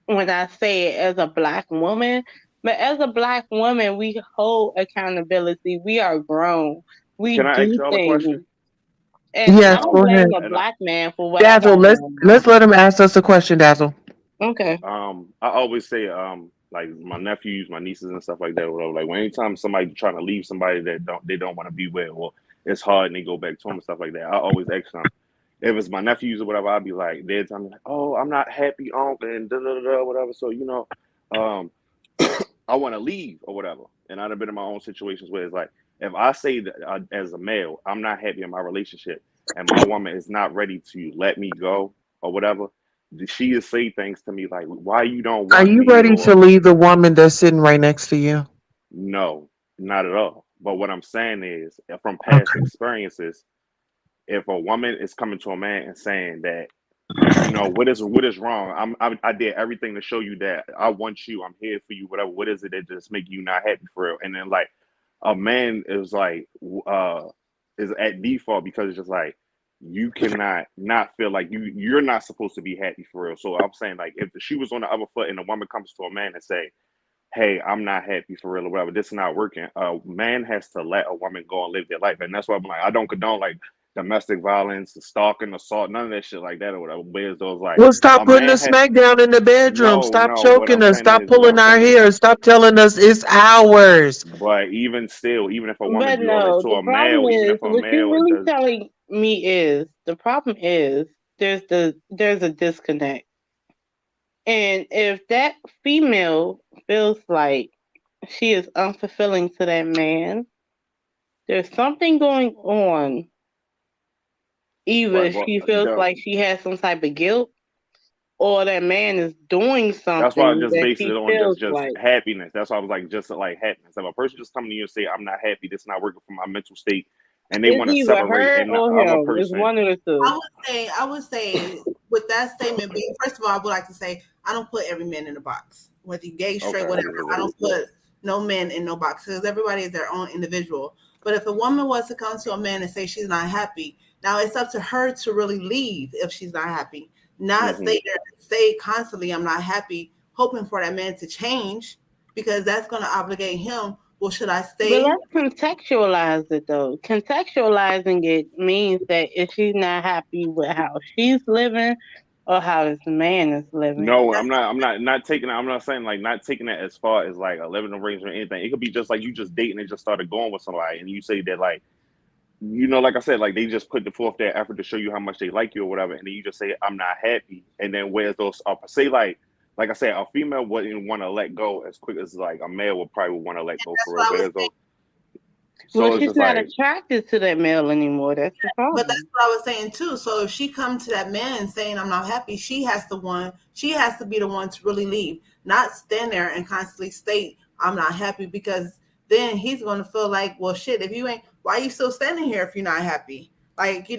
when I say it as a Black woman, but as a Black woman, we hold accountability. We are grown. We Can I ask do y'all a things. question? And I Yes, don't go ahead. blame a Black man for what I Dazzle, got going on. let's let him ask us a question, Dazzle. Okay. I always say, like my nephews, my nieces, and stuff like that. Whatever. Like when anytime somebody trying to leave somebody that they don't want to be with, or it's hard and they go back to them and stuff like that, I always ask them. If it's my nephews or whatever, I'd be like, they'd tell me like, "Oh, I'm not happy, uncle," and da da da whatever. So I want to leave or whatever. And I've been in my own situations where it's like, if I say that as a male, I'm not happy in my relationship, and my woman is not ready to let me go or whatever, she will say things to me like, "Why you don't Are want you me?" ready to Or leave the woman that's sitting right next to you? no, not at all. But what I'm saying is, from past Okay. experiences, if a woman is coming to a man and saying that, what is wrong, I did everything to show you that I want you, I'm here for you, whatever, what is it that just make you not happy for real? And then like a man is like is at default, because it's just like you cannot not feel like you're not supposed to be happy for real. So I'm saying, like, if she was on the other foot and a woman comes to a man and say, "Hey, I'm not happy for real," or whatever, this is not working, a man has to let a woman go and live their life. And that's why I'm like, I don't condone like domestic violence, stalking, assault, none of that shit like that or whatever. Whereas those like Well, stop a putting the man has smack down in the bedroom. no, Stop no. What choking I'm us. saying Stop is, pulling our hair. Stop telling us it's ours. but even still, even if a woman But do all that no, to the a problem male, even is if a what you're male really does, telling me is the problem is there's a disconnect. And if that female feels like she is unfulfilling to that man, there's something going on. Either right? But she feels like she has some type of guilt, or that man is doing that's why I something just that based it she on feels just like. happiness. That's why I was like, just like happiness. If a person just coming to you and say, "I'm not happy, this is not working for my mental state," and they It's want to either separate, her and the or other him. It's person, one of the two. I would say with that statement being, first of all, I would like to say I don't put every man in a box, whether you gay, straight, okay, whatever. I don't put no men in no box because everybody is their own individual. But if a woman was to come to a man and say she's not happy, now it's up to her to really leave if she's not happy, not stay there and say constantly I'm not happy, hoping for that man to change because that's going to obligate him. Well, should I But stay? let's contextualize it though. Contextualizing it means that if she's not happy with how she's living or how this man is living. no, I'm not taking it. I'm not saying like not taking that as far as like a living arrangement or anything. It could be just like you just dating and just started going with somebody, and you say that like, like I said, like they just put forth their effort to show you how much they like you or whatever, and then you just say, "I'm not happy," and then where's those? Say like I said, a female wouldn't want to let go as quick as like a male would probably want to let go That's for real. what I was Where's saying. those? Well, So it's she's just not like, attracted to that male anymore. That's the But that's problem. what I was saying too. So if she comes to that man saying I'm not happy, she has to be the one to really leave, not stand there and constantly state I'm not happy because then he's going to feel like, well, shit, if you ain't, why are you still standing here if you're not happy? Like, he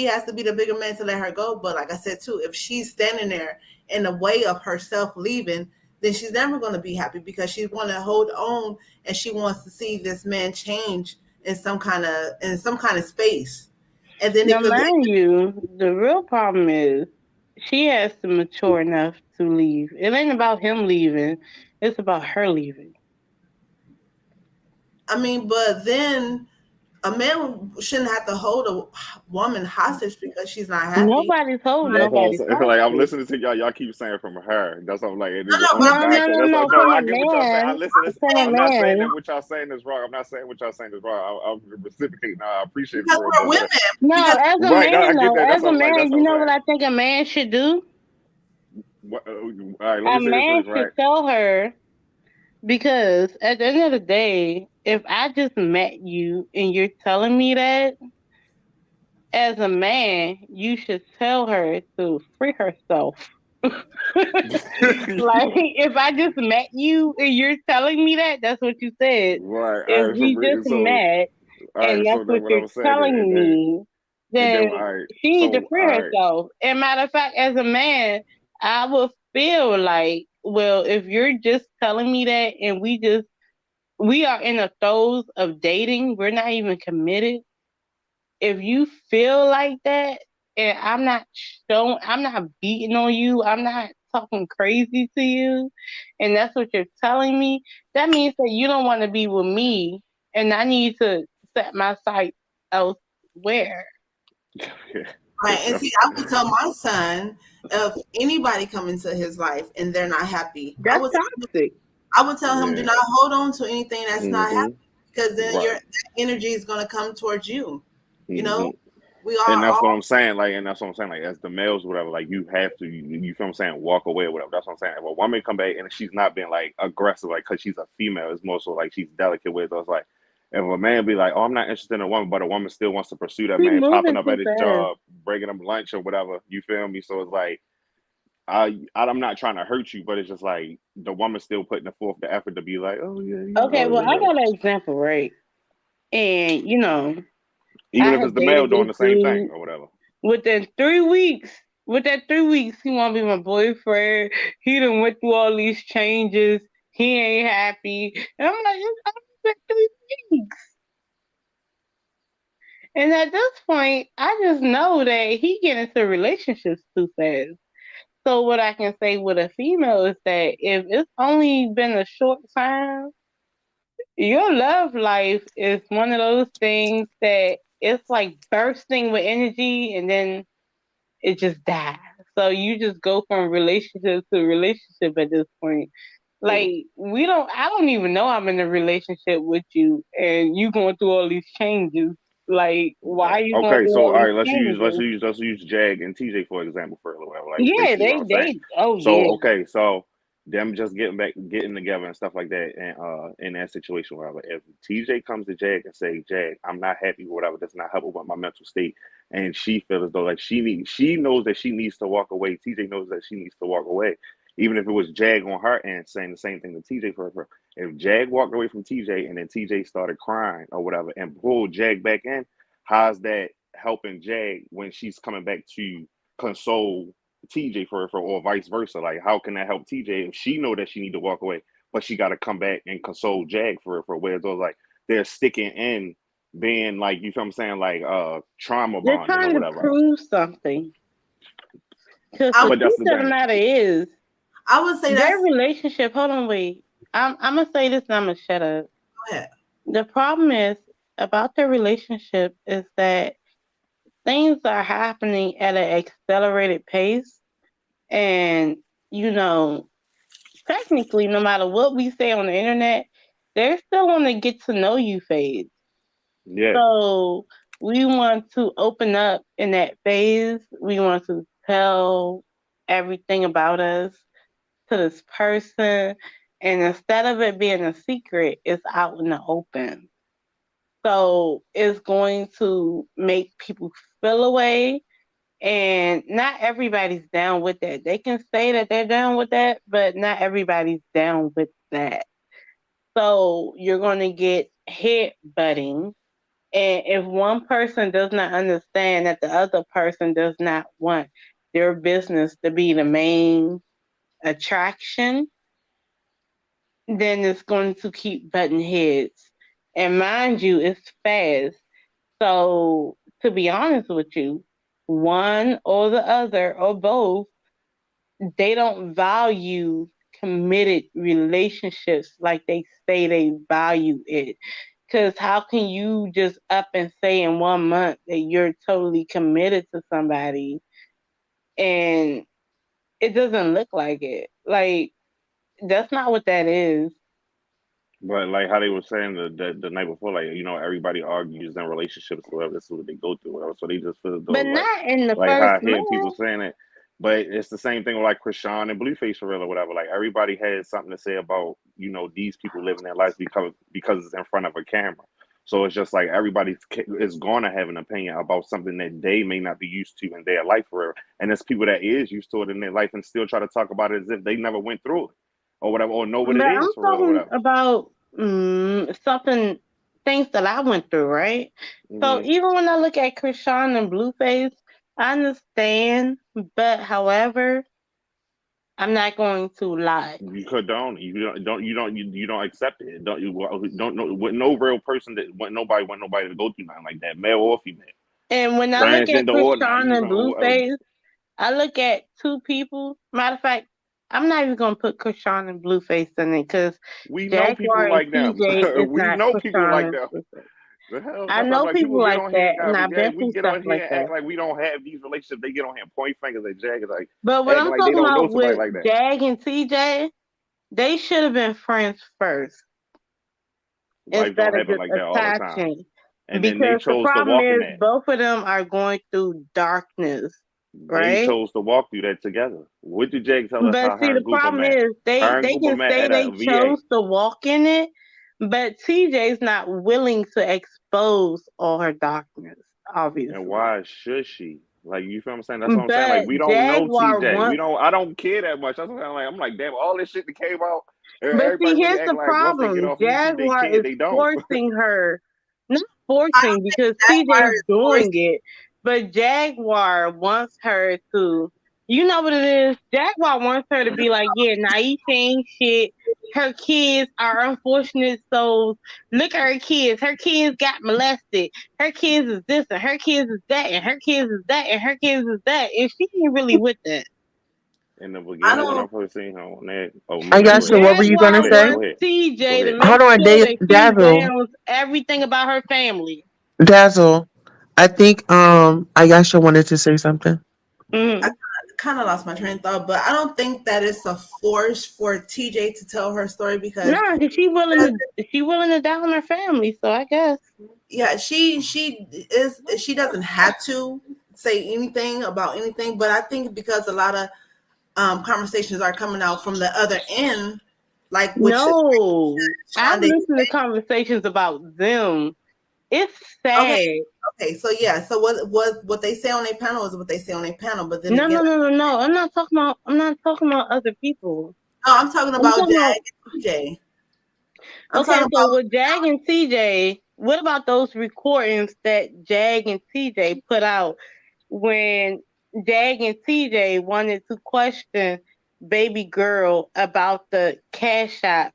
has to be the bigger man to let her go. But like I said too, if she's standing there in the way of herself leaving, then she's never going to be happy because she's going to hold on and she wants to see this man change in some kind of space. And then Now, it could lead. mind you, the real problem is she has to mature enough to leave. It ain't about him leaving; it's about her leaving. I mean, but then a man shouldn't have to hold a woman hostage because she's not happy. Nobody's holding But that's what I'm nobody saying. Like I'm hostage. listening to y'all. Y'all keep saying from her. That's what I'm like. And no, then no, on but the I'm No, saying, no, back end, no, that's no. what. No, From I a get what y'all saying. I man. listen. I'm This. From a I'm not saying man. that what y'all saying is wrong. I'm not saying what y'all saying is wrong. I'm reciprocating. I appreciate it because for real. we're But women. No, Because as a right, I man, get though, that. as That's a what I'm like. man, That's what you I'm know what saying. I think a man should do? What, all right, let A me say this man first. should Right. tell her because at the end of the day, if I just met you and you're telling me that, as a man, you should tell her to free herself. Like, if I just met you and you're telling me that, that's what you said. Right. All If right. we just So met all and right. that's So what then what you're I'm saying, telling me, and then then all right. she So need to all free right. herself. And matter of fact, as a man, I would feel like well, if you're just telling me that and we are in the throes of dating, we're not even committed. If you feel like that and I'm not beating on you, I'm not talking crazy to you, and that's what you're telling me, that means that you don't want to be with me and I need to set my sights elsewhere. Right. And see, I would tell my son, if anybody come into his life and they're not happy, That's toxic. I would tell him, do not hold on to anything that's not happy, because then Right. that energy is going to come towards you. You know, we And are that's what all I'm saying. Like, and that's what I'm saying. Like, as the males, whatever, like you have to, you feel what I'm saying, walk away or whatever. That's what I'm saying. If a woman come back and she's not being like aggressive, like because she's a female, it's more so like she's delicate with us. Like, if a man be like, oh, I'm not interested in a woman, but a woman still wants to pursue that We man, moving popping up too at his fast. job, bringing him lunch or whatever. You feel me? So it's like, I'm not trying to hurt you, but it's just like the woman still putting forth the effort to be like, oh yeah, you Okay, know, well, I got an example, right? And even I if it's had the male dated doing this the same thing dude. or whatever. Within 3 weeks, with that 3 weeks, he want to be my boyfriend. He done went through all these changes. He ain't happy. And I'm like, it's only been 3 weeks. And at this point, I just know that he get into relationships too fast. So what I can say with a female is that if it's only been a short time, your love life is one of those things that it's like bursting with energy and then it just dies. So you just go from relationship to relationship at this point. Like I don't even know I'm in a relationship with you and you going through all these changes. Like, why are you going Okay, through so all all these right, changes? let's use Jag and TJ for example for a little while, like Yeah, basically what I'm saying. oh So yeah. okay, so them just getting together and stuff like that, and in that situation, whatever. If TJ comes to Jag and say, Jag, I'm not happy, whatever, that's not helping with my mental state, and she feels as though like she knows that she needs to walk away. TJ knows that she needs to walk away, even if it was Jag on her end saying the same thing to TJ for her. If Jag walked away from TJ and then TJ started crying or whatever and pulled Jag back in, how's that helping Jag when she's coming back to console TJ for or vice versa? Like, how can that help TJ if she know that she need to walk away, but she got to come back and console Jag for where those like they're sticking in, being like, you feel what I'm saying, like trauma They're bonding or trying to whatever. prove something. Because the But that's truth the of the thing. matter is, I would say their that's relationship. Hold on, wait. I'm gonna say this and I'm gonna shut up. go ahead. The problem is about their relationship is that things are happening at an accelerated pace, and technically, no matter what we say on the internet, they're still on the get to know you phase. Yeah. So we want to open up in that phase. We want to tell everything about us to this person. And instead of it being a secret, it's out in the open. So it's going to make people feel away. And not everybody's down with that. They can say that they're down with that, but not everybody's down with that. So you're going to get head butting. And if one person does not understand that the other person does not want their business to be the main attraction, then it's going to keep butting heads. And mind you, it's fast. So to be honest with you, one or the other or both, they don't value committed relationships like they say they value it. Because how can you just up and say in 1 month that you're totally committed to somebody and it doesn't look like it? Like, that's not what that is. But like how they were saying the night before, like, you know, everybody argues in relationships or whatever. That's what they go through, whatever. So they just feel as though But not in the like how first I hear people month. saying it. But it's the same thing with like Krishan and Blueface for real or whatever. Like everybody has something to say about, you know, these people living their lives because it's in front of a camera. So it's just like everybody is going to have an opinion about something that they may not be used to in their life for real. And it's people that is used to it in their life and still try to talk about it as if they never went through it or whatever, or know what But it I'm is for real or talking whatever. about things that I went through, right? So Mm-hmm. even when I look at Krishan and Blueface, I understand, but however, I'm not going to lie. You condone it. You don't accept it. Don't know. With no real person that want nobody to go through nothing like that, male or female. And when I look at Transgender or not Krishan and even. Blueface, I look at two people. Matter of fact, I'm not even gonna put Krishan and Blueface in it because we know Jaguar people and like them. TJ is We not know people Krishan like and them. Blueface. The hell? I That's why I'm know like people people get like on here that, and and I've been we through get stuff on here like and that. act like we don't have these relationships. They get on here and point fingers at Jag, like But what acting I'm like they talking don't know about somebody with like that. Jag and TJ, they should have been friends first Life don't instead of happen just like that all the time. attaching. And then they Because the chose to problem walk in is that. both of them are going through darkness, They right? chose to walk through that together. What did Jag tell us But how see, her the and Gooper problem met? is Her and they Gooper can met say at a they VA. chose to walk in it, but TJ's not willing to expose all her darkness, obviously. And why should she? Like, you feel what I'm saying? That's what I'm saying. But Like, we don't know Jaguar TJ. wants. I don't care that much. That's what I'm like, damn, all this shit that came out, But see, everybody really here's act the like once they get problem: off YouTube, they Jaguar care. is They don't. forcing her, not I forcing don't think because Jaguar TJ's is doing forced. it, but Jaguar wants her to. You know what it is? Jaguar wants her to be like, yeah, Naisha ain't shit. Her kids are unfortunate souls. Look at her kids. Her kids got molested. Her kids is this and her kids is that and her kids is that and her kids is that. And she ain't really with that. In the I beginning, when I don't. first seen her on that, oh, I man, go got you. ahead. What were you gonna Jaguar Go ahead. say? Go wants ahead. Go TJ to ahead. make Hold on, sure that she Dazzle. downs everything about her family. Dazzle. I think Ayasha wanted to say something. Mm-hmm. I kind of lost my train of thought, but I don't think that it's a force for TJ to tell her story because No, because she willing to down her family. So I guess yeah, she doesn't have to say anything about anything, but I think because a lot of conversations are coming out from the other end, like which no. I've Shonda. listened to conversations about them. It's sad. Okay, so yeah, so what they say on their panel is what they say on their panel, but then No, again, no. I'm not talking about other people. no, I'm talking I'm about talking about. Jag and TJ. I'm Okay, talking so about with Jag and TJ, what about those recordings that Jag and TJ put out when Jag and TJ wanted to question baby girl about the cash app?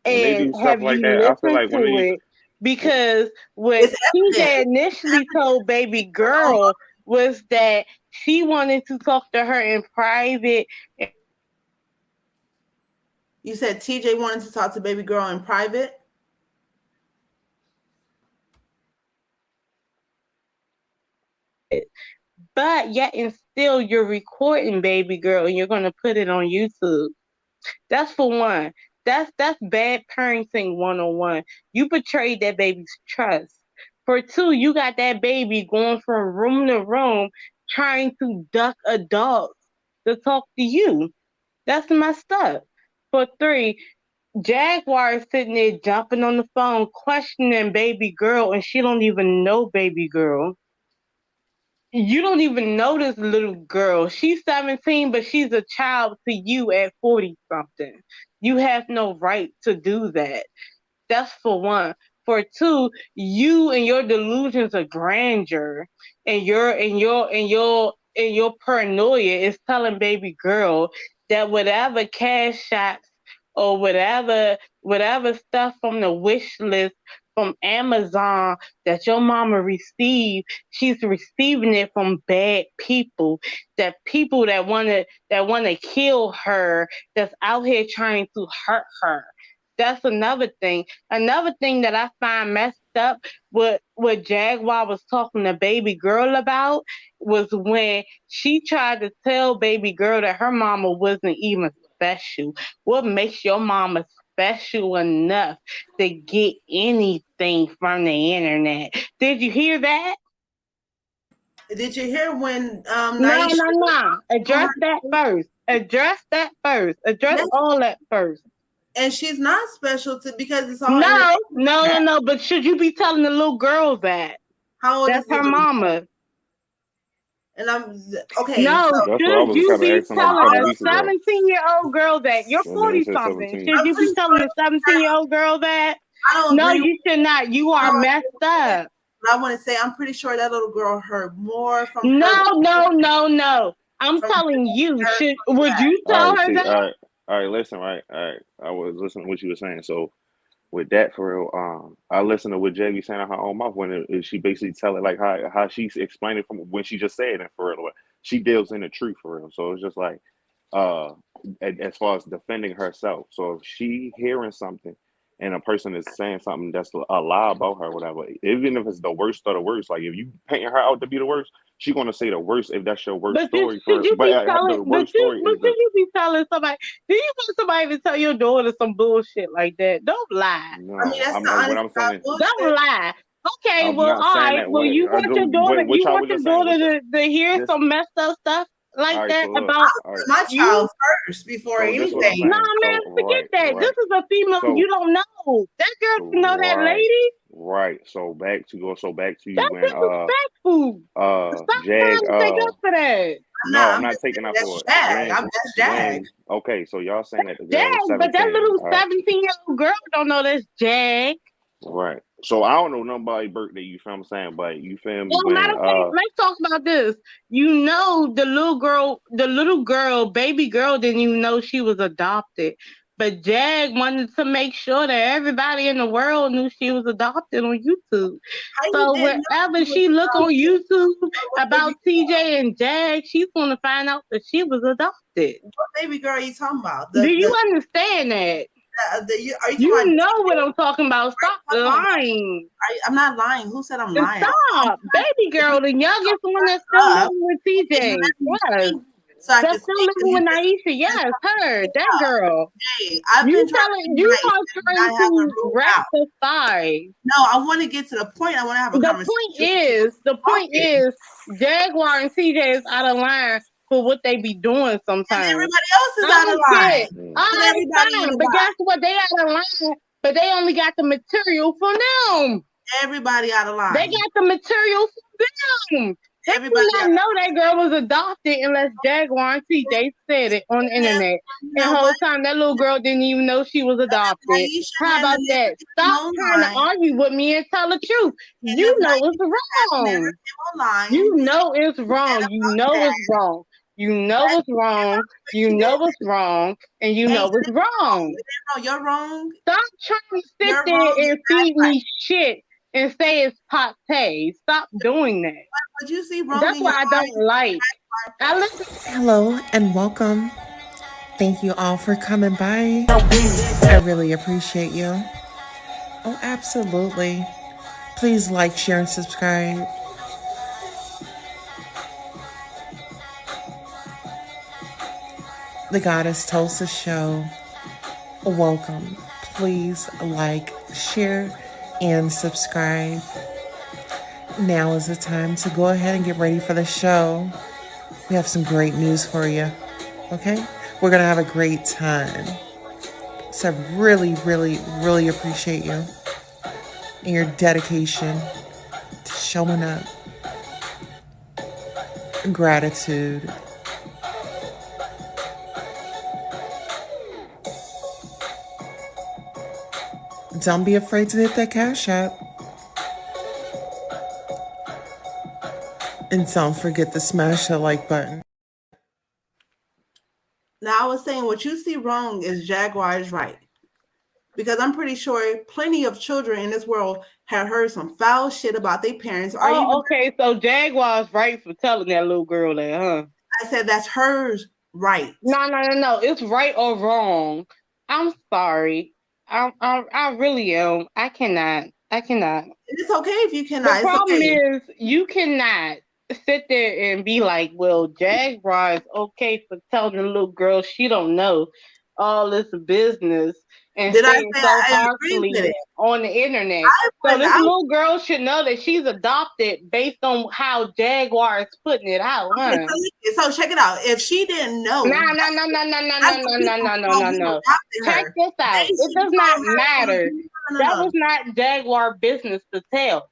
When they And do stuff have like you that, I feel listened like when to they, it? Because what it's TJ evident. initially told baby girl was that she wanted to talk to her in private. You said TJ wanted to talk to baby girl in private. But yet and still you're recording baby girl and you're gonna put it on YouTube. That's for one. That's bad parenting 101. You betrayed that baby's trust. For two, you got that baby going from room to room trying to duck adults to talk to you. That's messed up. For three, Jaguar is sitting there jumping on the phone, questioning baby girl, and she don't even know baby girl. You don't even know this little girl. She's 17, but she's a child to you at 40 something. You have no right to do that. That's for one. For two, you and your delusions of grandeur and your paranoia is telling baby girl that whatever cash shots or whatever stuff from the wish list from Amazon that your mama received, she's receiving it from bad people. That people that wanna kill her, that's out here trying to hurt her. That's another thing. Another thing that I find messed up what Jaguar was talking to baby girl about was when she tried to tell baby girl that her mama wasn't even special. What makes your mama special enough to get anything from the internet? Did you hear that? Did you hear when No, Naisha? no, no. Address that first. Address that first. Address all that first. And she's not special to because it's all No. But should you be telling the little girl that? How old That's is the her little mama. And I'm okay. No, So that's what I should was you kind of be asking like a telling couple a weeks ago. 17-year-old girl that? You're When they 40 said something. 17. Should you be telling a 17-year-old girl that? I don't No, agree. you should not. You are messed up. But I want to say I'm pretty sure that little girl heard more from her. No. I'm telling you, would you tell her that? All right, listen, right. All right. I was listening to what you were saying. So with that for real, I listened to what Jaggy saying out her own mouth when she basically tell it like how she's explaining from when she just said it for real. She deals in the truth for real. So it's just like as far as defending herself. So if she hearing something and a person is saying something that's a lie about her, whatever, even if it's the worst of the worst, like if you painting her out to be the worst, she's gonna say the worst if that's your worst story. Should you be telling somebody? Do you want somebody to tell your daughter some bullshit like that? Don't lie. No, I mean, that's what I'm saying. Don't lie. Okay, I'm well, not all saying right. that Well, way. you want your daughter. You want your daughter to hear this, some messed up stuff like right, that so look, about my child first before anything. Nah, man, forget that. This is a female you don't know. That girl don't know that lady. Right. So back to you That's when disrespectful. Stop Jag trying to take up for that. No, I'm not taking up for it. That's Jag. Okay, so y'all saying that the girl Jag, is 17. but that little 17-year-old girl don't know that's Jag. Right. So I don't know nobody's birthday, you feel what I'm saying? But you feel me? Well, matter of fact, let's talk about this. You know, the little girl, baby girl didn't even know she was adopted. But Jag wanted to make sure that everybody in the world knew she was adopted on YouTube. So wherever she look on YouTube about TJ and Jag, she's going to find out that she was adopted. What baby girl are you talking about? Do you understand that? You know what I'm talking about. Stop lying. I'm not lying. Who said I'm lying? Stop. Baby girl, the youngest one that's still living with TJ. Yes. That's still living with Naisha. Yes, her. That girl. Hey, I've been trying to rectify. No, I want to get to the point. I want to have a conversation. The point is, Jaguar and TJ is out of line for what they be doing sometimes. And everybody else is out of line. Fine, but guess what? They out of line, but they only got the material from them. Everybody out of line. They got the material from them. They did not know that girl was adopted unless Jaguar and TJ said it on the internet. And the whole time, that little girl didn't even know she was adopted. How about that? Stop trying to argue with me and tell the truth. You know it's wrong. You know it's wrong. You know it's wrong. You know it's wrong. You know it's wrong. And you know it's wrong. You're wrong. Stop trying to sit there and feed me shit and say it's pate. Stop doing that. But you see wrong. That's what I don't like. Hello and welcome. Thank you all for coming by. I really appreciate you. Oh, absolutely. Please like, share, and subscribe. The Goddess Tulsa Show. Welcome. Please like, share, and subscribe. Now is the time to go ahead and get ready for the show. We have some great news for you. Okay? We're going to have a great time. So I really, really, really appreciate you and your dedication to showing up. Gratitude. Don't be afraid to hit that Cash App. And don't forget to smash that like button. Now, I was saying what you see wrong is Jaguar is right. Because I'm pretty sure plenty of children in this world have heard some foul shit about their parents. Okay, so Jaguar's right for telling that little girl that, huh? I said that's hers right. No. It's right or wrong. I'm sorry. I really am. I cannot. It's okay if you cannot. The problem is you cannot sit there and be like, well, Jaguar is okay for telling the little girl she don't know all this business and saying so harshly on the internet. So this little girl should know that she's adopted based on how Jaguar is putting it out, huh? Okay, so check it out. If she didn't know, no. Check this out. It does not matter. That was not Jaguar business to tell.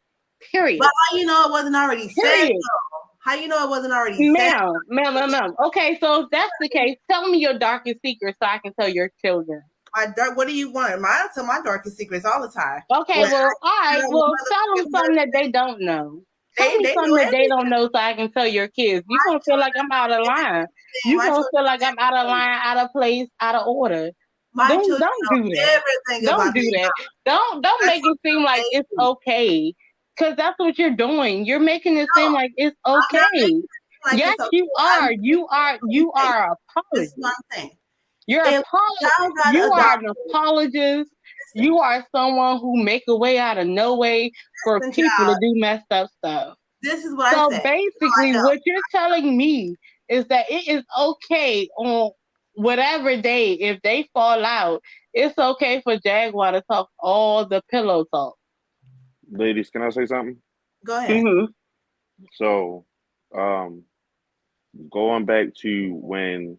Period. But how you know it wasn't already said? How you know it wasn't already said? Ma'am. Okay, so if that's the case, tell me your darkest secret so I can tell your children. What do you want? I tell my darkest secrets all the time. Okay, all right. Well, tell them something that they don't know. Tell me They something know that they don't everything. know so I can tell your kids. You gonna feel like I'm out of line. You My gonna children feel know like I'm out of line, out of place, out of order. my children Don't know do that. everything Don't about do their that. mom. Don't That's make what it seem like it's they do. okay. Cause that's what you're doing. You're making it seem No, like it's I'm not okay. making it seem like Yes, it's okay. you are. You are an This is apologist. what I'm saying. You're If child got you are an adopted, apologist. You are someone who make a way out of no way for listen, people to child, do messed up stuff. this is what I So said. basically, No, what you're telling me is that it is okay on whatever day, if they fall out, it's okay for Jaguar to talk all the pillow talk. Ladies, can I say something? go ahead. Mm-hmm. So, um, going back to when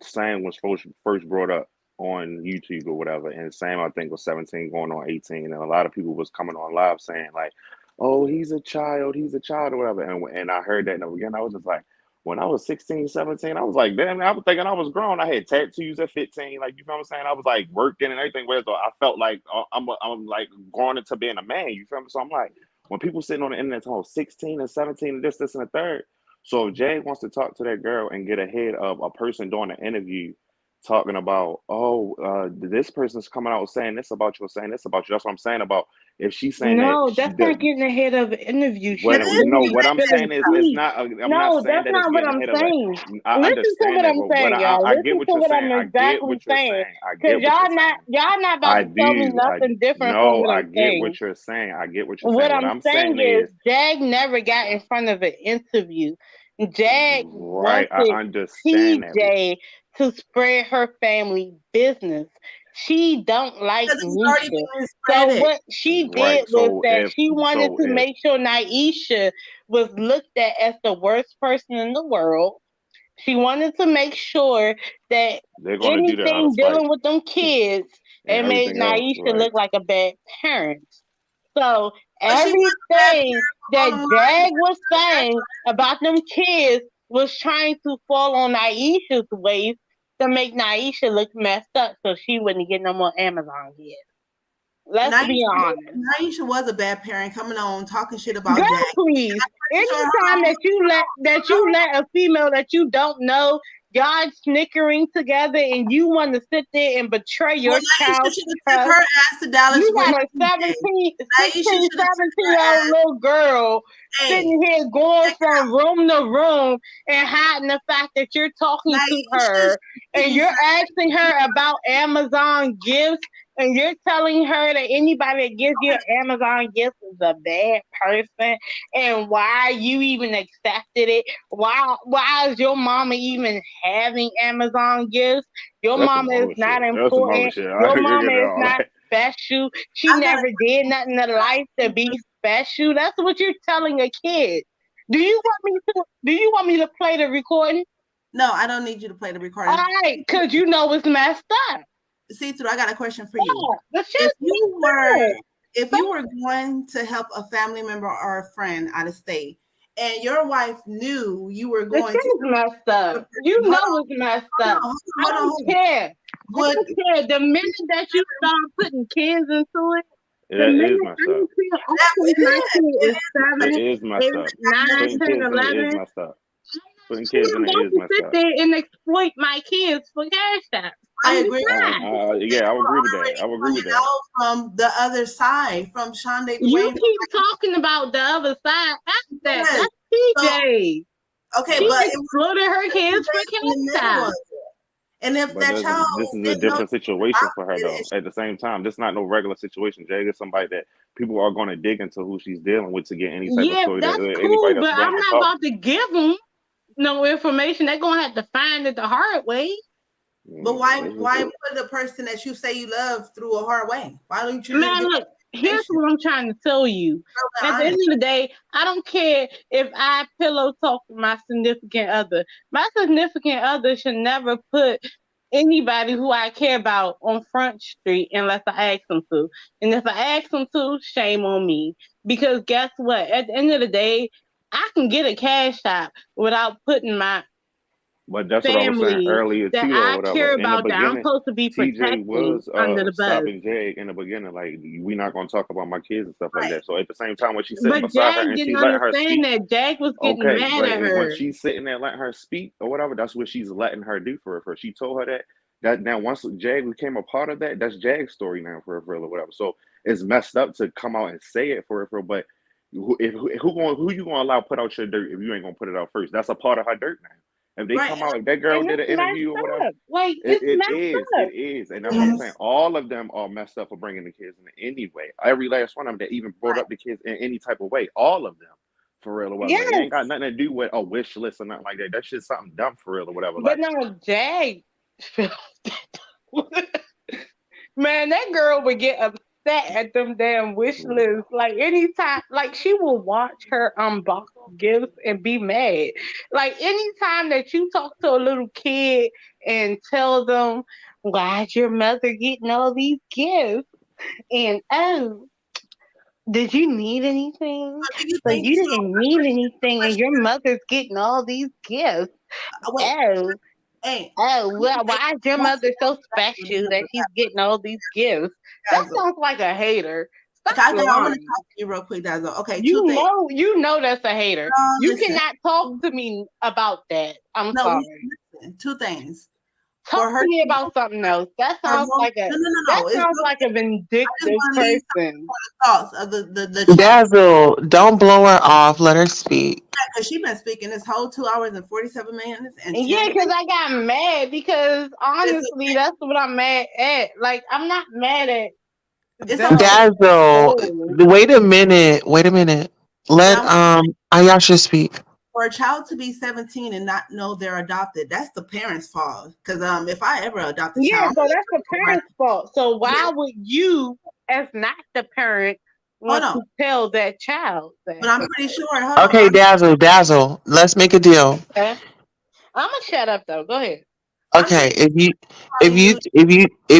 Sam was first brought up on YouTube or whatever, and Sam I think was 17 going on 18, and a lot of people was coming on live saying like, "Oh, he's a child or whatever," and I heard that, and again I was just like, when I was 16, 17, I was like, damn, I was thinking I was grown. I had tattoos at 15, like you feel what I'm saying? I was like working and everything, where so I felt like I'm like growing into being a man. You feel me? So I'm like, when people sitting on the internet talking 16 and 17 and this and the third. So if Jay wants to talk to that girl and get ahead of a person doing an interview talking about, oh, this person's coming out saying this about you or saying this about you. That's what I'm saying about if she's saying that No, that's not getting ahead of an interview. She's no, literally what I'm spilling saying is it's tea. not. I'm not No, saying that's that it's not what getting I'm ahead of it. saying. I Listen to understand what that, I'm but what saying, y'all. I get Listen what to you're what saying. I'm I get exactly what you're saying. saying. I Cause get what you're saying. y'all not about I to tell me do. I nothing different from no. what I I'm get saying. what you're saying. I get what you're What saying. What I'm I'm saying saying is is Jag never got in front of an interview. Jag right. I wanted understand that. TJ to spread her family business. She don't like Because it's already Nisha. being So spreaded. what she Right. did was So that she wanted to if make sure Naisha was looked at as the worst person in the world. She wanted to make sure that they're gonna do that out of anything spite dealing with them kids, and it made everything else, Naisha right? look like a bad parent. So But she was a bad everything parent for all that the lies. Jag was saying about them kids was trying to fall on Naisha's waist to make Naisha look messed up so she wouldn't get no more Amazon gifts. Let's be honest. Naisha was a bad parent coming on talking shit Girl, about Jack. please. Anytime that you let a female that you don't know, y'all snickering together, and you want to sit there and betray your child's should have took trust. her ass to Dallas You with got a him. 16, Naisha should have took her 17-year-old ass. little girl Hey, sitting here going from room to room and hiding the fact that you're talking to her and you're asking her about Amazon gifts and you're telling her that anybody that gives you an Amazon gift is a bad person and why you even accepted it. Why is your mama even having Amazon gifts? Your That's some mama is other shit. not That's some other important. shit. I Your agree mama with is all not that. special. She never did nothing in life to be special. That's what you're telling a kid. Do you want me to play the recording? No, I don't need you to play the recording. All right, because you know it's messed up. See through, I got a question for you. Yeah, If you were going to help a family member or a friend out of state and your wife knew you were going to messed up. You know it's messed up. I don't care. I don't care. The minute that you start putting kids into it, the It is minute messed up. is 7, It is messed 8, up. 9, Putting 10, kids in it 11. is messed up. Putting I'm kids in not it going is to messed sit up. there and exploit my kids for cash apps. I agree. Yeah, I would agree with that. I would agree with that. From the other side, from Shonda. You keep talking about the other side. That's TJ. Okay, she but exploited her kids for cash apps. And if But this is a different situation for her though. At the same time, this is not no regular situation. Jay is somebody that people are going to dig into who she's dealing with to get any type of story that That's anybody cool, that's but willing I'm to not talk. about to give them no information. They're gonna have to find it the hard way. But why put the person that you say you love through a hard way? Why don't you Man, look, here's what I'm trying to tell you. At the end of the day, I don't care if I pillow talk with my significant other. My significant other should never put anybody who I care about on Front Street unless I ask them to. And if I ask them to, shame on me. Because guess what? At the end of the day, I can get a cash app without putting my But that's what I was saying family earlier that too, or I whatever. care In the about that I'm beginning, supposed to be TJ protecting was under the bus. stopping Jag in the beginning, like we not gonna talk about my kids and stuff like Right. that. So at the same time, when she's sitting But beside her Jag and didn't she letting her understand speak, that Jag was getting okay, mad but at when her. she's sitting there letting her speak or whatever, that's what she's letting her do for her. For she told her that now once Jag became a part of that, that's Jag's story now for real or whatever. So it's messed up to come out and say it for her, but who you gonna allow put out your dirt if you ain't gonna put it out first? That's a part of her dirt now. If they Right. come out, if that girl And did it's an messed interview or whatever, up. Like, it, it's it messed is, up. it is, and that's what I'm saying. All of them are messed up for bringing the kids in any way. Every last one of them that even brought up the kids in any type of way, all of them, for real or whatever. Yes. It ain't got nothing to do with a wish list or nothing like that. That's just something dumb for real or whatever. But Like, no, Jag, man, that girl would get upset at them damn wish lists. Like anytime, like she will watch her unbox gifts and be mad. Like anytime that you talk to a little kid and tell them, why's your mother getting all these gifts? And oh, did you need anything? So you didn't need anything and your mother's getting all these gifts. Oh. Hey, well, why is your mother so special that she's getting all these gifts? That sounds like a hater. Stop I want to lying. talk to you real quick, Dazzle. Okay, You know that's a hater. No, you listen. cannot talk to me about that. I'm sorry. Listen, two things. Talk to me about something else. That sounds like a that sounds like a vindictive person. Thoughts of the Dazzle, don't blow her off. Let her speak. Because she's been speaking this whole 2 hours and 47 minutes. And yeah, because I got mad because honestly, that's what I'm mad at. Like I'm not mad at Dazzle. Wait a minute. Let Ayasha speak. For a child to be 17 and not know they're adopted, that's the parents' fault. Because if I ever adopt a child, so that's the parents' fault. So why would you, as not the parent, want to tell that child that? But I'm pretty sure. Okay, Dazzle. Let's make a deal. Okay. I'm gonna shut up though. Go ahead. Okay, if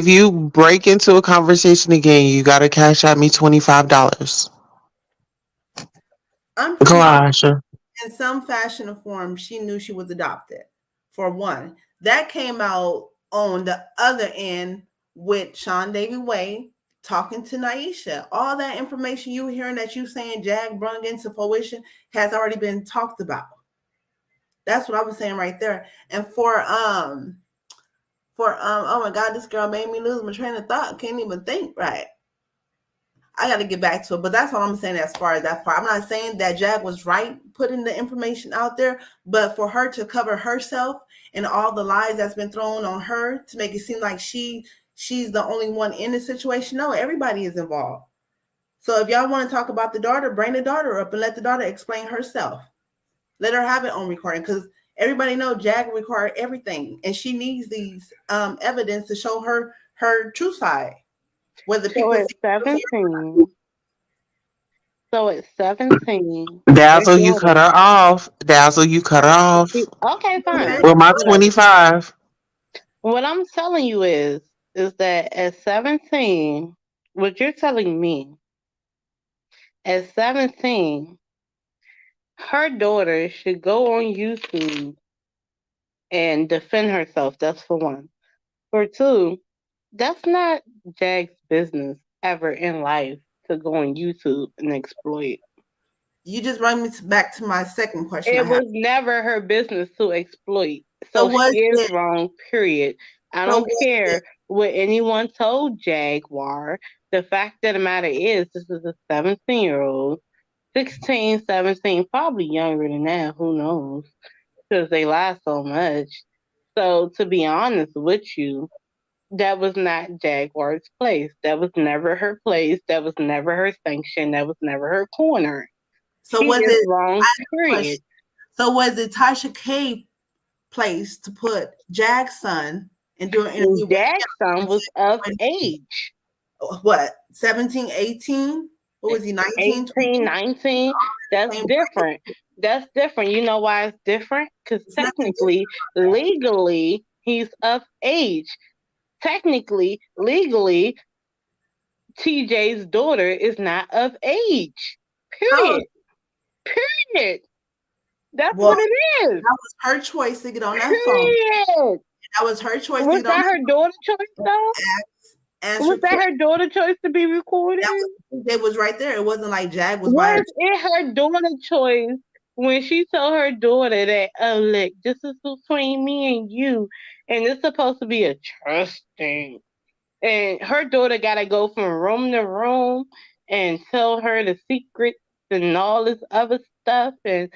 you break into a conversation again, you gotta cash out me $25. I'm Go on, Asha. in some fashion or form, she knew she was adopted. For one, that came out on the other end with Sean Davy Way talking to Naisha. All that information you hearing that you saying Jag brung into fruition has already been talked about. That's what I was saying right there. And for oh my God, this girl made me lose my train of thought. Can't even think right. I got to get back to it, but that's what I'm saying as far as that part. I'm not saying that Jag was right putting the information out there, but for her to cover herself and all the lies that's been thrown on her to make it seem like she's the only one in the situation. No, everybody is involved. So if y'all want to talk about the daughter, bring the daughter up and let the daughter explain herself. Let her have it on recording because everybody knows Jag record everything, and she needs these evidence to show her true side. Whether people it's 17. So it's 17. Dazzle, you cut her off. Okay, fine. With my 25. What I'm telling you is that at 17, what you're telling me, at 17, her daughter should go on YouTube and defend herself. That's for one. For two, that's not Jag's business ever in life to go on YouTube and exploit. You just bring me back to my second question. It was never her business to exploit. So she is wrong, period. I don't care what anyone told Jaguar. The fact of the matter is, this is a 17-year-old, 16, 17, probably younger than that, who knows, because they lie so much. So to be honest with you, that was not Jaguar's place. That was never her place. That was never her sanction. That was never her corner. So was it wrong? Period. So was it Tasha K place to put Jag's son and do an interview? Jag's son was of age. What? 17, 18? What was he? 19? 18, 19? That's different. That's different. You know why it's different? Because technically, legally, he's of age. Technically, legally, TJ's daughter is not of age. Period. Period. That's what it is. That was her choice to get on that phone. That was her choice. Was that her daughter's choice, though? Was that her daughter's choice to be recorded? It was right there. It wasn't like Jag was. Was it her daughter's choice when she told her daughter that, oh, look, this is between me and you, and it's supposed to be a trust thing? And her daughter got to go from room to room and tell her the secrets and all this other stuff and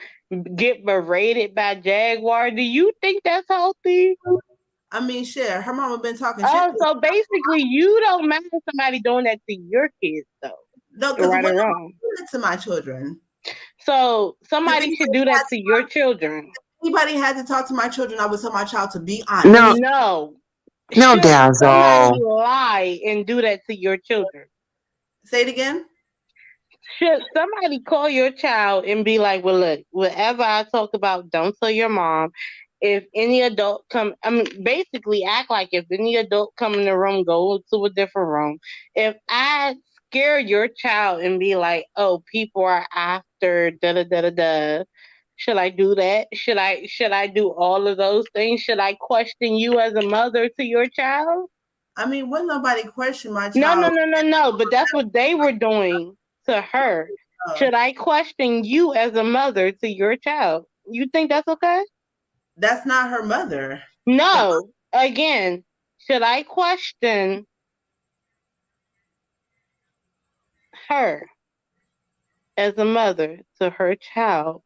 get berated by Jaguar. Do you think that's healthy? I mean, shit, her mama been talking shit. Oh, so basically you don't mind somebody doing that to your kids, though. No, because right or what wrong. To my children. So somebody should do that to your children. If anybody had to talk to my children, I would tell my child to be honest. No. No, Dazzle. Somebody lie and do that to your children. Say it again. Should somebody call your child and be like, well, look, whatever I talk about, don't tell your mom. If any adult basically act like if any adult come in the room, go to a different room. If I scare your child and be like, oh, people are after da-da-da-da-da, should I do that? Should I do all of those things? Should I question you as a mother to your child? I mean, wouldn't nobody question my child? No. But that's what they were doing to her. Should I question you as a mother to your child? You think that's okay? That's not her mother. No. Again, should I question her as a mother to her child?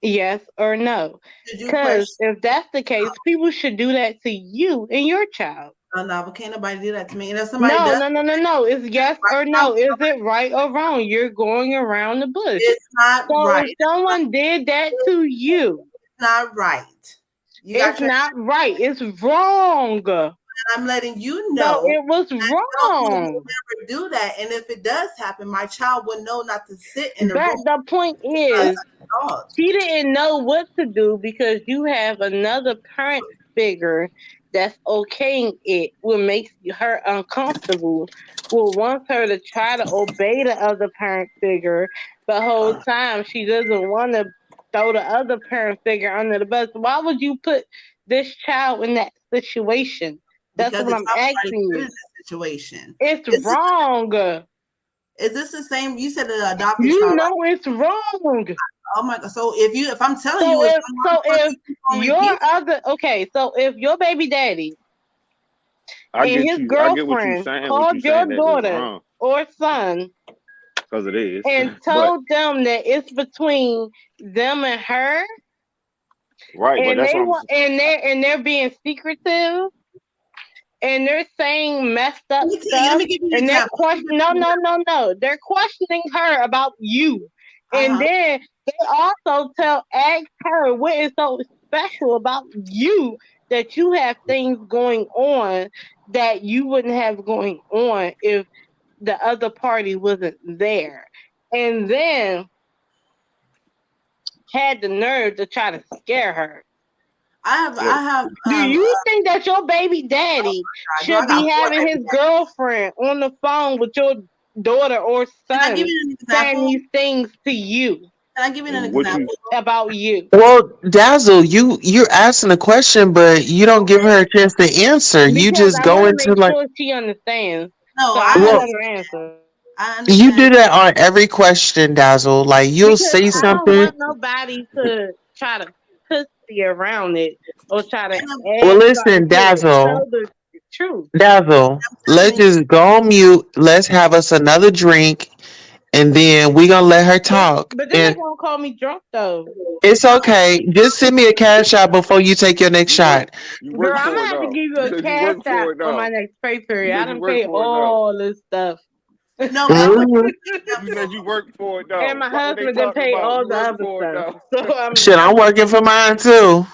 Yes or no? Because if that's the case, people should do that to you and your child. No, but can't nobody do that to me. And if somebody No. It's yes or no. Is it right or wrong? You're going around the bush. It's not right. If someone did that to you, it's not right. It's not right. It's wrong. I'm letting you know. No, it was wrong. Never do that. And if it does happen, my child would know not to sit in the room. The point is, she didn't know what to do because you have another parent figure that's okaying it, what makes her uncomfortable, will wants her to try to obey the other parent figure the whole time. She doesn't want to throw the other parent figure under the bus. Why would you put this child in that situation? That's because what I'm asking you. Situation. It's wrong. Is this the same? You said the adopted child. You know it's wrong. Oh my God! So if I'm telling you, if your baby daddy and his girlfriend called your daughter or son, because it is, and told them that it's between them and her, right? And but that's they're being secretive. And they're saying messed up stuff, and they're questioning. No. They're questioning her about you, and then they also ask her what is so special about you that you have things going on that you wouldn't have going on if the other party wasn't there, and then had the nerve to try to scare her. I have. Do you think that your baby daddy should be having his girlfriend on the phone with your daughter or son saying these things to you? Can I give you an example about you? Well, Dazzle, you're asking a question, but you don't give her a chance to answer. Because you just go into sure she understands. No, so I let her answer. You do that on every question, Dazzle. Like you'll say something. I don't want nobody to try to pussy around it or try to. Well, listen, Dazzle. True. Dazzle, let's just go on mute. Let's have us another drink, and then we're gonna let her talk. But then they're gonna call me drunk though. It's okay. Just send me a cash out before you take your next shot. Girl, I'm gonna have to give you a cash out on my next pay period. I done pay all this stuff. No, you said you worked for it, though. And my husband done pay all the other stuff. So I'm working for mine too.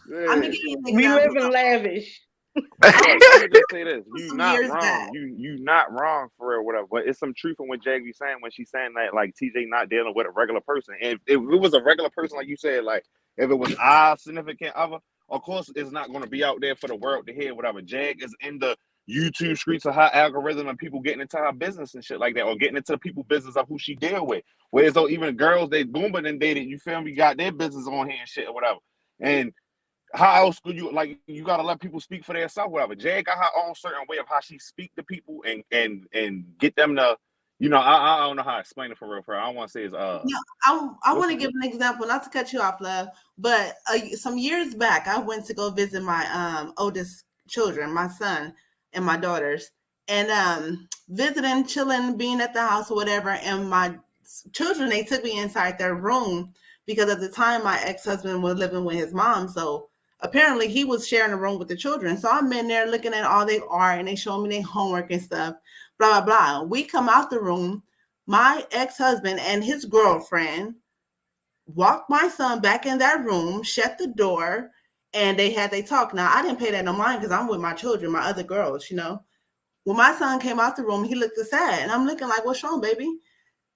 Yeah. We live in lavish. Let me just say this: you not wrong. You not wrong for real, whatever. But it's some truth in what Jaggy saying when she's saying that, like TJ not dealing with a regular person. And if it was a regular person, like you said, like if it was our significant other, of course it's not going to be out there for the world to hear. Whatever. Jag is in the YouTube streets of her algorithm and people getting into her business and shit like that, or getting into the people business of who she deal with. Whereas though even the girls they booming and dated, you feel me, got their business on here and shit or whatever. And how else could you like you gotta let people speak for themselves, whatever. Jay got her own certain way of how she speak to people and get them to, I don't know how to explain it for real. I don't want to say it's Yeah, I want to give an example, not to cut you off, love, but some years back, I went to go visit my oldest children, my son and my daughters, and visiting, chilling, being at the house or whatever. And my children, they took me inside their room because at the time my ex-husband was living with his mom, so apparently he was sharing a room with the children. So I'm in there looking at all their art and they showing me their homework and stuff, blah blah blah. We come out the room, my ex-husband and his girlfriend walked my son back in that room, shut the door, and they talk. Now I didn't pay that no mind because I'm with my children, my other girls, When my son came out the room, he looked sad, and I'm looking like, "What's wrong, baby?"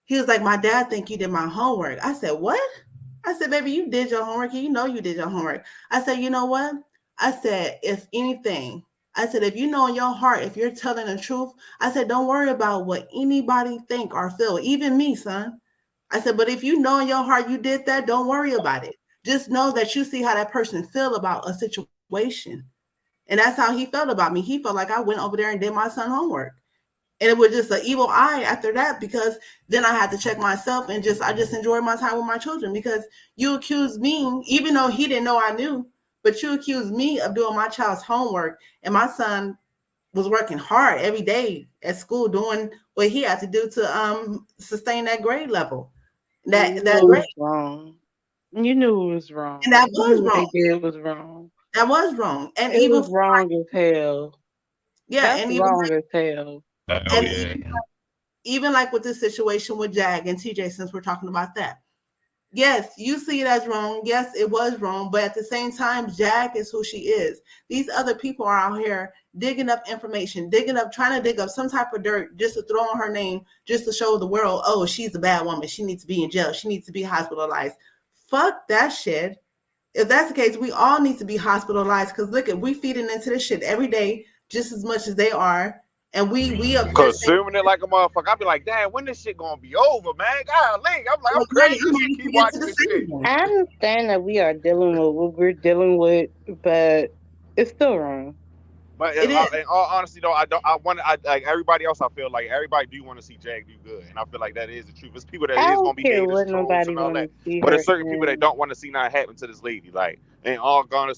He was like, "My dad think you did my homework." I said, "What?" I said, "Baby, you did your homework, and you know you did your homework." I said, "You know what?" I said, "If anything," I said, "if you know in your heart, if you're telling the truth," I said, "don't worry about what anybody think or feel, even me, son." I said, "but if you know in your heart you did that, don't worry about it. Just know that you see how that person feel about a situation." And that's how he felt about me. He felt like I went over there and did my son homework. And it was just an evil eye after that, because then I had to check myself and I just enjoyed my time with my children, because you accused me, even though he didn't know I knew, but you accused me of doing my child's homework, and my son was working hard every day at school doing what he had to do to sustain that grade level. That grade. Wrong. You knew it was wrong. And that You was knew what wrong. they did was wrong. That was wrong. And It even was wrong as hell. yeah, That's and wrong as hell. Oh and yeah. even like with this situation with Jag and TJ, since we're talking about that. Yes, you see it as wrong. Yes, it was wrong. But at the same time, Jag is who she is. These other people are out here digging up information, trying to dig up some type of dirt just to throw on her name, just to show the world, oh, she's a bad woman. She needs to be in jail. She needs to be hospitalized. Fuck that shit. If that's the case, we all need to be hospitalized, because look, we feeding into this shit every day just as much as they are. And we up here saying, consuming it like a motherfucker. I be like, damn, when this shit gonna be over, man? Golly, I'm like, I'm well, crazy. I'm This shit ready keep to get to watching the this shit. same. I understand that we are dealing with what we're dealing with, but it's still wrong. But It is. in all honesty, though, I like everybody else. I feel like everybody do want to see Jag do good, and I feel like that is the truth. It's people that I is don't gonna be care haters, what trolls, nobody and all want that. to see But her there's certain people that in. don't want to see nothing happen to this lady. Like, ain't all God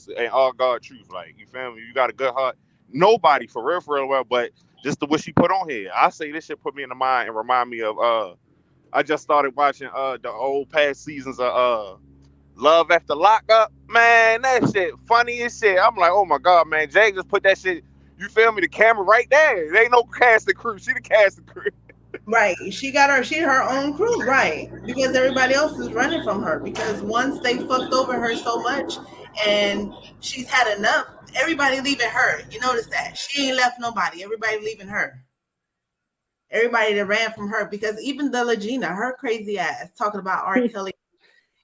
truth. Like, you feel me? You got a good heart. Nobody for real, well, but just the what she put on here. I say this shit put me in the mind and remind me of I just started watching the old past seasons of Love After Lockup. Man, that shit funny as shit. I'm like, oh my god, man, Jay just put that shit. You feel me? The camera right there. There ain't no casting crew. She the casting crew. Right. She her own crew, right. Because everybody else is running from her. Because once they fucked over her so much and she's had enough, everybody leaving her. You notice that. She ain't left nobody. Everybody leaving her. Everybody that ran from her. Because even the Legina, her crazy ass, talking about R. Kelly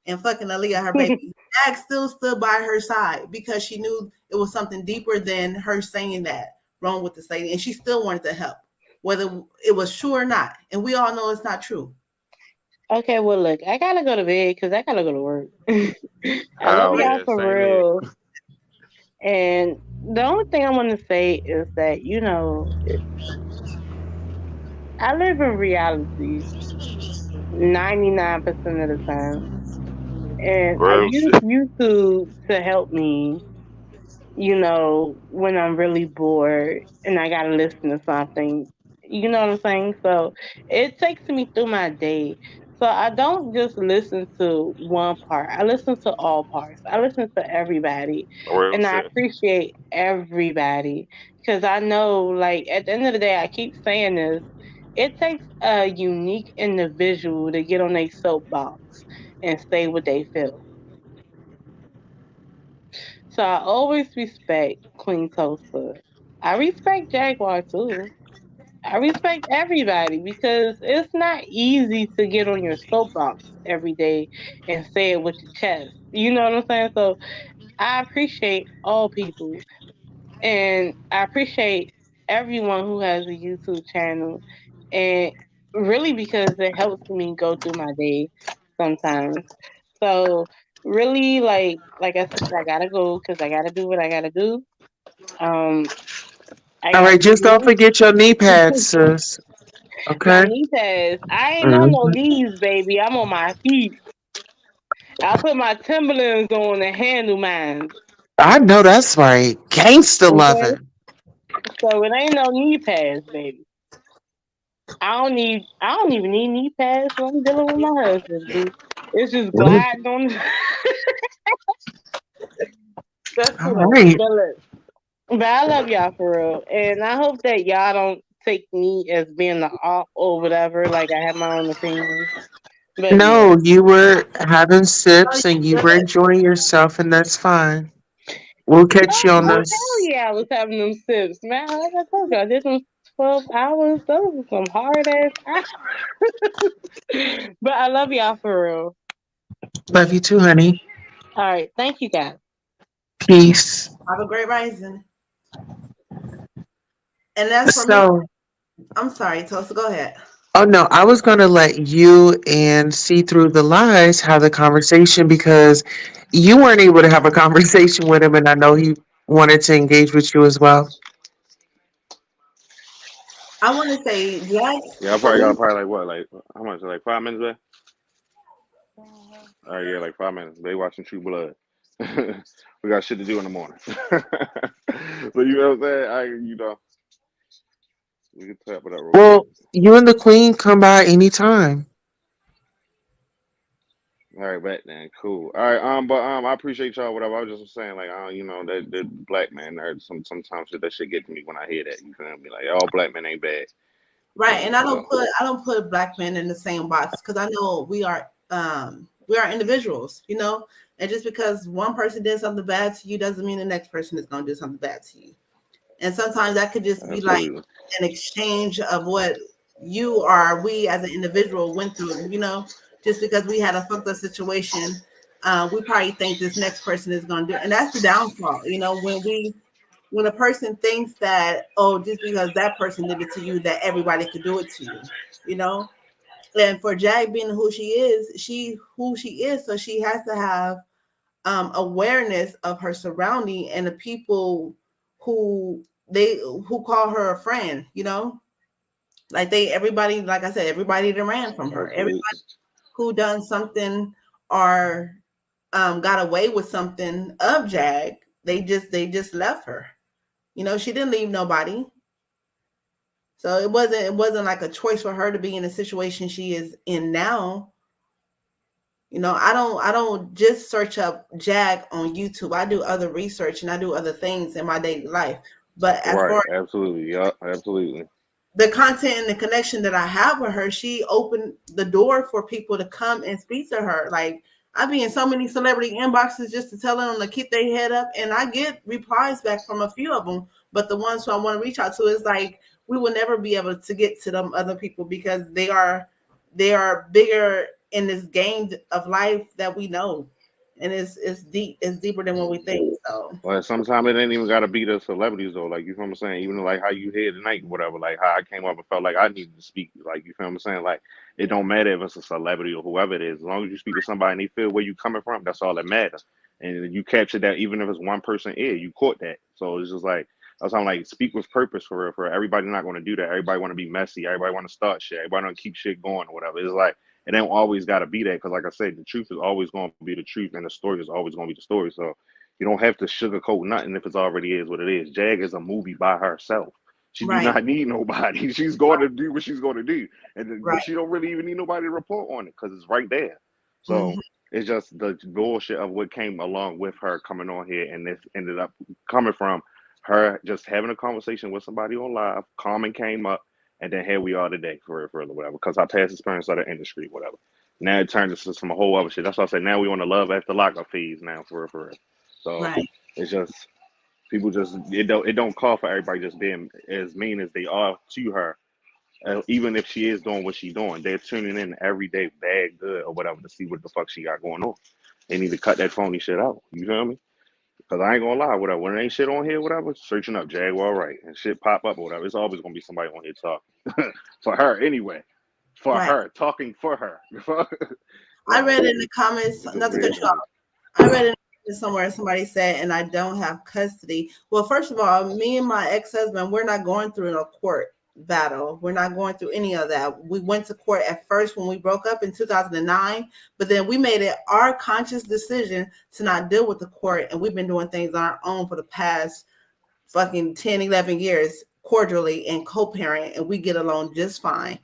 and fucking Aaliyah, her baby, Jag still stood by her side because she knew it was something deeper than her saying that wrong with this lady. And she still wanted to help, whether it was true or not. And we all know it's not true. Okay, well, look, I gotta go to bed because I gotta go to work. I love Oh y'all yeah, for same here. real. And the only thing I want to say is that, I live in reality 99% of the time. And I Real use shit. YouTube to help me, when I'm really bored and I gotta listen to something. You know what I'm saying? So it takes me through my day. So I don't just listen to one part. I listen to all parts. I listen to everybody. Real And I shit. appreciate everybody. Because I know, like, at the end of the day, I keep saying this. It takes a unique individual to get on their soapbox and say what they feel. So I always respect Queen Tulsa. I respect Jaguar too. I respect everybody because it's not easy to get on your soapbox every day and say it with your chest. You know what I'm saying? So I appreciate all people and I appreciate everyone who has a YouTube channel, and really because it helps me go through my day sometimes. So really, like I said, I gotta go because I gotta do what I gotta do. Um, I All got right, just don't forget your knee pads, sis. my Okay. knee pads. I ain't on no Mhm. knees, baby. I'm on my feet. I put my Timberlands on and handle mine. I know that's right. Gangsta Okay, loving. so it ain't no knee pads, baby. I don't even need knee pads when I'm dealing with my husband, boo. It's just Mhm. gliding on. That's All too much. right. But I love y'all for real, and I hope that y'all don't take me as being the op or whatever. Like I have my own opinion, but yeah. No, you were having sips and you Good. were enjoying yourself, and that's fine. We'll catch you on Oh hell this. yeah! I was having them sips, man. Like I told you, I did them 12 hours. Those were some hard ass hours. But I love y'all for real. Love you too, honey. All right, thank you guys. Peace. Have a great rising. And that's for me. So, I'm sorry, Tulsa. Go ahead. oh no, I was going to let you and see through the lies have the conversation because you weren't able to have a conversation with him, and I know he wanted to engage with you as well. I want to say, Jack, Yeah, I for probably got me, probably like what, like how much? Like 5 minutes left? All right, yeah, like 5 minutes. They watching True Blood. We got shit to do in the morning. So you know what I'm saying? We can tap it up real quick. Well, you and the queen come by anytime. All right, back then, cool. All right, but I appreciate y'all. Whatever. I was just saying, like, that black man nerd. Sometimes that shit get to me when I hear that. You feel me? Like, all black men ain't bad. right? And So I don't put black men in the same box because I know we are individuals, you know. And just because one person did something bad to you doesn't mean the next person is going to do something bad to you. And sometimes that could just be like absolutely. an exchange of what you or we as an individual went through, you know, just because we had a fucked up situation, we probably think this next person is going to do, and that's the downfall, you know, when a person thinks that, oh, just because that person did it to you, that everybody could do it to you, you know. And for Jag being who she is, so she has to have awareness of her surrounding and the people who who call her a friend, you know, like everybody, like I said, everybody that ran from her, everybody Absolutely. who done something or got away with something of Jag, they just left her. You know, she didn't leave nobody. So it wasn't like a choice for her to be in the situation she is in now. You know, I don't just search up Jag on YouTube. I do other research and I do other things in my daily life. But as Right. far Absolutely. Yeah. Absolutely. the content and the connection that I have with her, she opened the door for people to come and speak to her. Like I be in so many celebrity inboxes just to tell them to keep their head up, and I get replies back from a few of them. But the ones who I want to reach out to is like we will never be able to get to them other people because they are bigger in this game of life that we know, and it's deep. It's deeper than what we think. So Well, sometimes it ain't even gotta be the celebrities though. Like you feel what I'm saying? Even like how you here tonight, whatever. Like how I came up and felt like I needed to speak. Like you feel what I'm saying? Like it don't matter if it's a celebrity or whoever it is. As long as you speak to somebody and they feel where you coming from, that's all that matters. And you captured that, even if it's one person ear, you caught that. So it's just like that's why I'm like speak with purpose for real. For everybody, not going to do that. Everybody want to be messy. Everybody want to start shit. Everybody want to keep shit going or whatever. It's like it ain't always got to be that because, like I said, the truth is always going to be the truth, and the story is always going to be the story. So you don't have to sugarcoat nothing if it's already is what it is. Jag is a movie by herself. She do right, not need nobody. She's going to do what she's going to do, but right. she don't really even need nobody to report on it because it's right there. Mhm. So it's just the bullshit of what came along with her coming on here, and this ended up coming from her just having a conversation with somebody on live. Carmen came up, and then here we are today for whatever. Because our past experience of the industry, whatever. Now it turned into some whole other shit. That's why I said now we want to love after lockup fees now for real. So Right. it's just people just it don't call for everybody just being as mean as they are to her. Even if she is doing what she's doing, they're tuning in every day, bad, good, or whatever, to see what the fuck she got going on. They need to cut that phony shit out. You feel me? Cause I ain't gonna lie, whatever. When there ain't shit on here, whatever, searching up Jaguar Wright and shit pop up or whatever, it's always gonna be somebody on here talking for her anyway. For Right. her, talking for her. I Like, read in the comments, it's just not to weird cut to you me. off. I read in somewhere somebody said, and I don't have custody. Well, first of all, me and my ex-husband, we're not going through a court battle. We're not going through any of that. We went to court at first when we broke up in 2009, but then we made it our conscious decision to not deal with the court, and we've been doing things on our own for the past fucking 10, 11 years, cordially and co-parent, and we get along just fine.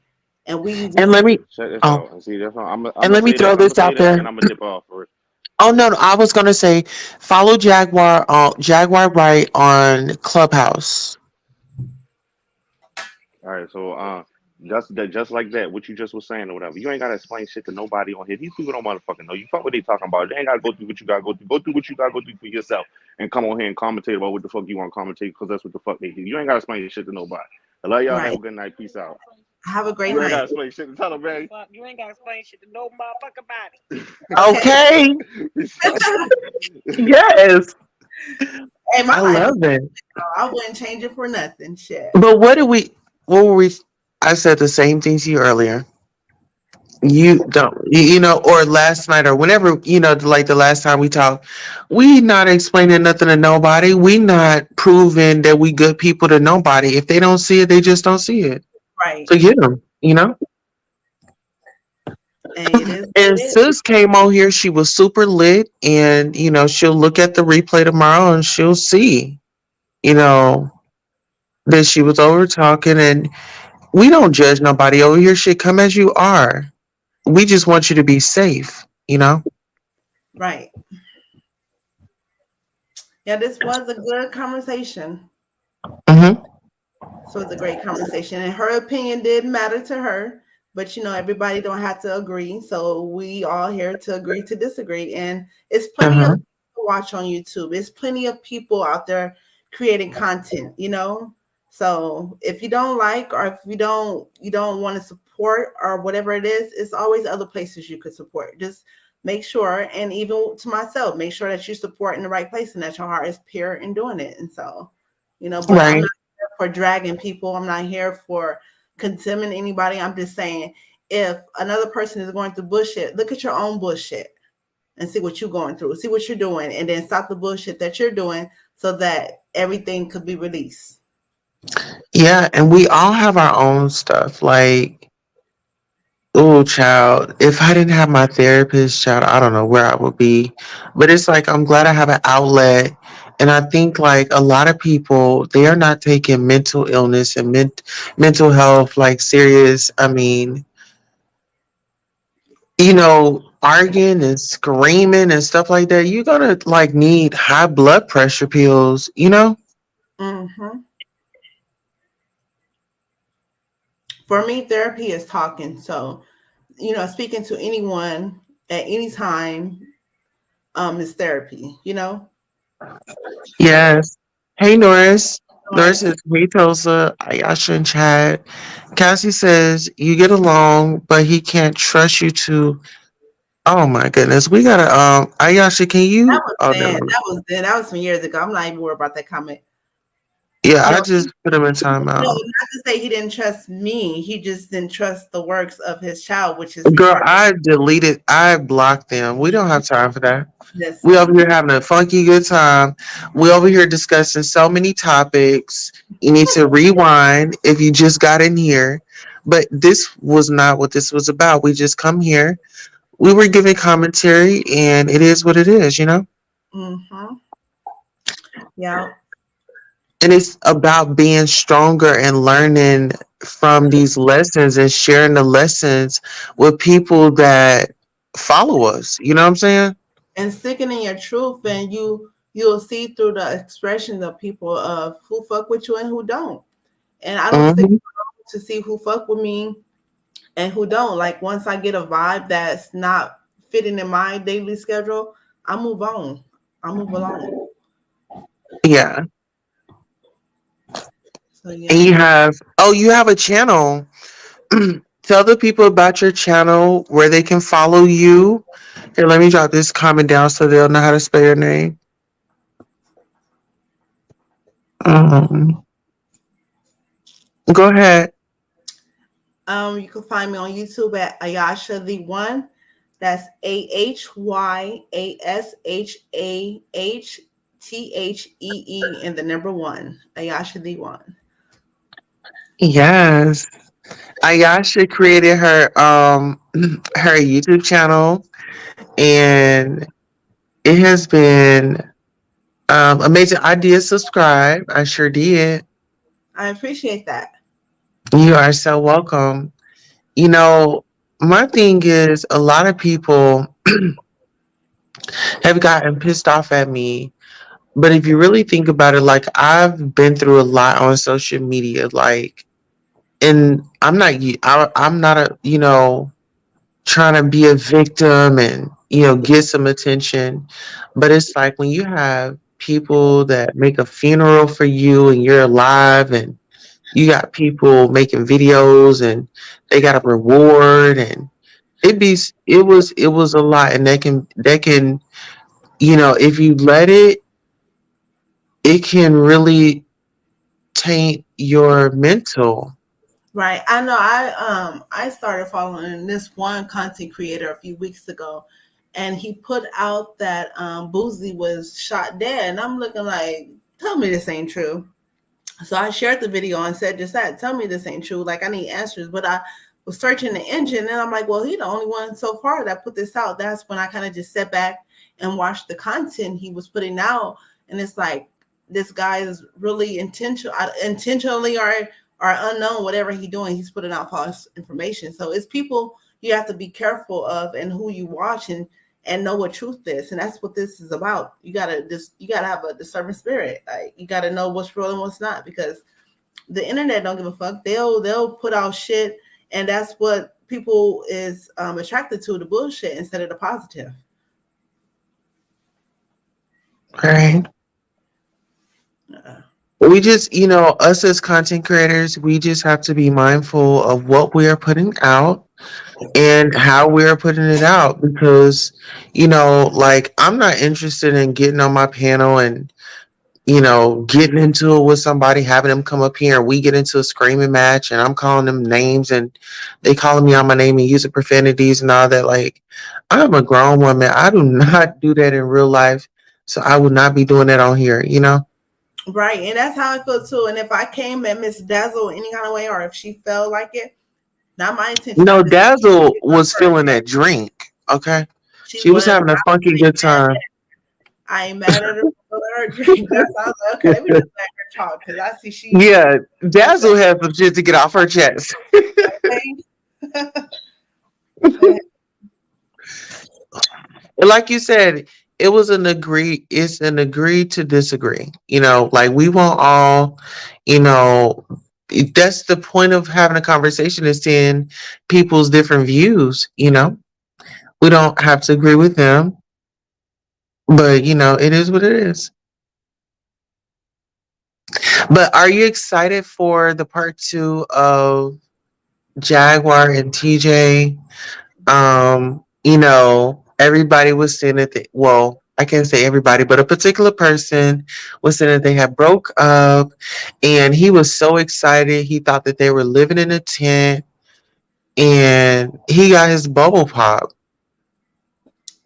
And And let me Check this oh, out. And see, that's what I'm and gonna let me say that. throw I'm gonna this say out that, and there. I'm gonna dip off for it. Oh no, no, I was gonna say follow Jaguar Jaguar Wright on Clubhouse. All right, so just like that, what you just was saying or whatever. You ain't gotta explain shit to nobody on here. These people don't motherfucking know. You fuck what they talking about. They ain't gotta go through what you gotta go through. Go through what you gotta go through for yourself, and come on here and commentate about what the fuck you want to commentate because that's what the fuck they do. You ain't gotta explain shit to nobody. I love y'all. Have right. a good night. Peace out. Have a great You ain't gotta night. explain shit to tell them, man. You ain't gotta explain shit to no motherfucking body. Okay. Okay. Peace out. Yes. Hey, my I life is, love it. I wouldn't change it for nothing. Shit. But what were we I said the same thing to you earlier. You don't or last night or whenever, like the last time we talked, we not explaining nothing to nobody. We not proving that we good people to nobody. If they don't see it, they just don't see it. Right. Forget them. And it is what And it is. sis came on here, she was super lit, and she'll look at the replay tomorrow and she'll see, you know, that she was over talking, and we don't judge nobody over here. Shit, come as you are. We just want you to be safe. Right. Yeah, this was a good conversation. Mm-hmm. So it's a great conversation. And her opinion did matter to her. But everybody don't have to agree. So we all here to agree to disagree. And it's plenty of Uh-huh. people to watch on YouTube. It's plenty of people out there creating content. So if you don't like, or if you don't want to support or whatever it is, it's always other places you could support. Just make sure, and even to myself, make sure that you support in the right place and that your heart is pure in doing it. And so, but I'm Right. not here for dragging people. I'm not here for condemning anybody. I'm just saying, if another person is going through bullshit, look at your own bullshit and see what you're going through, see what you're doing, and then stop the bullshit that you're doing so that everything could be released. Yeah, and we all have our own stuff. Like, oh, child, if I didn't have my therapist, child, I don't know where I would be. But it's like I'm glad I have an outlet. And I think like a lot of people, they are not taking mental illness and mental health like serious. I mean, arguing and screaming and stuff like that, you're gonna like need high blood pressure pills. Mm-hmm. For me, therapy is talking. So, speaking to anyone at any time is therapy. Yes. Hey, Norris. Norris Norris. says, hey, Tulsa. Ayasha and Chad. Cassie says, you get along, but he can't trust you to. Oh, my goodness. We got to, Ayasha, can That you? was Oh, then. never mind. That was then. That was some years ago. I'm not even worried about that comment. Yeah, I No, just put him in no, timeout. not to say he didn't trust me. He just didn't trust the works of his child, which is Girl, retarded. I blocked them. We don't have time for that. We over Listen, here having a funky good time. We over here discussing so many topics. You need to rewind if you just got in here. But this was not what this was about. We just come here. We were giving commentary, and it is what it is. mm-hmm. Yeah, And it's about being stronger and learning from these lessons and sharing the lessons with people that follow us. You know what I'm saying? and sticking in your truth, and you'll see through the expressions of people of who fuck with you and who don't. And I don't stick Hmm. around to see who fuck with me and who don't. Like once I get a vibe that's not fitting in my daily schedule, I move on. I move along. Yeah. So And yeah. you have a channel. Tell the people about your channel, where they can follow you. Here, let me drop this comment down so they'll know how to spell your name. Um, go ahead. You can find me on YouTube at Ayasha the One. That's AHYASHAHTHEE and the number one. Ayasha the One. Yes. Ayasha created her YouTube channel, and it has been amazing. I did subscribe. I sure did. I appreciate that. You are so welcome. You know, my thing is a lot of people have gotten pissed off at me. But if you really think about it, like I've been through a lot on social media, like, and I'm not a, trying to be a victim and, get some attention. But it's like when you have people that make a funeral for you and you're alive, and you got people making videos and they got a reward, and it was a lot, and that can if you let it can really taint your mental. Right. I know I started following this one content creator a few weeks ago, and he put out that Boozy was shot dead, and I'm looking like, tell me this ain't true. So I shared the video and said just that, tell me this ain't true. Like I need answers. But I was searching the engine and I'm like, well, he the only one so far that put this out. That's when I kind of just sat back and watched the content he was putting out. And it's like, this guy is really intentionally or unknown, whatever he's doing, he's putting out false information. So it's people you have to be careful of and who you watch and know what truth is. And that's what this is about. You gotta have a discerning spirit. Like you gotta know what's real and what's not, because the internet don't give a fuck. They'll put out shit, and that's what people is attracted to, the bullshit instead of the positive. Right. We just, us as content creators, we just have to be mindful of what we are putting out and how we're putting it out, because, like I'm not interested in getting on my panel and, getting into it with somebody, having them come up here and we get into a screaming match and I'm calling them names and they calling me on my name and using profanities and all that. Like, I'm a grown woman. I do not do that in real life. So I would not be doing that on here, Right. And that's how I feel too. And if I came at Miss Dazzle any kind of way, or if she felt like it, not my intention. No, Dazzle was feeling that drink. Okay. She was having a funky good time. I ain't mad at her for her drink. That sounds okay. Let me just let her talk, because I see she. Yeah, Dazzle had some shit to get off her chest. Like you said, it's an agree to disagree. Like we won't all, that's the point of having a conversation, is seeing people's different views. We don't have to agree with them, but it is what it is. But are you excited for the part 2 of Jaguar and TJ? Everybody was saying that I can't say everybody, but a particular person was saying that they had broke up, and he was so excited. He thought that they were living in a tent, and he got his bubble pop.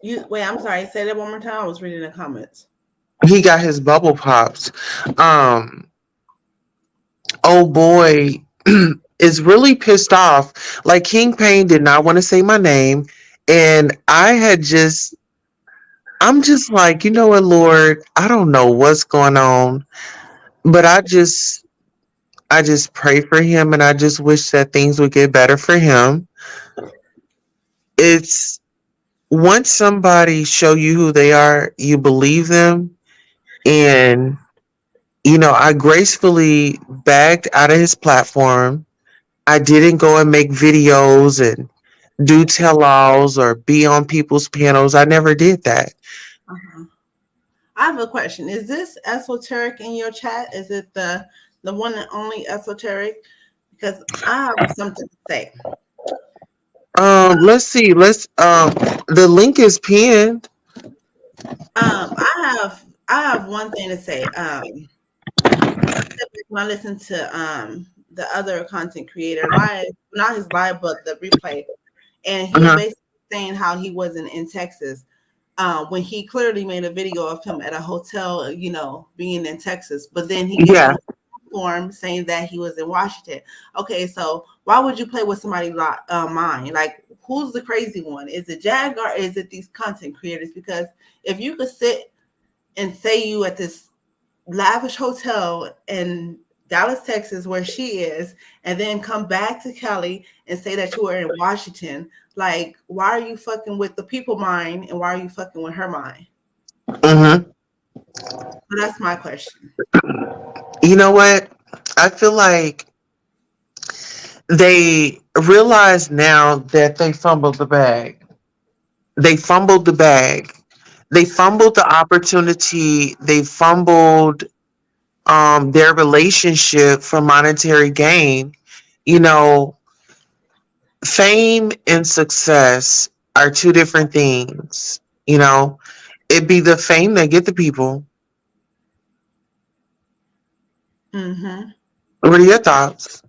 Wait, I'm sorry. Say that one more time. I was reading the comments. He got his bubble pops. Oh boy is really pissed off. Like, King Payne did not want to say my name, and I'm just like, you know what, Lord, I don't know what's going on, but I just pray for him, and I just wish that things would get better for him. It's once somebody show you who they are, you believe them. And I gracefully backed out of his platform. I didn't go and make videos and do tell-alls or be on people's panels. I never did that. I have a question. Is this esoteric in your chat? Is it the one and only esoteric? Because I have something to say. Let's see. The link is pinned. I have one thing to say. when I listened to the other content creator live, not his live, but the replay, and he was basically saying how he wasn't in Texas. When he clearly made a video of him at a hotel, you know, being in Texas, but then he gets on form saying that he was in Washington. Okay, so why would you play with somebody's mind? Like, who's the crazy one? Is it Jaguar or is it these content creators? Because if you could sit and say you at this lavish hotel in Dallas, Texas, where she is, and then come back to Cali and say that you were in Washington, like, why are you fucking with the people mind and why are you fucking with her mind? Mm-hmm. So that's my question. You know what? I feel like they realize now that they fumbled the bag. They fumbled the bag. They fumbled the opportunity. They fumbled their relationship for monetary gain. You know, fame and success are two different things. You know, it'd be the fame that get the people. Mm-hmm. What are your thoughts?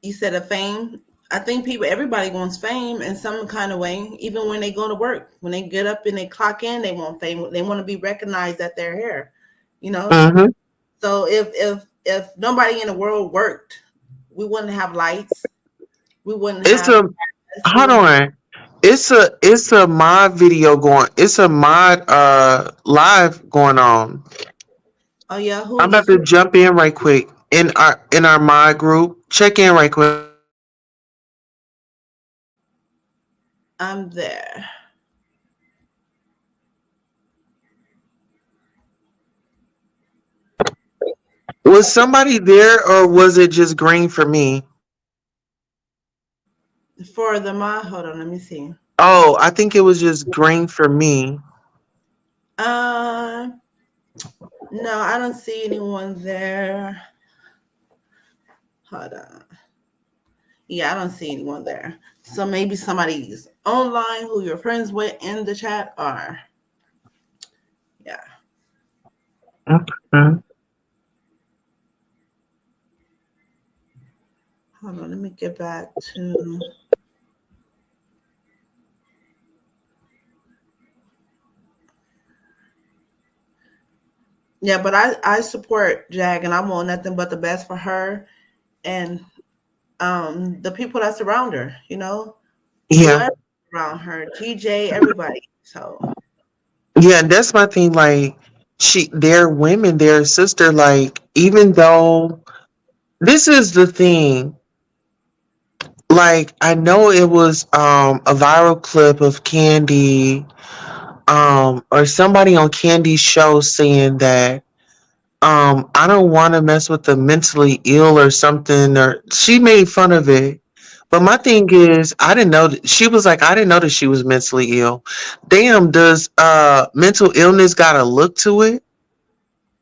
You said a fame. I think everybody wants fame in some kind of way, even when they go to work. When they get up and they clock in, they want fame. They want to be recognized that they're here, you know? Mm-hmm. So if nobody in the world worked, we wouldn't have lights. We wouldn't have Hold on. It's a mod video going. It's a mod live going on. Oh yeah, I'm about to jump in right quick in our mod group. Check in right quick. I'm there. Was somebody there or was it just green for me? For the mod, hold on, let me see. Oh, I think it was just green for me. No, I don't see anyone there. Hold on. Yeah, I don't see anyone there. So maybe somebody's online who you're friends with in the chat or yeah. Okay. Hold on, let me get back to yeah, but I support Jag and I want nothing but the best for her and the people that surround her, you know? Yeah. Whoever around her, TJ, everybody. So yeah, that's my thing. Like they're women, they're a sister. Like even though this is the thing, like I know it was a viral clip of Candy or somebody on Candy's show saying that I don't want to mess with the mentally ill or something, or she made fun of it. But my thing is, I didn't know that she was like, I didn't know that she was mentally ill. Damn, does mental illness got a look to it?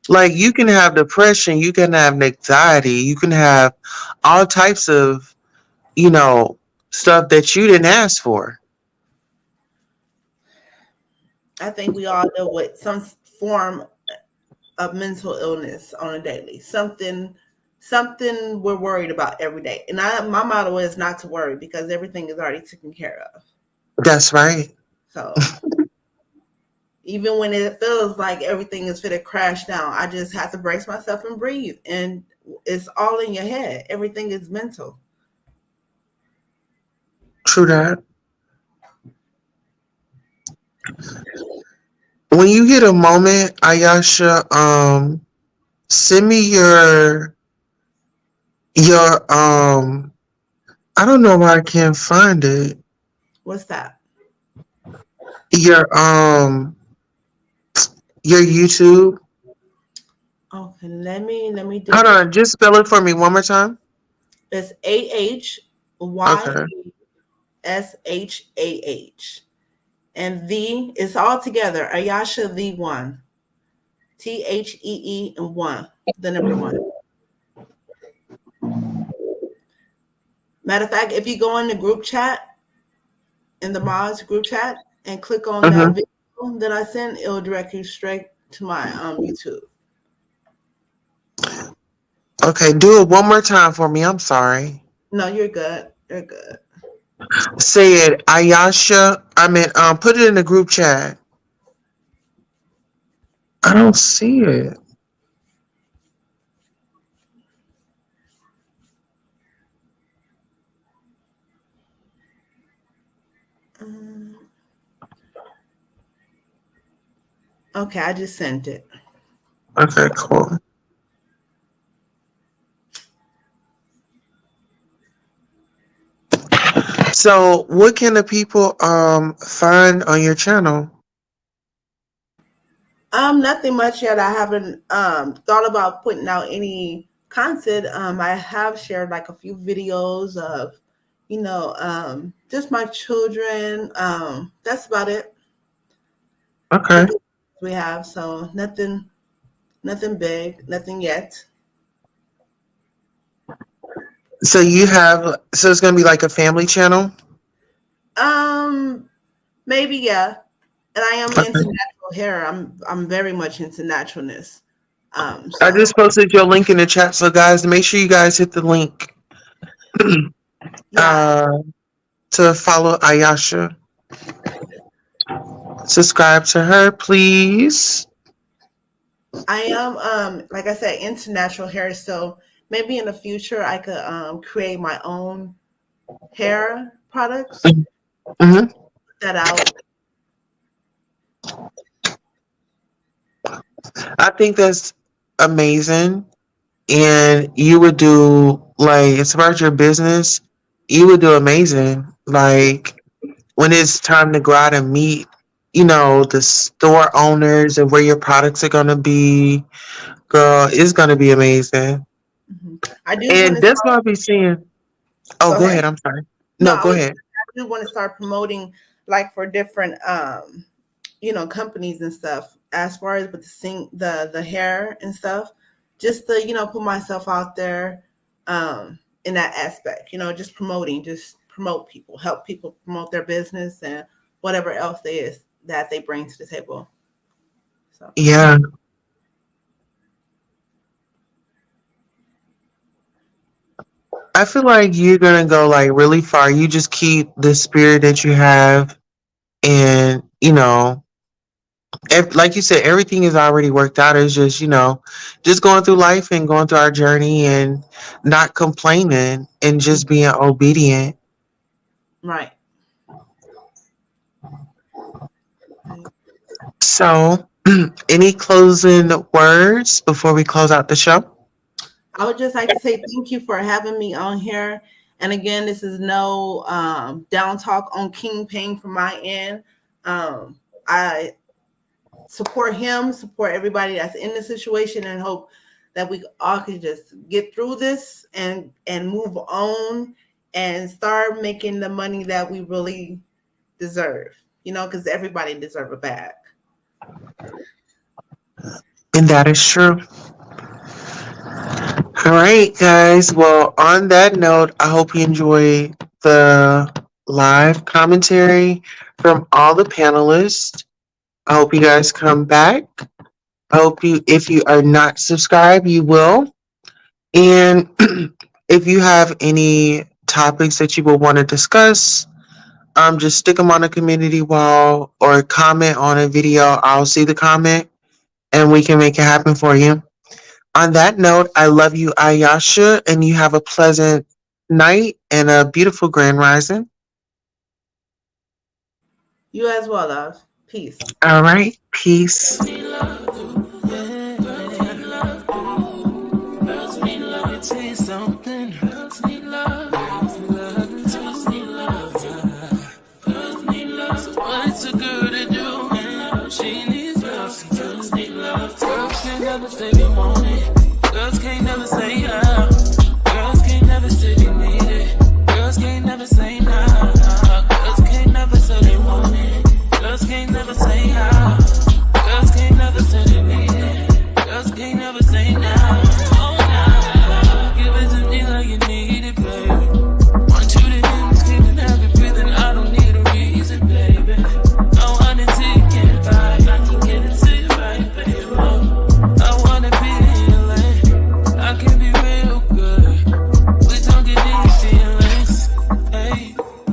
Like you can have depression, you can have anxiety, you can have all types of, you know, stuff that you didn't ask for. I think we all deal with some form of mental illness on a daily. Something we're worried about every day. And my motto is not to worry because everything is already taken care of. That's right. So even when it feels like everything is fit to crash down, I just have to brace myself and breathe. And it's all in your head. Everything is mental. True that. When you get a moment, Ayasha, send me your I don't know why I can't find it. What's that? Your YouTube. Okay, let me do Hold on, just spell it for me one more time. It's AHYSHAH. And the is all together. Ayasha the one. THEE and one. The number one. Matter of fact, if you go in the group chat, in the mods group chat, and click on that video that I sent, it'll direct you straight to my YouTube. Okay, do it one more time for me. I'm sorry. No, you're good. You're good. Say it, Ayasha. I mean, put it in the group chat. I don't see it. Okay, I just sent it. Okay, cool. So, what can the people find on your channel? Nothing much yet. I haven't thought about putting out any content. I have shared like a few videos of, just my children. That's about it. Okay. We have so nothing big, nothing yet. So it's gonna be like a family channel? Maybe, yeah. And I am into natural hair. I'm very much into naturalness. So. I just posted your link in the chat, so guys, make sure you guys hit the link to follow Ayasha. Subscribe to her, please. I am, like I said, into natural hair. So maybe in the future I could create my own hair products. Mm-hmm. Put that out. I think that's amazing. And you would do, like, as far as your business, you would do amazing. Like, when it's time to go out and meet, the store owners and where your products are going to be, girl, it's going to be amazing. Mm-hmm. I do. And that's what I'll be seeing. Oh, go ahead. I'm sorry. No, go ahead. I do want to start promoting, like, for different, companies and stuff, as far as with the hair and stuff, just to, put myself out there in that aspect, just promote people, help people promote their business and whatever else that they bring to the table. So. Yeah. I feel like you're going to go like really far. You just keep the spirit that you have, and, like you said, everything is already worked out. It's just, just going through life and going through our journey and not complaining and just being obedient. Right. So, any closing words before we close out the show? I would just like to say thank you for having me on here. And again, this is no down talk on King Payne from my end. I support him, support everybody that's in the situation, and hope that we all can just get through this and move on and start making the money that we really deserve, because everybody deserves a bag. And that is true. All right, guys. Well, on that note, I hope you enjoy the live commentary from all the panelists. I hope you guys come back. I hope if you are not subscribed, you will. And if you have any topics that you will want to discuss, just stick them on a community wall or comment on a video. I'll see the comment and we can make it happen for you. On that note, I love you, Ayasha, and you have a pleasant night and a beautiful grand rising. You as well, love. Peace. All right. Peace.